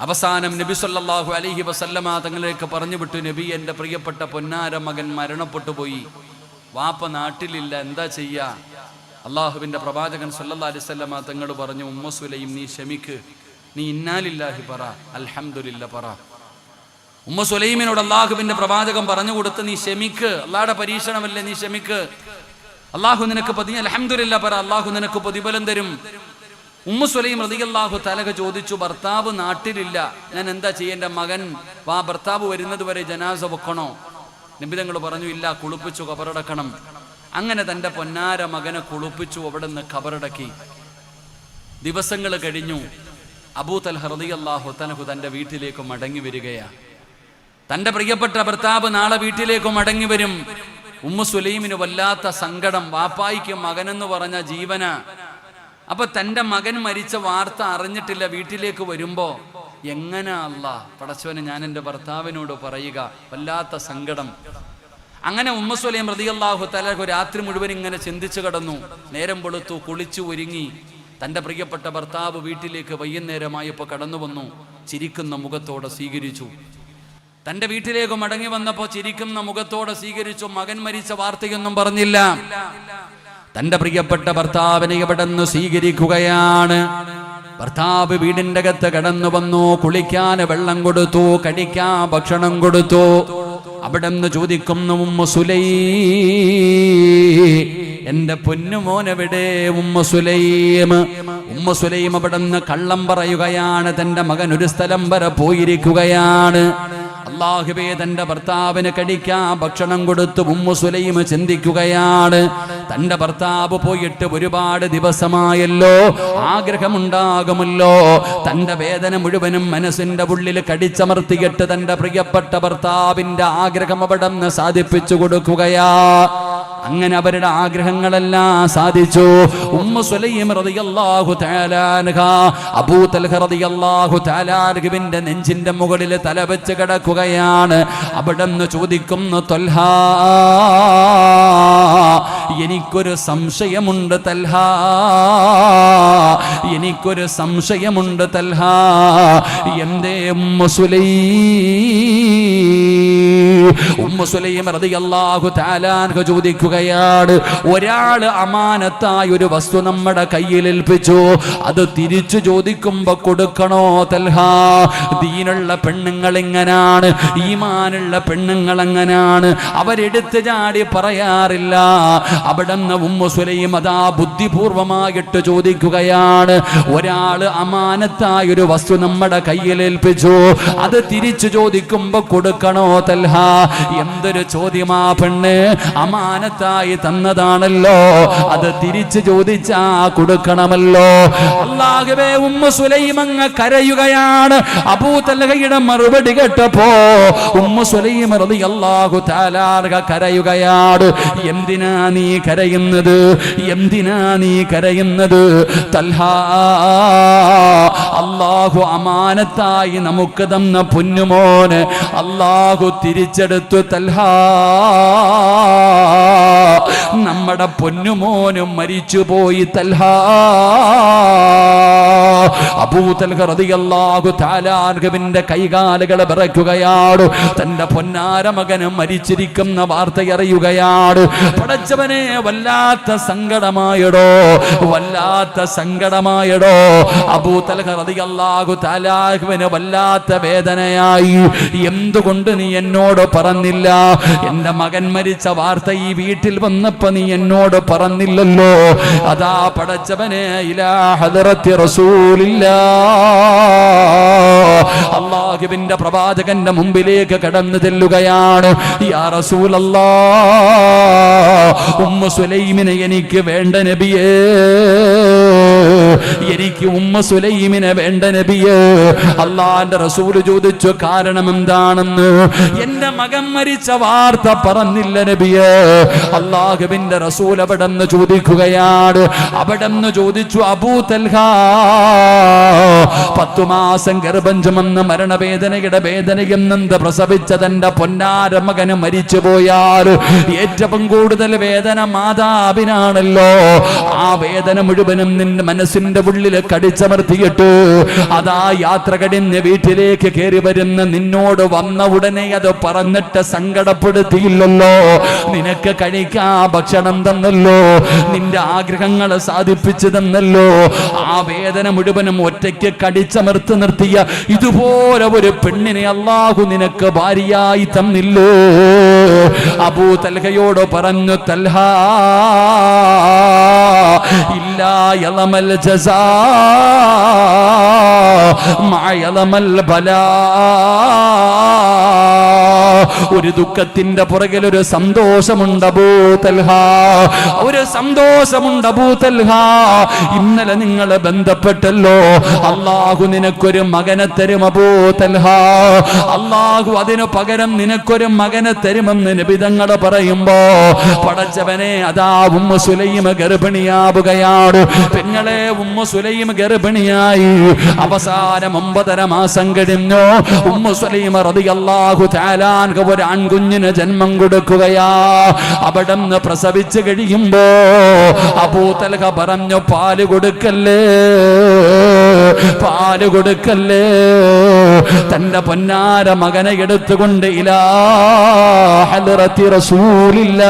അവസാനം നബി സല്ലല്ലാഹു അലൈഹി വസല്ലമ തങ്ങളിലേക്ക് പറഞ്ഞു വിട്ടു, നബി, എൻ്റെ പ്രിയപ്പെട്ട പൊന്നാര മകൻ മരണപ്പെട്ടു പോയി, വാപ്പ നാട്ടിലില്ല, എന്താ ചെയ്യാ? അള്ളാഹുവിൻ്റെ പ്രവാചകൻ സല്ലല്ലാഹു അലൈഹി വസല്ലമ തങ്ങൾ പറഞ്ഞു, ഉമ്മു സുലൈം, നീ ക്ഷമിക്ക്, നീ ഇന്നാലില്ലാഹി പറ, അൽഹംദുലില്ലാ പറ. ഉമ്മു സുലൈമിനോട് അള്ളാഹുവിൻ്റെ പ്രവാചകൻ പറഞ്ഞു കൊടുത്ത്, നീ ക്ഷമിക്ക്, അള്ളാഹുടെ പരീക്ഷണമല്ലേ, നീ ക്ഷമിക്ക്, അള്ളാഹു നിനക്ക് അൽഹംദുലില്ലാ പറ, അള്ളാഹു നിനക്ക് പ്രതിഫലം തരും. ഉമ്മു സുലൈം റളിയല്ലാഹു തആല ചോദിച്ചു, ഭർത്താവ് നാട്ടിലില്ല, ഞാൻ എന്താ ചെയ്യേണ്ട? മകൻ ഭർത്താവ് വരുന്നത് വരെ ജനാസ വെക്കണോ? നബി തങ്ങൾ പറഞ്ഞു, ഇല്ല, കുളിപ്പിച്ചു ഖബറടക്കണം. അങ്ങനെ തൻ്റെ പൊന്നാര മകനെ കുളിപ്പിച്ചു, അവിടെ നിന്ന് ഖബറടക്കി. ദിവസങ്ങൾ കഴിഞ്ഞു. അബൂ തൽഹ റളിയല്ലാഹു തആല തൻ്റെ വീട്ടിലേക്ക് മടങ്ങി വരികയാണ്. തൻ്റെ പ്രിയപ്പെട്ട ഭർത്താവ് നാളെ വീട്ടിലേക്ക് മടങ്ങി വരും. ഉമ്മു സുലൈമിന് വല്ലാത്ത സങ്കടം. വാപ്പായിക്ക് മകനെന്ന് പറഞ്ഞ ജീവന. അപ്പൊ തൻ്റെ മകൻ മരിച്ച വാർത്ത അറിഞ്ഞിട്ടില്ല. വീട്ടിലേക്ക് വരുമ്പോ എങ്ങനെ പടച്ചവനെ ഞാൻ എൻ്റെ ഭർത്താവിനോട് പറയുക? വല്ലാത്ത സങ്കടം. അങ്ങനെ ഉമ്മു സുലൈം റളിയല്ലാഹു തആല രാത്രി മുഴുവൻ ഇങ്ങനെ ചിന്തിച്ചു കിടന്നു. നേരം വെളുത്തു, കുളിച്ചു ഒരുങ്ങി. തൻ്റെ പ്രിയപ്പെട്ട ഭർത്താവ് വീട്ടിലേക്ക് വൈകുന്നേരമായപ്പോൾ കടന്നു വന്നു. ചിരിക്കുന്ന മുഖത്തോടെ സ്വീകരിച്ചു. തൻ്റെ വീട്ടിലേക്ക് മടങ്ങി വന്നപ്പോൾ ചിരിക്കുന്ന മുഖത്തോടെ സ്വീകരിച്ചു. മകൻ മരിച്ച വാർത്തയൊന്നും പറഞ്ഞില്ല. തൻ്റെ പ്രിയപ്പെട്ട ഭർത്താവിനെ എവിടെ നിന്ന് സ്വീകരിക്കുകയാണ്. ഭർത്താവ് വീടിൻ്റെ അകത്ത് കടന്നു വന്നു. കുളിക്കാൻ വെള്ളം കൊടുത്തു, കഴിക്കാൻ ഭക്ഷണം കൊടുത്തു. അവിടെ നിന്ന് ചോദിക്കുന്നു, ഉമ്മു സുലൈം, എന്റെ പൊന്നുമോനെവിടെ? ഉമ്മു സുലൈം അവിടെ നിന്ന് കള്ളം പറയുകയാണ്. തന്റെ മകൻ ഒരു സ്ഥലം വരെ പോയിരിക്കുകയാണ്. അല്ലാഹുവേ തന്റെ ഭർത്താവിന് കഴിക്കാൻ ഭക്ഷണം കൊടുത്തു ഉമ്മു സുലൈം ചിന്തിക്കുകയാണ്, തന്റെ ഭർത്താവ് പോയിട്ട് ഒരുപാട് ദിവസമായല്ലോ, ആഗ്രഹമുണ്ടാകുമല്ലോ. തന്റെ വേദന മുഴുവനും മനസ്സിന്റെ ഉള്ളിൽ കടിച്ചമർത്തിയിട്ട് തന്റെ പ്രിയപ്പെട്ട ഭർത്താവിന്റെ ആഗ്രഹം അവിടെ നിന്ന് സാധിപ്പിച്ചു കൊടുക്കുകയാ. അങ്ങനെ അവരുടെ ആഗ്രഹങ്ങളെല്ലാം സാധിച്ചു. ഉമ്മു സുലൈം റളിയല്ലാഹു തആല അൻഹാ അബൂ തൽഹ റളിയല്ലാഹു തആല അൻഹുവിന്റെ നെഞ്ചിന്റെ മുകളിൽ തല വെച്ച് കിടക്കുകയാണ്. അവിടെന്ന് ചോദിക്കുന്നു, തൽഹ, എനിക്കൊരു സംശയമുണ്ട് തൽഹ, എനിക്കൊരു സംശയമുണ്ട് തൽഹ. എന്തേ ഉമ്മു സുലൈം റളിയല്ലാഹു തആല അൻഹു ചോദിക്കുകയാണ്, ഒരാള് അമാനത്തായി ഒരു വസ്തു നമ്മുടെ കയ്യിൽ ഏൽപ്പിച്ചു, അത് തിരിച്ചു ചോദിക്കുമ്പോ കൊടുക്കണോ തൽഹ? ദീനുള്ള പെണ്ണുങ്ങൾ എങ്ങനാണ്, ഈമാനുള്ള പെണ്ണുങ്ങൾ എങ്ങനാണ്, അവരെടുത്ത് ചാടി പറയാറില്ല. അവിടുന്ന് ഉമ്മു സുലൈം അതാ ബുദ്ധിപൂർവമായിട്ട് ചോദിക്കുകയാണ്, ഒരാള് അമാനത്തായി ഒരു വസ്തു നമ്മുടെ കയ്യിൽ ഏൽപ്പിച്ചു, അത് തിരിച്ചു ചോദിക്കുമ്പോ കൊടുക്കണോ തൽഹ? എന്തൊരു ചോദ്യമാ പെണ്ണ്, അമാനത്തായി തന്നതാണല്ലോ, അത് തിരിച്ചു ചോദിച്ചാ കൊടുക്കണമല്ലോ. അല്ലാഹുവേ, ഉമ്മു സുലൈം അങ്ങ് കരയുകയാണ്. അബൂ തൽഹയുടെ മറുപടി കേട്ടപ്പോ ഉമ്മു സുലൈം റളിയല്ലാഹു തആല അൻഹ കരയുകയാണ്. എന്തിനാ നീ കരയുന്നത്, എന്തിനാ നീ കരയുന്നത് തൽഹ? അല്ലാഹു അമാനത്തായി നമുക്ക് തന്ന പൊന്നുമോന് അല്ലാഹു തിരിച്ചെടുത്തു തൽഹ. നമ്മുടെ പൊന്നുമോനും മരിച്ചുപോയി തൽഹ. അബൂ തൽഹ റളിയല്ലാഹു തആല അൻഹുവിന്റെ കൈകാലുകൾ വിറയ്ക്കുകയാണ്. തന്റെ പൊന്നാര മകനും മരിച്ചിരിക്കുന്ന വാർത്ത അറിയുകയാണ്. പടച്ചവനെ, വല്ലാത്ത സങ്കടമായടോ, വല്ലാത്ത സങ്കടമായടോ. അബൂ തൽഹ റളിയല്ലാഹു തആല അൻഹുവിന് വല്ലാത്ത വേദനയായി. എന്തുകൊണ്ട് നീ എന്നോട് പറഞ്ഞില്ല? എന്റെ മകൻ മരിച്ച വാർത്ത ഈ വീട്ടിൽ വന്നപ്പോ നീ എന്നോട് പറഞ്ഞില്ലല്ലോ. അതാ പടച്ചവനെ, ഇലാ ഹദറത്തി റസൂലില്ലാഹ്, അല്ലാഹുവിന്റെ പ്രവാചകന്റെ മുമ്പിലേക്ക് കടന്നു ചെല്ലുകയാണ്. യാ റസൂലല്ലാഹ്, ഉമ്മു സുലൈമിനെ എനിക്ക് വേണ്ട നബിയേ, എനിക്ക് ഉമ്മു സുലൈമിനെ വേണ്ട നബിയേ. അല്ലാഹുവിന്റെ റസൂൽ ചോദിച്ചു, കാരണം എന്താണെന്ന്? എന്റെ മകൻ മരിച്ച വാർത്ത പറഞ്ഞില്ല നബിയേ. അല്ലാഹുവിന്റെ റസൂൽ അവിടെന്ന് ചോദിക്കുകയാണ്. അവിടെന്ന് ചോദിച്ചു, അബൂ തൽഹ, 10 മാസം ഗർഭം ചുമന്ന് മരണവേദനയുടെ വേദനയും നിന്ന് പ്രസവിച്ച തന്റെ പൊന്നാര മകന് മരിച്ചു പോയാൽ ഏറ്റവും കൂടുതൽ വേദന മാതാവിനാണല്ലോ. ആ വേദന മുഴുവനും നിന്റെ മനസ്സിന്റെ ഉള്ളിൽ കടിച്ചമർത്തിയിട്ട് അതാ യാത്ര കഴിഞ്ഞ് വീട്ടിലേക്ക് കയറി വരുന്ന നിന്നോട് വന്ന ഉടനെ അത് പറഞ്ഞിട്ട് സങ്കടപ്പെടുത്തിയില്ലല്ലോ. നിനക്ക് കഴിക്കാൻ ഭക്ഷണം തന്നല്ലോ, നിന്റെ ആഗ്രഹങ്ങൾ സാധിപ്പിച്ചു തന്നല്ലോ. ആ വേദന മുഴുവനും ഒറ്റയ്ക്ക് കടിച്ചമർത്തി നിർത്തിയ ഇതുപോലെ ഒരു പെണ്ണിനെ അല്ലാഹു നിനക്ക് ഭാര്യയായി തന്നില്ലേ? അബൂ തൽഹയോട് പറഞ്ഞു, തൽഹ, ഇല്ലാ യളമൽ ജസാ മഅ യളമൽ ബലാ. ഒരു ദുഃഖത്തിന്റെ പുറകിൽ ഒരു സന്തോഷമുണ്ട് അബൂ തൽഹ, ഒരു സന്തോഷമുണ്ട് അബൂ തൽഹ. ഇന്നലെ നിങ്ങൾ ബന്ധപ്പെട്ടല്ലോ, അല്ലാഹു നിനക്കൊരു മകനെ തരും അബൂ തൽഹ. അല്ലാഹു അതിനു പകരം നിനക്കൊരു മകനെ തരുമെന്ന് നബി തങ്ങൾ പറയുമ്പോ പടച്ചവനെ, അതാ ഉമ്മു സുലൈം ഗർഭിണിയാവുകയാണ്. പെങ്ങളെ, ഉമ്മു സുലൈം ഗർഭിണിയായി. അവസാനം 9.5 മാസം കഴിഞ്ഞു. ഉമ്മു സുലൈം റളിയല്ലാഹു തആല അൻഹ ഒരു ആൺകുഞ്ഞിന് ജന്മം കൊടുക്കുകയാ. അവിടുന്ന് പ്രസവിച്ചു കഴിയുമ്പോ അബൂ തൽഹ പറഞ്ഞു, പാല് കൊടുക്കല്ലേ, പാല് കൊടുക്കല്ലേ. തന്റെ പൊന്നാര മകനെ എടുത്തുകൊണ്ട് ഇലാ ഹദ്റത്തി റസൂലില്ലാഹ്,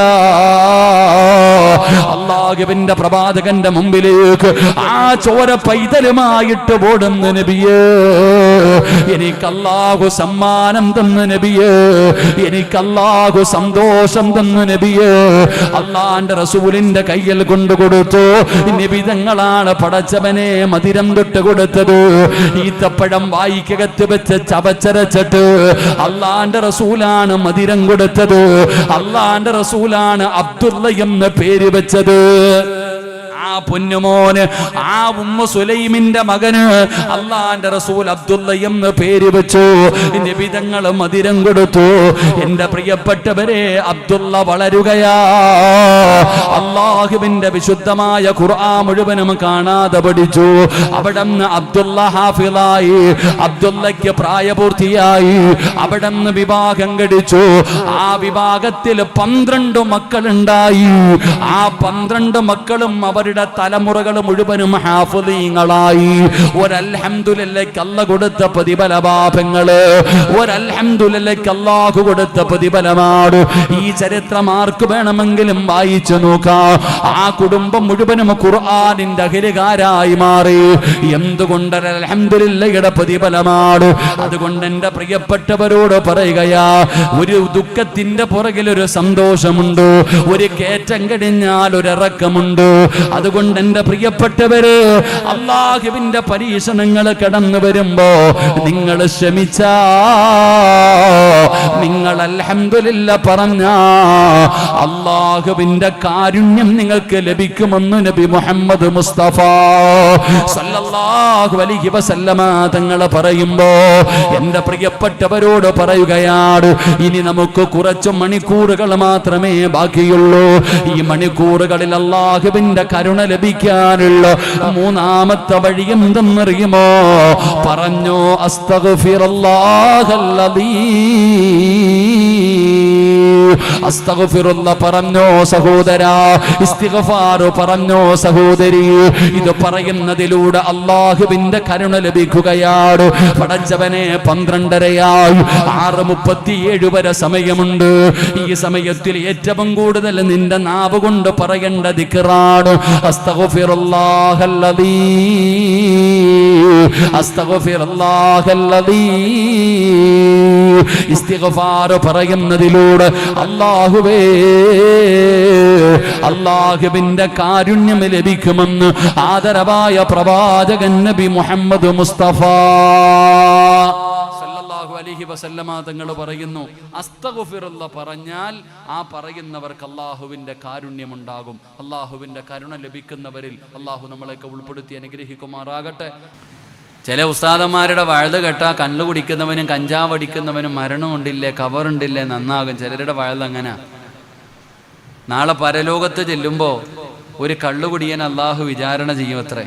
അല്ലാഹുവിന്റെ പ്രവാചകന്റെ മുമ്പിലേക്ക് ആ ചോര പൈതലുമായിട്ട് ഓടുന്ന നബിയേ, എനിക്ക് അല്ലാഹു സമ്മാനം തന്ന നബിയേ, എനിക്ക് അല്ലാഹു സന്തോഷം തന്നു നബിയേ. അള്ളാന്റെ റസൂലിന്റെ കയ്യിൽ കൊണ്ടുകൊടുത്തു. നബി തങ്ങളാണ് പടച്ചവനെ മധുരം തൊട്ട് കൊടുത്തത്. ഈത്തപ്പഴം വായിക്കകത്ത് വെച്ച് ചവച്ചരച്ചിട്ട് അള്ളാന്റെ റസൂലാണ് മധുരം കൊടുത്തത്. അള്ളാന്റെ റസൂലാണ് അബ്ദുള്ള എന്ന് പേര് വെച്ചത്. ആ പൊന്നുമോന്, ആ ഉമ്മ സുലൈമിന്റെ മകന് അള്ളാന്റെ റസൂൽ അബ്ദുള്ള എന്ന് പേര് വെച്ചു. നബി തങ്ങൾ മധുരം കൊടുത്തു. എന്റെ പ്രിയപ്പെട്ടവരെ, അബ്ദുള്ള വളരുകയാ. അള്ളാഹുവിന്റെ വിശുദ്ധമായ ഖുർആൻ മുഴുവനും കാണാതെ പഠിച്ചു. അവിടന്ന് അബ്ദുള്ള ഹാഫിളായി. അബ്ദുള്ളയ്ക്ക് പ്രായപൂർത്തിയായി. അവിടന്ന് വിവാഹം കഴിച്ചു. ആ വിവാഹത്തിൽ 12 മക്കളുണ്ടായി. ആ 12 മക്കളും അവരുടെ തലമുറകൾ മുഴുവനും ഹാഫിളീങ്ങളായി. ഒരൽഹംദുലില്ലാഹ് അല്ലാഹു കൊടുത്ത പ്രതിഫലഭാവങ്ങള്, ഒരൽഹംദുലില്ലാഹ് അല്ലാഹു കൊടുത്ത പ്രതിഫലമാണ്. ഈ ചരിത്രം ആർക്ക് വേണമെങ്കിലും വായിച്ചു നോക്കാം. ആ കുടുംബം മുഴുവനും ഖുർആനിന്റെ അഖിലുകാരായി മാറി. എന്തുകൊണ്ട്? അൽഹംദുലില്ലാഹയുടെ പ്രതിഫലമാണ്. അതുകൊണ്ട് എന്റെ പ്രിയപ്പെട്ടവരോട് പറയുകയാ, ഒരു ദുഃഖത്തിന്റെ പുറകിൽ ഒരു സന്തോഷമുണ്ട്. ഒരു കയറ്റം കഴിഞ്ഞാൽ ഒരു ഇറക്കമുണ്ട്. അതുകൊണ്ട് എന്റെ പ്രിയപ്പെട്ടവര്, അല്ലാഹുവിന്റെ പരീക്ഷണങ്ങൾ കടന്നു വരുമ്പോ നിങ്ങൾ ക്ഷമിച്ചാ, നിങ്ങൾ അൽഹംദുലില്ലാഹ് പറഞ്ഞാ അല്ലാഹുവിന്റെ കാരുണ്യം നിങ്ങൾക്ക് ലഭിക്കുമെന്ന് നബി മുഹമ്മദ് മുസ്തഫ സല്ലല്ലാഹു അലൈഹി വസല്ലമ തങ്ങൾ പറയുമ്പോ എന്റെ പ്രിയപ്പെട്ടവരോട് പറയുകയാണ്, ഇനി നമുക്ക് കുറച്ച് മണിക്കൂറുകൾ മാത്രമേ ബാക്കിയുള്ളൂ. ഈ മണിക്കൂറുകളിൽ അല്ലാഹുവിന്റെ കരുണ ലഭിക്കാനുള്ള 3ാമത്തെ വഴി എന്തെന്നറിയുമോ? പറഞ്ഞു, അസ്തഗ്ഫിറുല്ലാഹ് പറഞ്ഞോ സഹോദരാ, ഇസ്തിഗ്ഫാർ പറഞ്ഞോ സഹോദരി. ഇത് പറയുന്നതിലൂടെ അല്ലാഹുവിന്റെ കരുണ ലഭിക്കുകയാണ്. പടച്ചവനെ, 12:30 6:37 വരെ സമയമുണ്ട്. ഈ സമയത്തിൽ ഏറ്റവും കൂടുതൽ നിന്റെ നാവ് കൊണ്ട് പറയേണ്ട ദിക്റാണ് അസ്തഗ്ഫിറുല്ലാഹല്ലദീ, അസ്തഗ്ഫിറുല്ലാഹല്ലദീ. ഇസ്തിഗ്ഫാർ പറയുന്നതിലൂടെ അല്ലാഹുവേ, അല്ലാഹുവിന്റെ കാരുണ്യം ലഭിക്കുമെന്ന് ആദരവായ പ്രവാചകൻ നബി മുഹമ്മദ് മുസ്തഫ സല്ലല്ലാഹു അലൈഹി വസല്ലമ തങ്ങൾ പറയുന്നു, അസ്തഗ്ഫിറുല്ലാഹ് പറഞ്ഞാൽ ആ പറയുന്നവർക്ക് അല്ലാഹുവിന്റെ കാരുണ്യമുണ്ടാകും. അല്ലാഹുവിന്റെ കരുണ ലഭിക്കുന്നവരിൽ അല്ലാഹു നമ്മളെയൊക്കെ ഉൾപ്പെടുത്തി അനുഗ്രഹിക്കുമാറാകട്ടെ. ചില ഉസ്താദന്മാരുടെ വഴുത് കേട്ടാൽ കള്ളു കുടിക്കുന്നവനും കഞ്ചാവ് അടിക്കുന്നവനും മരണമുണ്ടില്ലേ, കവറുണ്ടില്ലേ, നന്നാകും. ചിലരുടെ വഴുത് അങ്ങനെ. നാളെ പരലോകത്ത് ചെല്ലുമ്പോൾ ഒരു കള്ളുകുടിയൻ അള്ളാഹു വിചാരണ ചെയ്യുമത്രേ.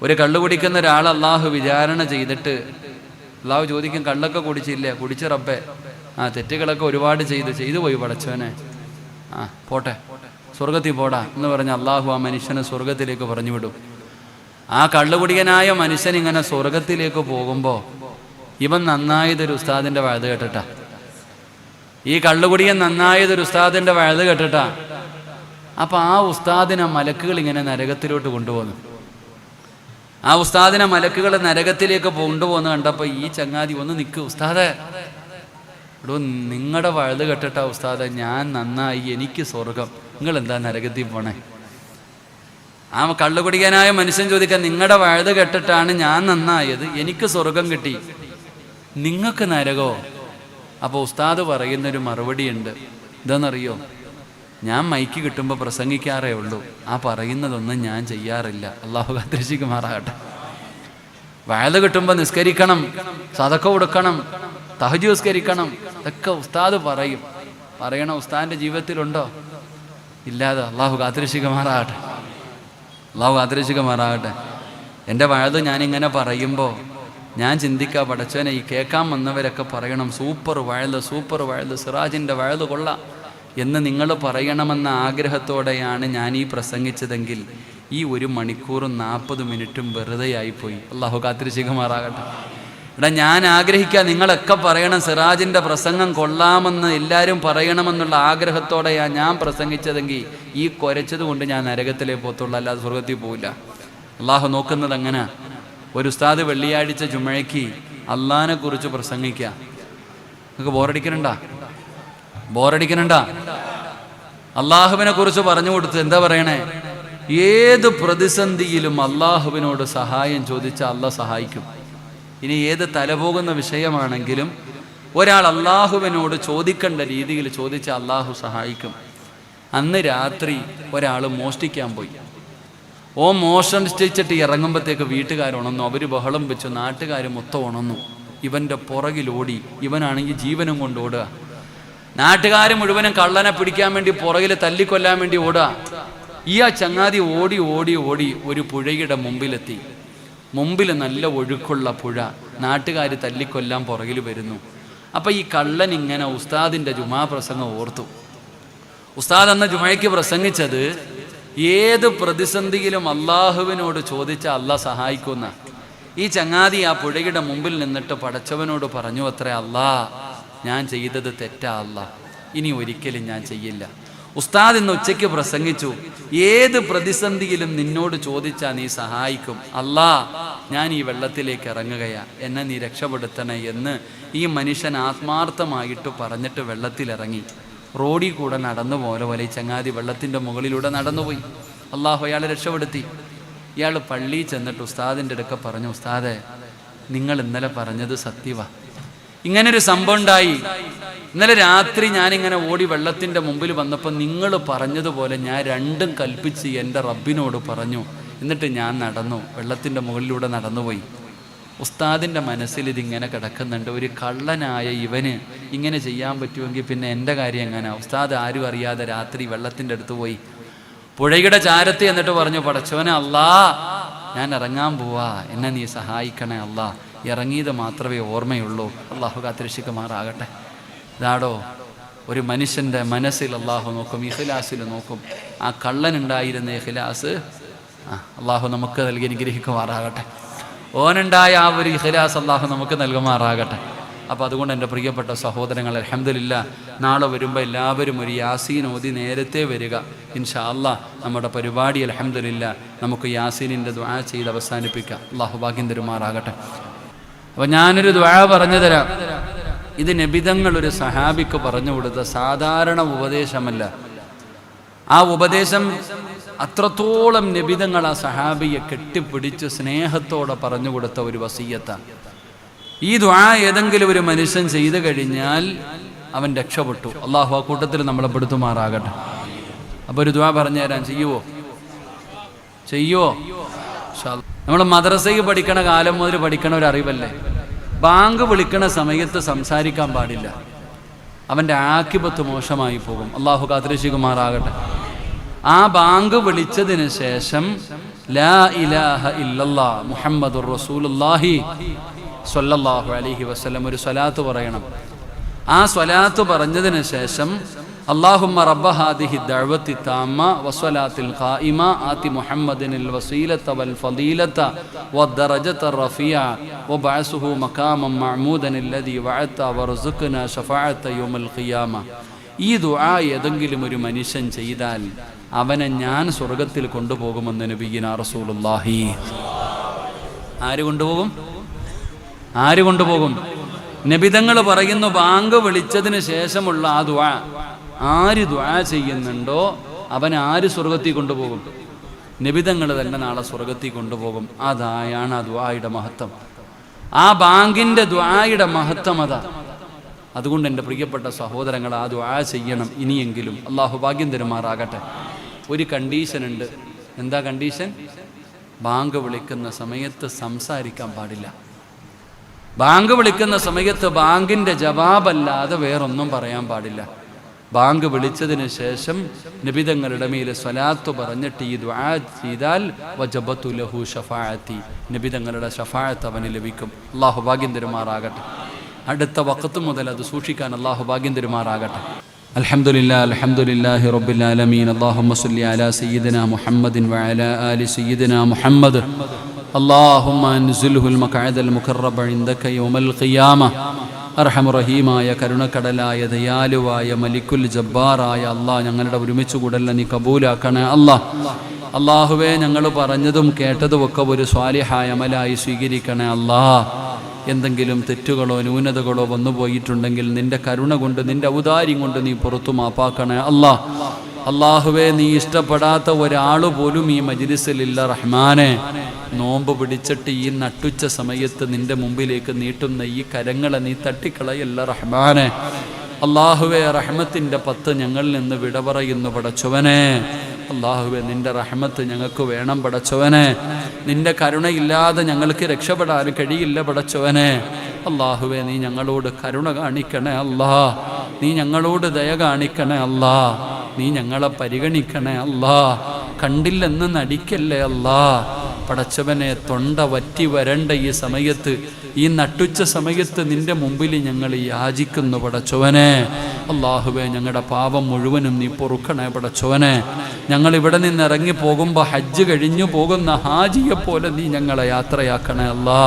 ഒരു കള്ളുകുടിക്കുന്ന ഒരാൾ അള്ളാഹു വിചാരണ ചെയ്തിട്ട് അള്ളാഹു ചോദിക്കും, കള്ളൊക്കെ കുടിച്ചില്ലേ? കുടിച്ച് റബ്ബേ. തെറ്റുകളൊക്കെ ഒരുപാട് ചെയ്തു പോയി പടച്ചവനെ. പോട്ടെ, സ്വർഗത്തിൽ പോടാ എന്ന് പറഞ്ഞ് അള്ളാഹു ആ മനുഷ്യനെ സ്വർഗത്തിലേക്ക് പറഞ്ഞു വിടും. ആ കള്ളുകുടിയനായ മനുഷ്യൻ ഇങ്ങനെ സ്വർഗത്തിലേക്ക് പോകുമ്പോൾ ഇവൻ നന്നായതൊരു ഉസ്താദിന്റെ വഴുത് കേട്ടിട്ടാ. ഈ കള്ളുകുടിയൻ നന്നായതൊരു ഉസ്താദിന്റെ വഴുത് കേട്ടിട്ടാ. അപ്പൊ ആ ഉസ്താദിനെ മലക്കുകൾ ഇങ്ങനെ നരകത്തിലോട്ട് കൊണ്ടുപോകുന്നു. ആ ഉസ്താദിനെ മലക്കുകൾ നരകത്തിലേക്ക് കൊണ്ടുപോകുന്ന കണ്ടപ്പോ ഈ ചങ്ങാതി ഒന്ന് നിൽക്കും, ഉസ്താദേ, എടോ നിങ്ങളുടെ വഴുത് കേട്ടിട്ടാ ഉസ്താദെ, ഞാൻ നന്നായി, എനിക്ക് സ്വർഗം, നിങ്ങൾ എന്താ നരകത്തിൽ പോണേ? ആ കള്ളുകുടിയനായ മനുഷ്യൻ ചോദിക്കാൻ, നിങ്ങളുടെ വഴുത് കേട്ടിട്ടാണ് ഞാൻ നന്നായത്, എനിക്ക് സ്വർഗം കിട്ടി, നിങ്ങൾക്ക് നരകോ? അപ്പോൾ ഉസ്താദ് പറയുന്നൊരു മറുപടിയുണ്ട്. ഇതെന്നറിയോ? ഞാൻ മൈക്ക് കിട്ടുമ്പോൾ പ്രസംഗിക്കാറേ ഉള്ളൂ, ആ പറയുന്നതൊന്നും ഞാൻ ചെയ്യാറില്ല. അള്ളാഹു കാത്തിരക്ഷിക്കുമാറാകട്ടെ. വഴുത് കിട്ടുമ്പോൾ നിസ്കരിക്കണം, സദഖ കൊടുക്കണം, തഹജ്ജുദ് നിസ്കരിക്കണം, ഇതൊക്കെ ഉസ്താദ് പറയണ ഉസ്താദിന്റെ ജീവിതത്തിലുണ്ടോ? ഇല്ലാതെ. അള്ളാഹു കാത്തിരക്ഷിക്കുമാറാകട്ടെ. അള്ളാഹു കാത്തിരക്ഷിക്കുമാറാകട്ടെ. എൻ്റെ വഴുത് ഞാനിങ്ങനെ പറയുമ്പോൾ ഞാൻ ചിന്തിക്കുക, പടച്ചവനെ, ഈ കേൾക്കാൻ വന്നവരൊക്കെ പറയണം, സൂപ്പർ വഴുത്, സിറാജിൻ്റെ വഴുത് കൊള്ളാം എന്ന് നിങ്ങൾ പറയണമെന്ന ആഗ്രഹത്തോടെയാണ് ഞാൻ ഈ പ്രസംഗിച്ചതെങ്കിൽ ഈ 1 മണിക്കൂറും 40 മിനിറ്റും വെറുതെ ആയിപ്പോയി. അള്ളാഹു കാത്തിരക്ഷിക്കുമാറാകട്ടെ. എടാ, ഞാൻ ആഗ്രഹിക്കുക നിങ്ങളൊക്കെ പറയണം, സിറാജിൻ്റെ പ്രസംഗം കൊള്ളാമെന്ന് എല്ലാവരും പറയണമെന്നുള്ള ആഗ്രഹത്തോടെയാണ് ഞാൻ പ്രസംഗിച്ചതെങ്കിൽ ഈ കുരച്ചത് കൊണ്ട് ഞാൻ നരകത്തിലേ പോത്തുള്ളൂ, അല്ലാതെ സ്വർഗത്തിൽ പോവില്ല. അള്ളാഹു നോക്കുന്നത് അങ്ങനെ. ഒരു ഉസ്താദ് വെള്ളിയാഴ്ച ജുമഴയ്ക്ക് അള്ളാഹിനെ കുറിച്ച് പ്രസംഗിക്കുക. നിങ്ങൾക്ക് ബോറടിക്കണണ്ട? അള്ളാഹുവിനെ കുറിച്ച് പറഞ്ഞു കൊടുത്ത് എന്താ പറയണേ? ഏത് പ്രതിസന്ധിയിലും അള്ളാഹുവിനോട് സഹായം ചോദിച്ചാൽ അള്ളാഹ് സഹായിക്കും. ഇനി ഏത് തലപോകുന്ന വിഷയമാണെങ്കിലും ഒരാൾ അള്ളാഹുവിനോട് ചോദിക്കേണ്ട രീതിയിൽ ചോദിച്ചാൽ അള്ളാഹു സഹായിക്കും. അന്ന് രാത്രി ഒരാൾ മോഷ്ടിക്കാൻ പോയി. മോഷ്ടിച്ചിട്ട് ഇറങ്ങുമ്പോഴത്തേക്ക് വീട്ടുകാരുണന്നു, അവർ ബഹളം വെച്ചു, നാട്ടുകാർ മൊത്തം ഉണന്നു. ഇവൻ്റെ പുറകിലോടി, ഇവനാണെങ്കിൽ ജീവനും കൊണ്ട് ഓടുക. നാട്ടുകാർ മുഴുവനും കള്ളനെ പിടിക്കാൻ വേണ്ടി പുറകിൽ തല്ലിക്കൊല്ലാൻ വേണ്ടി ഓടുക. ഈ ചങ്ങാതി ഓടി ഓടി ഓടി ഒരു പുഴയുടെ മുമ്പിലെത്തി. മുമ്പിൽ നല്ല ഒഴുക്കുള്ള പുഴ, നാട്ടുകാർ തല്ലിക്കൊല്ലാൻ പുറകിൽ വരുന്നു. അപ്പം ഈ കള്ളൻ ഇങ്ങനെ ഉസ്താദിൻ്റെ ജുമാ പ്രസംഗം ഓർത്തു. ഉസ്താദ് അന്ന് ജുമയ്ക്ക് പ്രസംഗിച്ചത് ഏത് പ്രതിസന്ധിയിലും അള്ളാഹുവിനോട് ചോദിച്ചാൽ അള്ളാഹ് സഹായിക്കുന്ന. ഈ ചങ്ങാതി ആ പുഴയുടെ മുമ്പിൽ നിന്നിട്ട് പടച്ചവനോട് പറഞ്ഞു അത്രേ, അല്ലാ ഞാൻ ചെയ്തത് തെറ്റാ അല്ലാ, ഇനി ഒരിക്കലും ഞാൻ ചെയ്യില്ല. ഉസ്താദ് ഇന്ന് ഉച്ചയ്ക്ക് പ്രസംഗിച്ചു, ഏത് പ്രതിസന്ധിയിലും നിന്നോട് ചോദിച്ചാൽ നീ സഹായിക്കും. അല്ലാ ഞാൻ ഈ വെള്ളത്തിലേക്ക് ഇറങ്ങുകയാ, എന്നെ നീ രക്ഷപ്പെടുത്തണേ എന്ന് ഈ മനുഷ്യൻ ആത്മാർത്ഥമായിട്ട് പറഞ്ഞിട്ട് വെള്ളത്തിലിറങ്ങി. റോഡിൽ കൂടെ നടന്നു പോലെ ഈ ചങ്ങാതി വെള്ളത്തിൻ്റെ മുകളിലൂടെ നടന്നുപോയി. അള്ളാഹു അയാളെ രക്ഷപ്പെടുത്തി. ഇയാൾ പള്ളിയിൽ ചെന്നിട്ട് ഉസ്താദിൻ്റെ അടുക്ക പറഞ്ഞു, ഉസ്താദെ നിങ്ങൾ ഇന്നലെ പറഞ്ഞത് സത്യവാ, ഇങ്ങനൊരു സംഭവം ഉണ്ടായി. ഇന്നലെ രാത്രി ഞാനിങ്ങനെ ഓടി വെള്ളത്തിൻ്റെ മുമ്പിൽ വന്നപ്പോൾ നിങ്ങൾ പറഞ്ഞതുപോലെ ഞാൻ രണ്ടും കൽപ്പിച്ച് എൻ്റെ റബ്ബിനോട് പറഞ്ഞു. എന്നിട്ട് ഞാൻ നടന്നു, വെള്ളത്തിൻ്റെ മുകളിലൂടെ നടന്നുപോയി. ഉസ്താദിൻ്റെ മനസ്സിൽ ഇതിങ്ങനെ കിടക്കുന്നുണ്ട്, ഒരു കള്ളനായ ഇവന് ഇങ്ങനെ ചെയ്യാൻ പറ്റുമെങ്കിൽ പിന്നെ എൻ്റെ കാര്യം എങ്ങനെയാ? ഉസ്താദ് ആരും അറിയാതെ രാത്രി വെള്ളത്തിൻ്റെ അടുത്ത് പോയി പുഴയുടെ ചാരത്ത് എന്നിട്ട് പറഞ്ഞു, പടച്ചവനെ അല്ലാ ഞാൻ ഇറങ്ങാൻ പോവാ, എന്നെ നീ സഹായിക്കണേ അല്ലാ. ഇറങ്ങിയത് മാത്രമേ ഓർമ്മയുള്ളൂ. അള്ളാഹു കാത്തിരക്ഷിക്കുമാറാകട്ടെ. ഇതാടോ ഒരു മനുഷ്യൻ്റെ മനസ്സിൽ അള്ളാഹു നോക്കും, ഇഖ്ലാസിൽ നോക്കും. ആ കള്ളനുണ്ടായിരുന്ന ഇഖ്ലാസ് അള്ളാഹു നമുക്ക് നൽകി അനുഗ്രഹിക്കുമാറാകട്ടെ. ഓനുണ്ടായ ആ ഒരു ഇഖ്ലാസ് അള്ളാഹു നമുക്ക് നൽകുമാറാകട്ടെ. അപ്പോൾ അതുകൊണ്ട് എൻ്റെ പ്രിയപ്പെട്ട സഹോദരങ്ങൾ, അൽഹംദുലില്ലാ നാളെ വരുമ്പോൾ എല്ലാവരും ഒരു യാസീൻ ഓതി നേരത്തെ വരിക. ഇൻഷാ അല്ലാഹ് നമ്മുടെ പരിപാടി അൽഹംദുലില്ലാ നമുക്ക് യാസീനിൻ്റെ ദുആ ചെയ്ത് അവസാനിപ്പിക്കാം. അള്ളാഹു ഭാഗ്യം തരുമാറാകട്ടെ. അപ്പോൾ ഞാനൊരു ദുആ പറഞ്ഞു തരാം. ഇത് നബിതങ്ങൾ ഒരു സഹാബിക്ക് പറഞ്ഞു കൊടുത്ത സാധാരണ ഉപദേശമല്ല. ആ ഉപദേശം അത്രത്തോളം നബിതങ്ങൾ ആ സഹാബിയെ കെട്ടിപ്പിടിച്ച് സ്നേഹത്തോടെ പറഞ്ഞു കൊടുത്ത ഒരു വസിയ്യത്താണ്. ഈ ദുആ ഏതെങ്കിലും ഒരു മനുഷ്യൻ ചെയ്തു കഴിഞ്ഞാൽ അവൻ രക്ഷപ്പെട്ടു. അള്ളാഹു ആ കൂട്ടത്തിൽ നമ്മളെ പെടുത്തുമാറാകട്ടെ. അപ്പോൾ ഒരു ദുആ പറഞ്ഞു തരാൻ ചെയ്യുവോ? നമ്മൾ മദ്രസയിൽ പഠിക്കണ കാലം മുതൽ പഠിക്കണ ഒരു അറിവല്ലേ, ബാങ്ക് വിളിക്കണ സമയത്ത് സംസാരിക്കാൻ പാടില്ല, അവൻ്റെ ആക്കിബത്ത് മോശമായി പോകും. അള്ളാഹു കാത്തിരക്ഷിക്കുമാറാകട്ടെ. ആ ബാങ്ക് വിളിച്ചതിന് ശേഷം ലാ ഇലാഹ ഇല്ലല്ലാഹ് മുഹമ്മദുർ റസൂലുള്ളാഹി സ്വല്ലല്ലാഹു അലൈഹി വസല്ലം ഒരു സ്വലാത്ത് പറയണം. ആ സ്വലാത്ത് പറഞ്ഞതിന് ശേഷം അല്ലാഹുമ്മ റബ്ബ ഹാദിഹി ദഅവത്തി താമ്മ വസ്സലാത്തിൽ ഖായിമ ആതി മുഹമ്മദിനിൽ വസീലത വൽ ഫളീലത വദ്ദറജത റഫിയ വബഅസുഹു മഖാമൻ മഅമൂദൻ അല്ലദി വഅത വർസുഖ്നാ ശഫാഅത യൗമൽ ഖിയാമ. ഈ ദുആ ഏതെങ്കിലും ഒരു മനുഷ്യൻ ചെയ്താൽ അവനെ ഞാൻ സ്വർഗത്തിൽ കൊണ്ടുപോകുമെന്ന് നബിയിനാ റസൂലുള്ളാഹി. ആര് കൊണ്ടുപോകും? നബിതങ്ങൾ പറയുന്നു, ബാങ്ക് വിളിച്ചതിന് ശേഷമുള്ള ആ ദുആ ആര് ദുആ ചെയ്യുന്നുണ്ടോ അവനെ ആര് സ്വർഗത്തിൽ കൊണ്ടുപോകും? നബിതങ്ങൾ തന്നെ നാളെ സ്വർഗത്തിൽ കൊണ്ടുപോകും. അതായാണ് ആ ദുആയുടെ മഹത്വം. ആ ബാങ്കിൻ്റെ ദുആയുടെ മഹത്വം അതാ. അതുകൊണ്ട് എൻ്റെ പ്രിയപ്പെട്ട സഹോദരങ്ങൾ, ആ ദുആ ചെയ്യണം ഇനിയെങ്കിലും. അള്ളാഹു ഭാഗ്യം തരുമാറാകട്ടെ. ഒരു കണ്ടീഷൻ ഉണ്ട്. എന്താ കണ്ടീഷൻ? ബാങ്ക് വിളിക്കുന്ന സമയത്ത് സംസാരിക്കാൻ പാടില്ല. ബാങ്ക് വിളിക്കുന്ന സമയത്ത് ബാങ്കിൻ്റെ ജവാബല്ലാതെ വേറൊന്നും പറയാൻ പാടില്ല. ബാങ്ക് വിളിച്ചതിന് ശേഷം നബിതങ്ങളുടെ മേൽ സ്വലാത്ത് പറഞ്ഞിട്ട് ഈ ദുആ ചെയ്താൽ വജബതു ലഹു ശഫാഅത്തി, നബിതങ്ങളുടെ ശഫാഅത്ത് അവന് ലഭിക്കും. അള്ളാഹു ഭാഗ്യം തരുമാറാകട്ടെ. അടുത്ത വഖത്ത് മുതൽ അത് സൂക്ഷിക്കാൻ അള്ളാഹു ഭാഗ്യം തരുമാറാകട്ടെ. അൽഹംദുലില്ലാഹി റബ്ബിൽ ആലമീൻ. അല്ലാഹുമ്മ സ്വല്ലി അലാ സയ്യിദിനാ മുഹമ്മദിൻ വഅലാ ആലി സയ്യിദിനാ മുഹമ്മദ്. അല്ലാഹുമ്മ അൻസിൽഹുൽ മഖഅദൽ മുഖറബ ഇൻദക യൗമൽ ഖിയാമ. അർഹമുറഹീമായ കരുണക്കടലായ ദയാലുവായ മലിക്കുൽ ജബ്ബാറായ അല്ലാഹ്, ഞങ്ങളുടെ ഒരുമിച്ച് കൂടല്ല നീ കബൂലാക്കണേ അല്ലാഹ്. അല്ലാഹുവേ, ഞങ്ങൾ പറഞ്ഞതും കേട്ടതും ഒക്കെ ഒരു സ്വാലിഹായ അമലായി സ്വീകരിക്കണേ അല്ലാഹ്. എന്തെങ്കിലും തെറ്റുകളോ ന്യൂനതകളോ വന്നു പോയിട്ടുണ്ടെങ്കിൽ നിന്റെ കരുണ കൊണ്ട് നിന്റെ ഔദാര്യം കൊണ്ട് നീ പുറത്തു മാപ്പാക്കണേ അല്ലാ. അള്ളാഹുവേ, നീ ഇഷ്ടപ്പെടാത്ത ഒരാൾ പോലും ഈ മജ്ലിസിലില്ല റഹ്മാനെ. നോമ്പ് പിടിച്ചിട്ട് ഈ നട്ടുച്ച സമയത്ത് നിന്റെ മുമ്പിലേക്ക് നീട്ടുന്ന ഈ കരങ്ങളെ നീ തട്ടിക്കളയല്ല റഹ്മാനെ. അള്ളാഹുവേ, റഹ്മത്തിൻ്റെ 10 ഞങ്ങളിൽ നിന്ന് വിട പറയുന്നു പടച്ചവനെ. അള്ളാഹുവേ, നിന്റെ റഹ്മത്ത് ഞങ്ങൾക്ക് വേണം പടച്ചവനെ. നിന്റെ കരുണയില്ലാതെ ഞങ്ങൾക്ക് രക്ഷപ്പെടാൻ കഴിയില്ല പടച്ചവനെ. അള്ളാഹുവേ, നീ ഞങ്ങളോട് കരുണ കാണിക്കണേ അല്ലാ. നീ ഞങ്ങളോട് ദയ കാണിക്കണേ അല്ലാ. നീ ഞങ്ങളെ പരിഗണിക്കണേ അല്ലാ. കണ്ടില്ലെന്ന് നടിക്കല്ലേ അല്ലാ. പടച്ചവനെ, തൊണ്ട വറ്റി വരണ്ട ഈ സമയത്ത്, ഈ നട്ടുച്ച സമയത്ത് നിന്റെ മുമ്പിൽ ഞങ്ങൾ യാചിക്കുന്നു പടച്ചവനെ. അള്ളാഹുവേ, ഞങ്ങളുടെ പാപം മുഴുവനും നീ പൊറുക്കണേ പടച്ചവനെ. ഞങ്ങൾ ഇവിടെ നിന്ന് ഇറങ്ങി പോകുമ്പോൾ ഹജ്ജ് കഴിഞ്ഞു പോകുന്ന ഹാജിയെ പോലെ നീ ഞങ്ങളെ യാത്രയാക്കണേ അല്ലാ.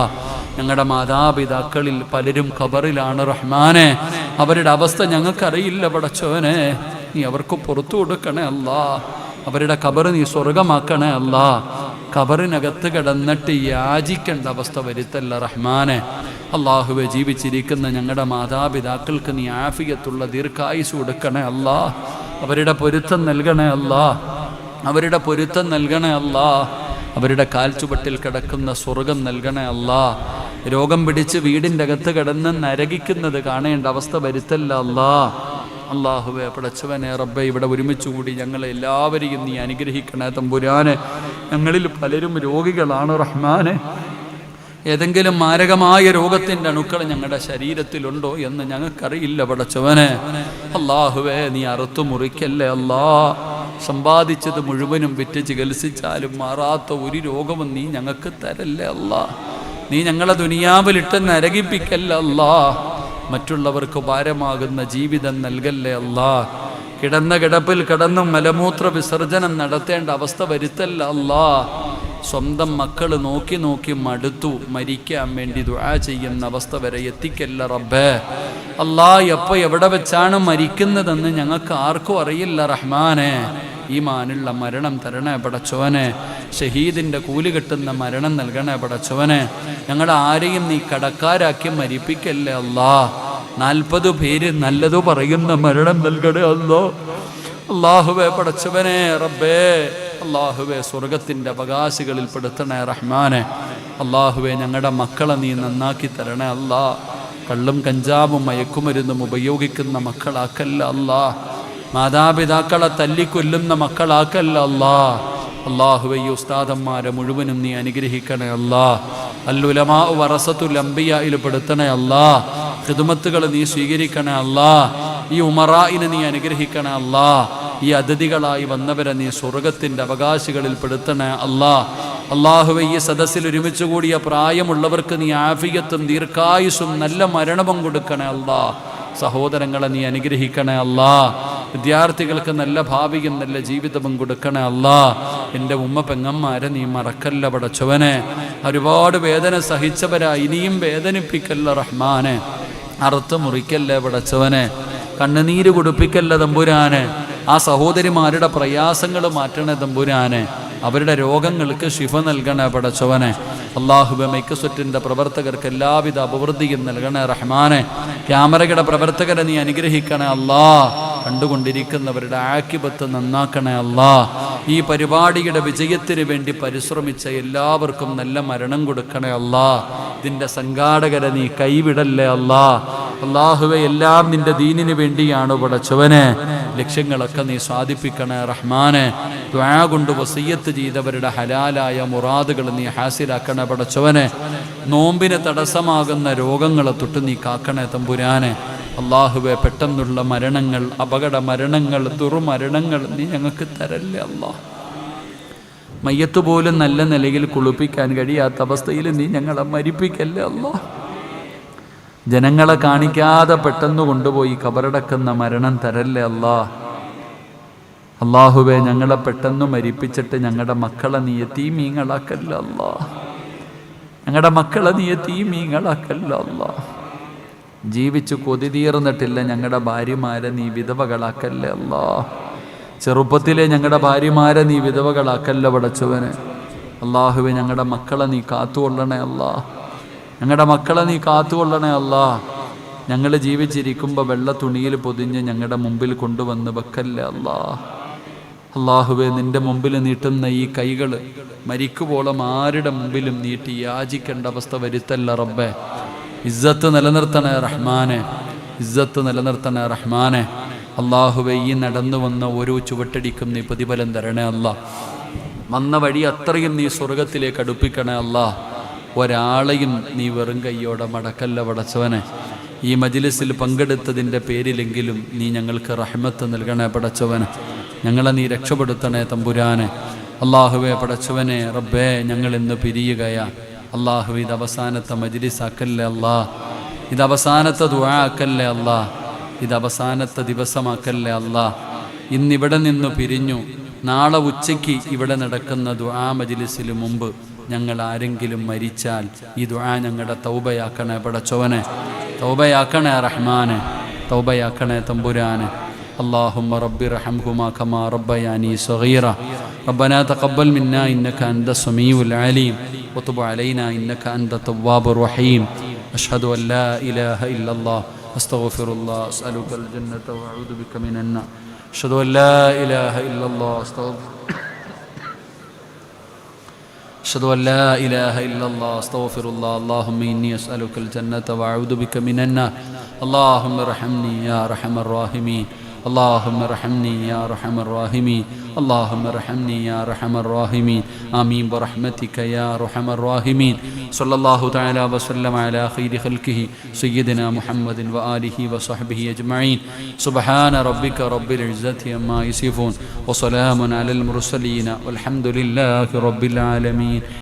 ഞങ്ങളുടെ മാതാപിതാക്കളിൽ പലരും ഖബറിലാണ് റഹ്മാനെ. അവരുടെ അവസ്ഥ ഞങ്ങൾക്കറിയില്ല പടച്ചവനെ. നീ അവർക്ക് പുറത്തു കൊടുക്കണേ അല്ലാ. അവരുടെ ഖബർ നീ സ്വർഗമാക്കണേ അല്ലാ. ഖബറിനകത്ത് കിടന്നിട്ട് യാചിക്കേണ്ട അവസ്ഥ വരുത്തല്ല റഹ്മാനെ. അള്ളാഹുവെ, ജീവിച്ചിരിക്കുന്ന ഞങ്ങളുടെ മാതാപിതാക്കൾക്ക് നീ ആഫിയത്തുള്ള ദീർഘായുസ് കൊടുക്കണേ അല്ലാ. അവരുടെ പൊരുത്തം നൽകണേ അല്ലാ. അവരുടെ പൊരുത്തം നൽകണേ അല്ലാ. അവരുടെ കാൽച്ചുവട്ടിൽ കിടക്കുന്ന സ്വർഗം നൽകണേ അല്ലാ. രോഗം പിടിച്ച് വീടിൻ്റെ അകത്ത് കിടന്ന് നരകിക്കുന്നത് കാണേണ്ട അവസ്ഥ വരുത്തല്ല അല്ലാ. അള്ളാഹുവെ, പടച്ചവനെ റബ്ബെ, ഇവിടെ ഒരുമിച്ച് കൂടി ഞങ്ങളെ എല്ലാവരെയും നീ അനുഗ്രഹിക്കണേ തമ്പുരാനെ. ഞങ്ങളിൽ പലരും രോഗികളാണ് റഹ്മാനെ. ഏതെങ്കിലും മാരകമായ രോഗത്തിൻ്റെ അണുക്കൾ ഞങ്ങളുടെ ശരീരത്തിലുണ്ടോ എന്ന് ഞങ്ങൾക്കറിയില്ല പടച്ചവനെ. അള്ളാഹുവെ, നീ അറുത്തു മുറിക്കല്ലേ അല്ലാ. സമ്പാദിച്ചത് മുഴുവനും വിറ്റ് ചികിത്സിച്ചാലും മാറാത്ത ഒരു രോഗവും നീ ഞങ്ങൾക്ക് തരല്ലേ അല്ലാ. നീ ഞങ്ങളെ ദുനിയാവിലിട്ട് നരകിപ്പിക്കല്ലേ അല്ലാ. മറ്റുള്ളവർക്ക് ഭാരമാകുന്ന ജീവിതം നൽകല്ലേ അല്ലാ. കിടന്ന കിടപ്പിൽ കിടന്നും മലമൂത്ര വിസർജനം നടത്തേണ്ട അവസ്ഥ വരുത്തല്ല അല്ലാ. സ്വന്തം മക്കൾ നോക്കി നോക്കി മടുത്തു മരിക്കാൻ വേണ്ടി ദുആ ചെയ്യുന്ന അവസ്ഥ വരെ എത്തിക്കല്ല റബ്ബേ. അല്ലാ, എപ്പോൾ എവിടെ വെച്ചാണ് മരിക്കുന്നതെന്ന് ഞങ്ങൾക്ക് ആർക്കും അറിയില്ല റഹ്മാനെ. ഈമാനുള്ള മരണം തരണേ പടച്ചവനെ. ഷഹീദിൻ്റെ കൂലി കിട്ടുന്ന മരണം നൽകണേ പടച്ചവനെ. ഞങ്ങളുടെ ആരെയും നീ കടക്കാരാക്കി മരിപ്പിക്കല്ലേ അല്ലാ. 40 പേര് നല്ലത് പറയുന്ന മരണം നൽകണേ അല്ലാ. അല്ലാഹുവേ, പടച്ചവനെ റബ്ബേ, അല്ലാഹുവേ, സ്വർഗത്തിൻ്റെ അവകാശികളിൽ പെടുത്തണേ റഹ്മാനെ. അല്ലാഹുവേ, ഞങ്ങളുടെ മക്കളെ നീ നന്നാക്കി തരണേ അല്ലാ. കള്ളും കഞ്ചാവും മയക്കുമരുന്നും ഉപയോഗിക്കുന്ന മക്കളാക്കല്ല അല്ലാ. മാതാപിതാക്കളെ തല്ലിക്കൊല്ലുന്ന മക്കളാക്കല്ല അല്ലാ. അല്ലാഹുവേ, ഈ ഉസ്താദന്മാരെ മുഴുവനും നീ അനുഗ്രഹിക്കണേ അല്ലാ. അല്ലുലമാ വറസത്തുൽ അംബിയായിൽ പെടുത്തണേ അല്ലാ. ഖിദ്മത്തുകൾ നീ സ്വീകരിക്കണേ അല്ലാ. ഈ ഉമറായിനെ നീ അനുഗ്രഹിക്കണേ അല്ലാ. ഈ അതിഥികളായി വന്നവരെ നീ സ്വർഗത്തിൻ്റെ അവകാശികളിൽ പെടുത്തണേ അല്ലാ. അല്ലാഹുവേ, ഈ സദസ്സിൽ ഒരുമിച്ച് കൂടിയ പ്രായമുള്ളവർക്ക് നീ ആഫിയത്തും ദീർഘായുസ്സും നല്ല മരണവും കൊടുക്കണേ അല്ലാ. സഹോദരങ്ങളെ നീ അനുഗ്രഹിക്കണേ അല്ലാ. വിദ്യാർത്ഥികൾക്ക് നല്ല ഭാവിയും നല്ല ജീവിതവും കൊടുക്കണേ അല്ലാ. എൻ്റെ ഉമ്മ പെങ്ങന്മാരെ നീ മറക്കല്ല പടച്ചവനെ. ഒരുപാട് വേദന സഹിച്ചവരാ, ഇനിയും വേദനിപ്പിക്കല്ല റഹ്മാനെ. അറുത്ത് മുറിക്കല്ലേ പടച്ചവനെ. കണ്ണുനീര് കുടിപ്പിക്കല്ല തമ്പുരാനെ. ആ സഹോദരിമാരുടെ പ്രയാസങ്ങൾ മാറ്റണേ തമ്പുരാനെ. അവരുടെ രോഗങ്ങൾക്ക് ശിഫ നൽകണേ പടച്ചവനെ. അല്ലാഹുവേ, മൈക്കസ്വറ്റിൻ്റെ പ്രവർത്തകർക്ക് എല്ലാവിധ അഭിവൃദ്ധിയും നൽകണേ റഹ്മാനെ. ക്യാമറയുടെ പ്രവർത്തകരെ നീ അനുഗ്രഹിക്കണേ അല്ലാ. കണ്ടുകൊണ്ടിരിക്കുന്നവരുടെ ആക്കിബത്ത് നന്നാക്കണേ അല്ലാ. ഈ പരിപാടിയുടെ വിജയത്തിന് വേണ്ടി പരിശ്രമിച്ച എല്ലാവർക്കും നല്ല മരണം കൊടുക്കണേ അല്ലാ. ഇതിൻ്റെ സംഘാടകരെ നീ കൈവിടല്ലേ അല്ലാ. അല്ലാഹുവേ, എല്ലാം നിന്റെ ദീനിന് വേണ്ടിയാണ് പടച്ചവനെ. ലക്ഷ്യങ്ങളൊക്കെ നീ സാധിപ്പിക്കണേ റഹ്മാനെ. ദുആ കൊണ്ട് വസിയ്യത്ത് ചെയ്തവരുടെ ഹലാലായ മുറാദുകൾ നീ ഹാസിലാക്കണേ പടച്ചവനെ. നോമ്പിന് തടസ്സമാകുന്ന രോഗങ്ങളെ തൊട്ട് നീ കാക്കണേ തമ്പുരാനെ. അല്ലാഹുവേ, പെട്ടെന്നുള്ള മരണങ്ങൾ, അപകട മരണങ്ങൾ, ദുർമരണങ്ങൾ നീ ഞങ്ങൾക്ക് തരല്ലേ അല്ലാ. മയ്യത്ത് പോലും നല്ല നിലയിൽ കുളിപ്പിക്കാൻ കഴിയാത്ത അവസ്ഥയിൽ നീ ഞങ്ങളെ മരിപ്പിക്കല്ലേ അല്ലാ. ജനങ്ങളെ കാണിക്കാതെ പെട്ടെന്ന് കൊണ്ടുപോയി കബറടക്കുന്ന മരണം തരല്ലേ അല്ലാ. അല്ലാഹുവേ, ഞങ്ങളെ പെട്ടെന്ന് മരിപ്പിച്ചിട്ട് ഞങ്ങളുടെ മക്കളെ നീ യതീമീങ്ങളാക്കല്ല അല്ലാ. ഞങ്ങളുടെ മക്കളെ നീ യതീമീങ്ങളാക്കല്ല അല്ലാ. ജീവിച്ചു കൊതി തീർന്നിട്ടില്ല ഞങ്ങളുടെ ഭാര്യമാരെ നീ വിധവകളാക്കല്ലേ അല്ലാ. ചെറുപ്പത്തിലെ ഞങ്ങളുടെ ഭാര്യമാരെ നീ വിധവകളാക്കല്ല പടച്ചവനെ. അല്ലാഹുവേ, ഞങ്ങളുടെ മക്കളെ നീ കാത്തുകൊള്ളണേ അല്ലാ. ഞങ്ങളുടെ മക്കളെ നീ കാത്തുകൊള്ളണേ അല്ലാ. ഞങ്ങൾ ജീവിച്ചിരിക്കുമ്പോൾ വെള്ള തുണിയിൽ പൊതിഞ്ഞ് ഞങ്ങളുടെ മുമ്പിൽ കൊണ്ടുവന്ന് വെക്കല്ലേ അല്ലാ. അള്ളാഹുവേ, നിന്റെ മുമ്പിൽ നീട്ടുന്ന ഈ കൈകൾ മരിക്കുവോളം ആരുടെ മുമ്പിലും നീട്ടി യാചിക്കേണ്ട അവസ്ഥ വരുത്തല്ല റബ്ബേ. ഇസ്സത്ത് നിലനിർത്തണേ റഹ്മാനെ, ഇസ്സത്ത് നിലനിർത്തണേ റഹ്മാനെ. അള്ളാഹുവേ, ഈ നടന്നു വന്ന ഓരോ ചുവട്ടടിക്കും നീ പ്രതിഫലം തരണേ അല്ലാ. വന്ന വഴി അത്രയും നീ സ്വർഗത്തിലേക്ക് അടുപ്പിക്കണേ അല്ലാ. ഒരാളെയും നീ വെറും കൈയോടെ മടക്കല്ല പടച്ചവനെ. ഈ മജ്ലിസിൽ പങ്കെടുത്തതിൻ്റെ പേരിലെങ്കിലും നീ ഞങ്ങൾക്ക് റഹ്മത്ത് നൽകണേ പടച്ചവനെ. ഞങ്ങളെ നീ രക്ഷപ്പെടുത്തണേ തമ്പുരാനെ. അള്ളാഹുവേ പടച്ചവനെ, റബ്ബേ, ഞങ്ങൾ ഇന്ന് പിരിയുകയാ അള്ളാഹു. ഇത് അവസാനത്തെ മജ്ലിസാക്കല്ലേ അല്ലാ, ഇത് അവസാനത്തെ ദുആ ആക്കല്ലേ അല്ലാ, ഇത് അവസാനത്തെ ദിവസമാക്കല്ലേ അല്ലാ. ഇന്നിവിടെ നിന്ന് പിരിഞ്ഞു, നാളെ ഉച്ചയ്ക്ക് ഇവിടെ നടക്കുന്ന ദുആ മജ്ലിസിന് മുമ്പ് ഞങ്ങൾ ആരെങ്കിലും മരിച്ചാൽ ഈ ദുആ ഞങ്ങളുടെ തൗബയാക്കണേ പടച്ചവനെ, തൗബയാക്കണേ റഹ്മാനെ, തൗബയാക്കണേ തമ്പുരാനെ. اللهم رب ارحمهما كما ربياني صغيرا ربنا تقبل منا إنك أنت السميع العليم وتب علينا إنك أنت التواب الرحيم. أشهد أن لا إله إلا الله أستغفر الله أسألك الجنة وأعوذ بك من النار. أشهد أن لا إله إلا الله أشهد أن لا إله إلا الله أستغفر الله. اللهم إني أسألك الجنة وأعوذ بك من النار. اللهم ارحمني يا أرحم الراحمين. اللهم ارحمني يا أرحم الراحمين. اللهم ارحمني يا أرحم الراحمين. آمين برحمتك يا أرحم الراحمين. صلى الله تعالى وسلم على خير خلقه سيدنا محمد وآله وصحبه أجمعين. سبحان ربك رب العزة عما يصفون وسلام على المرسلين والحمد لله رب العالمين.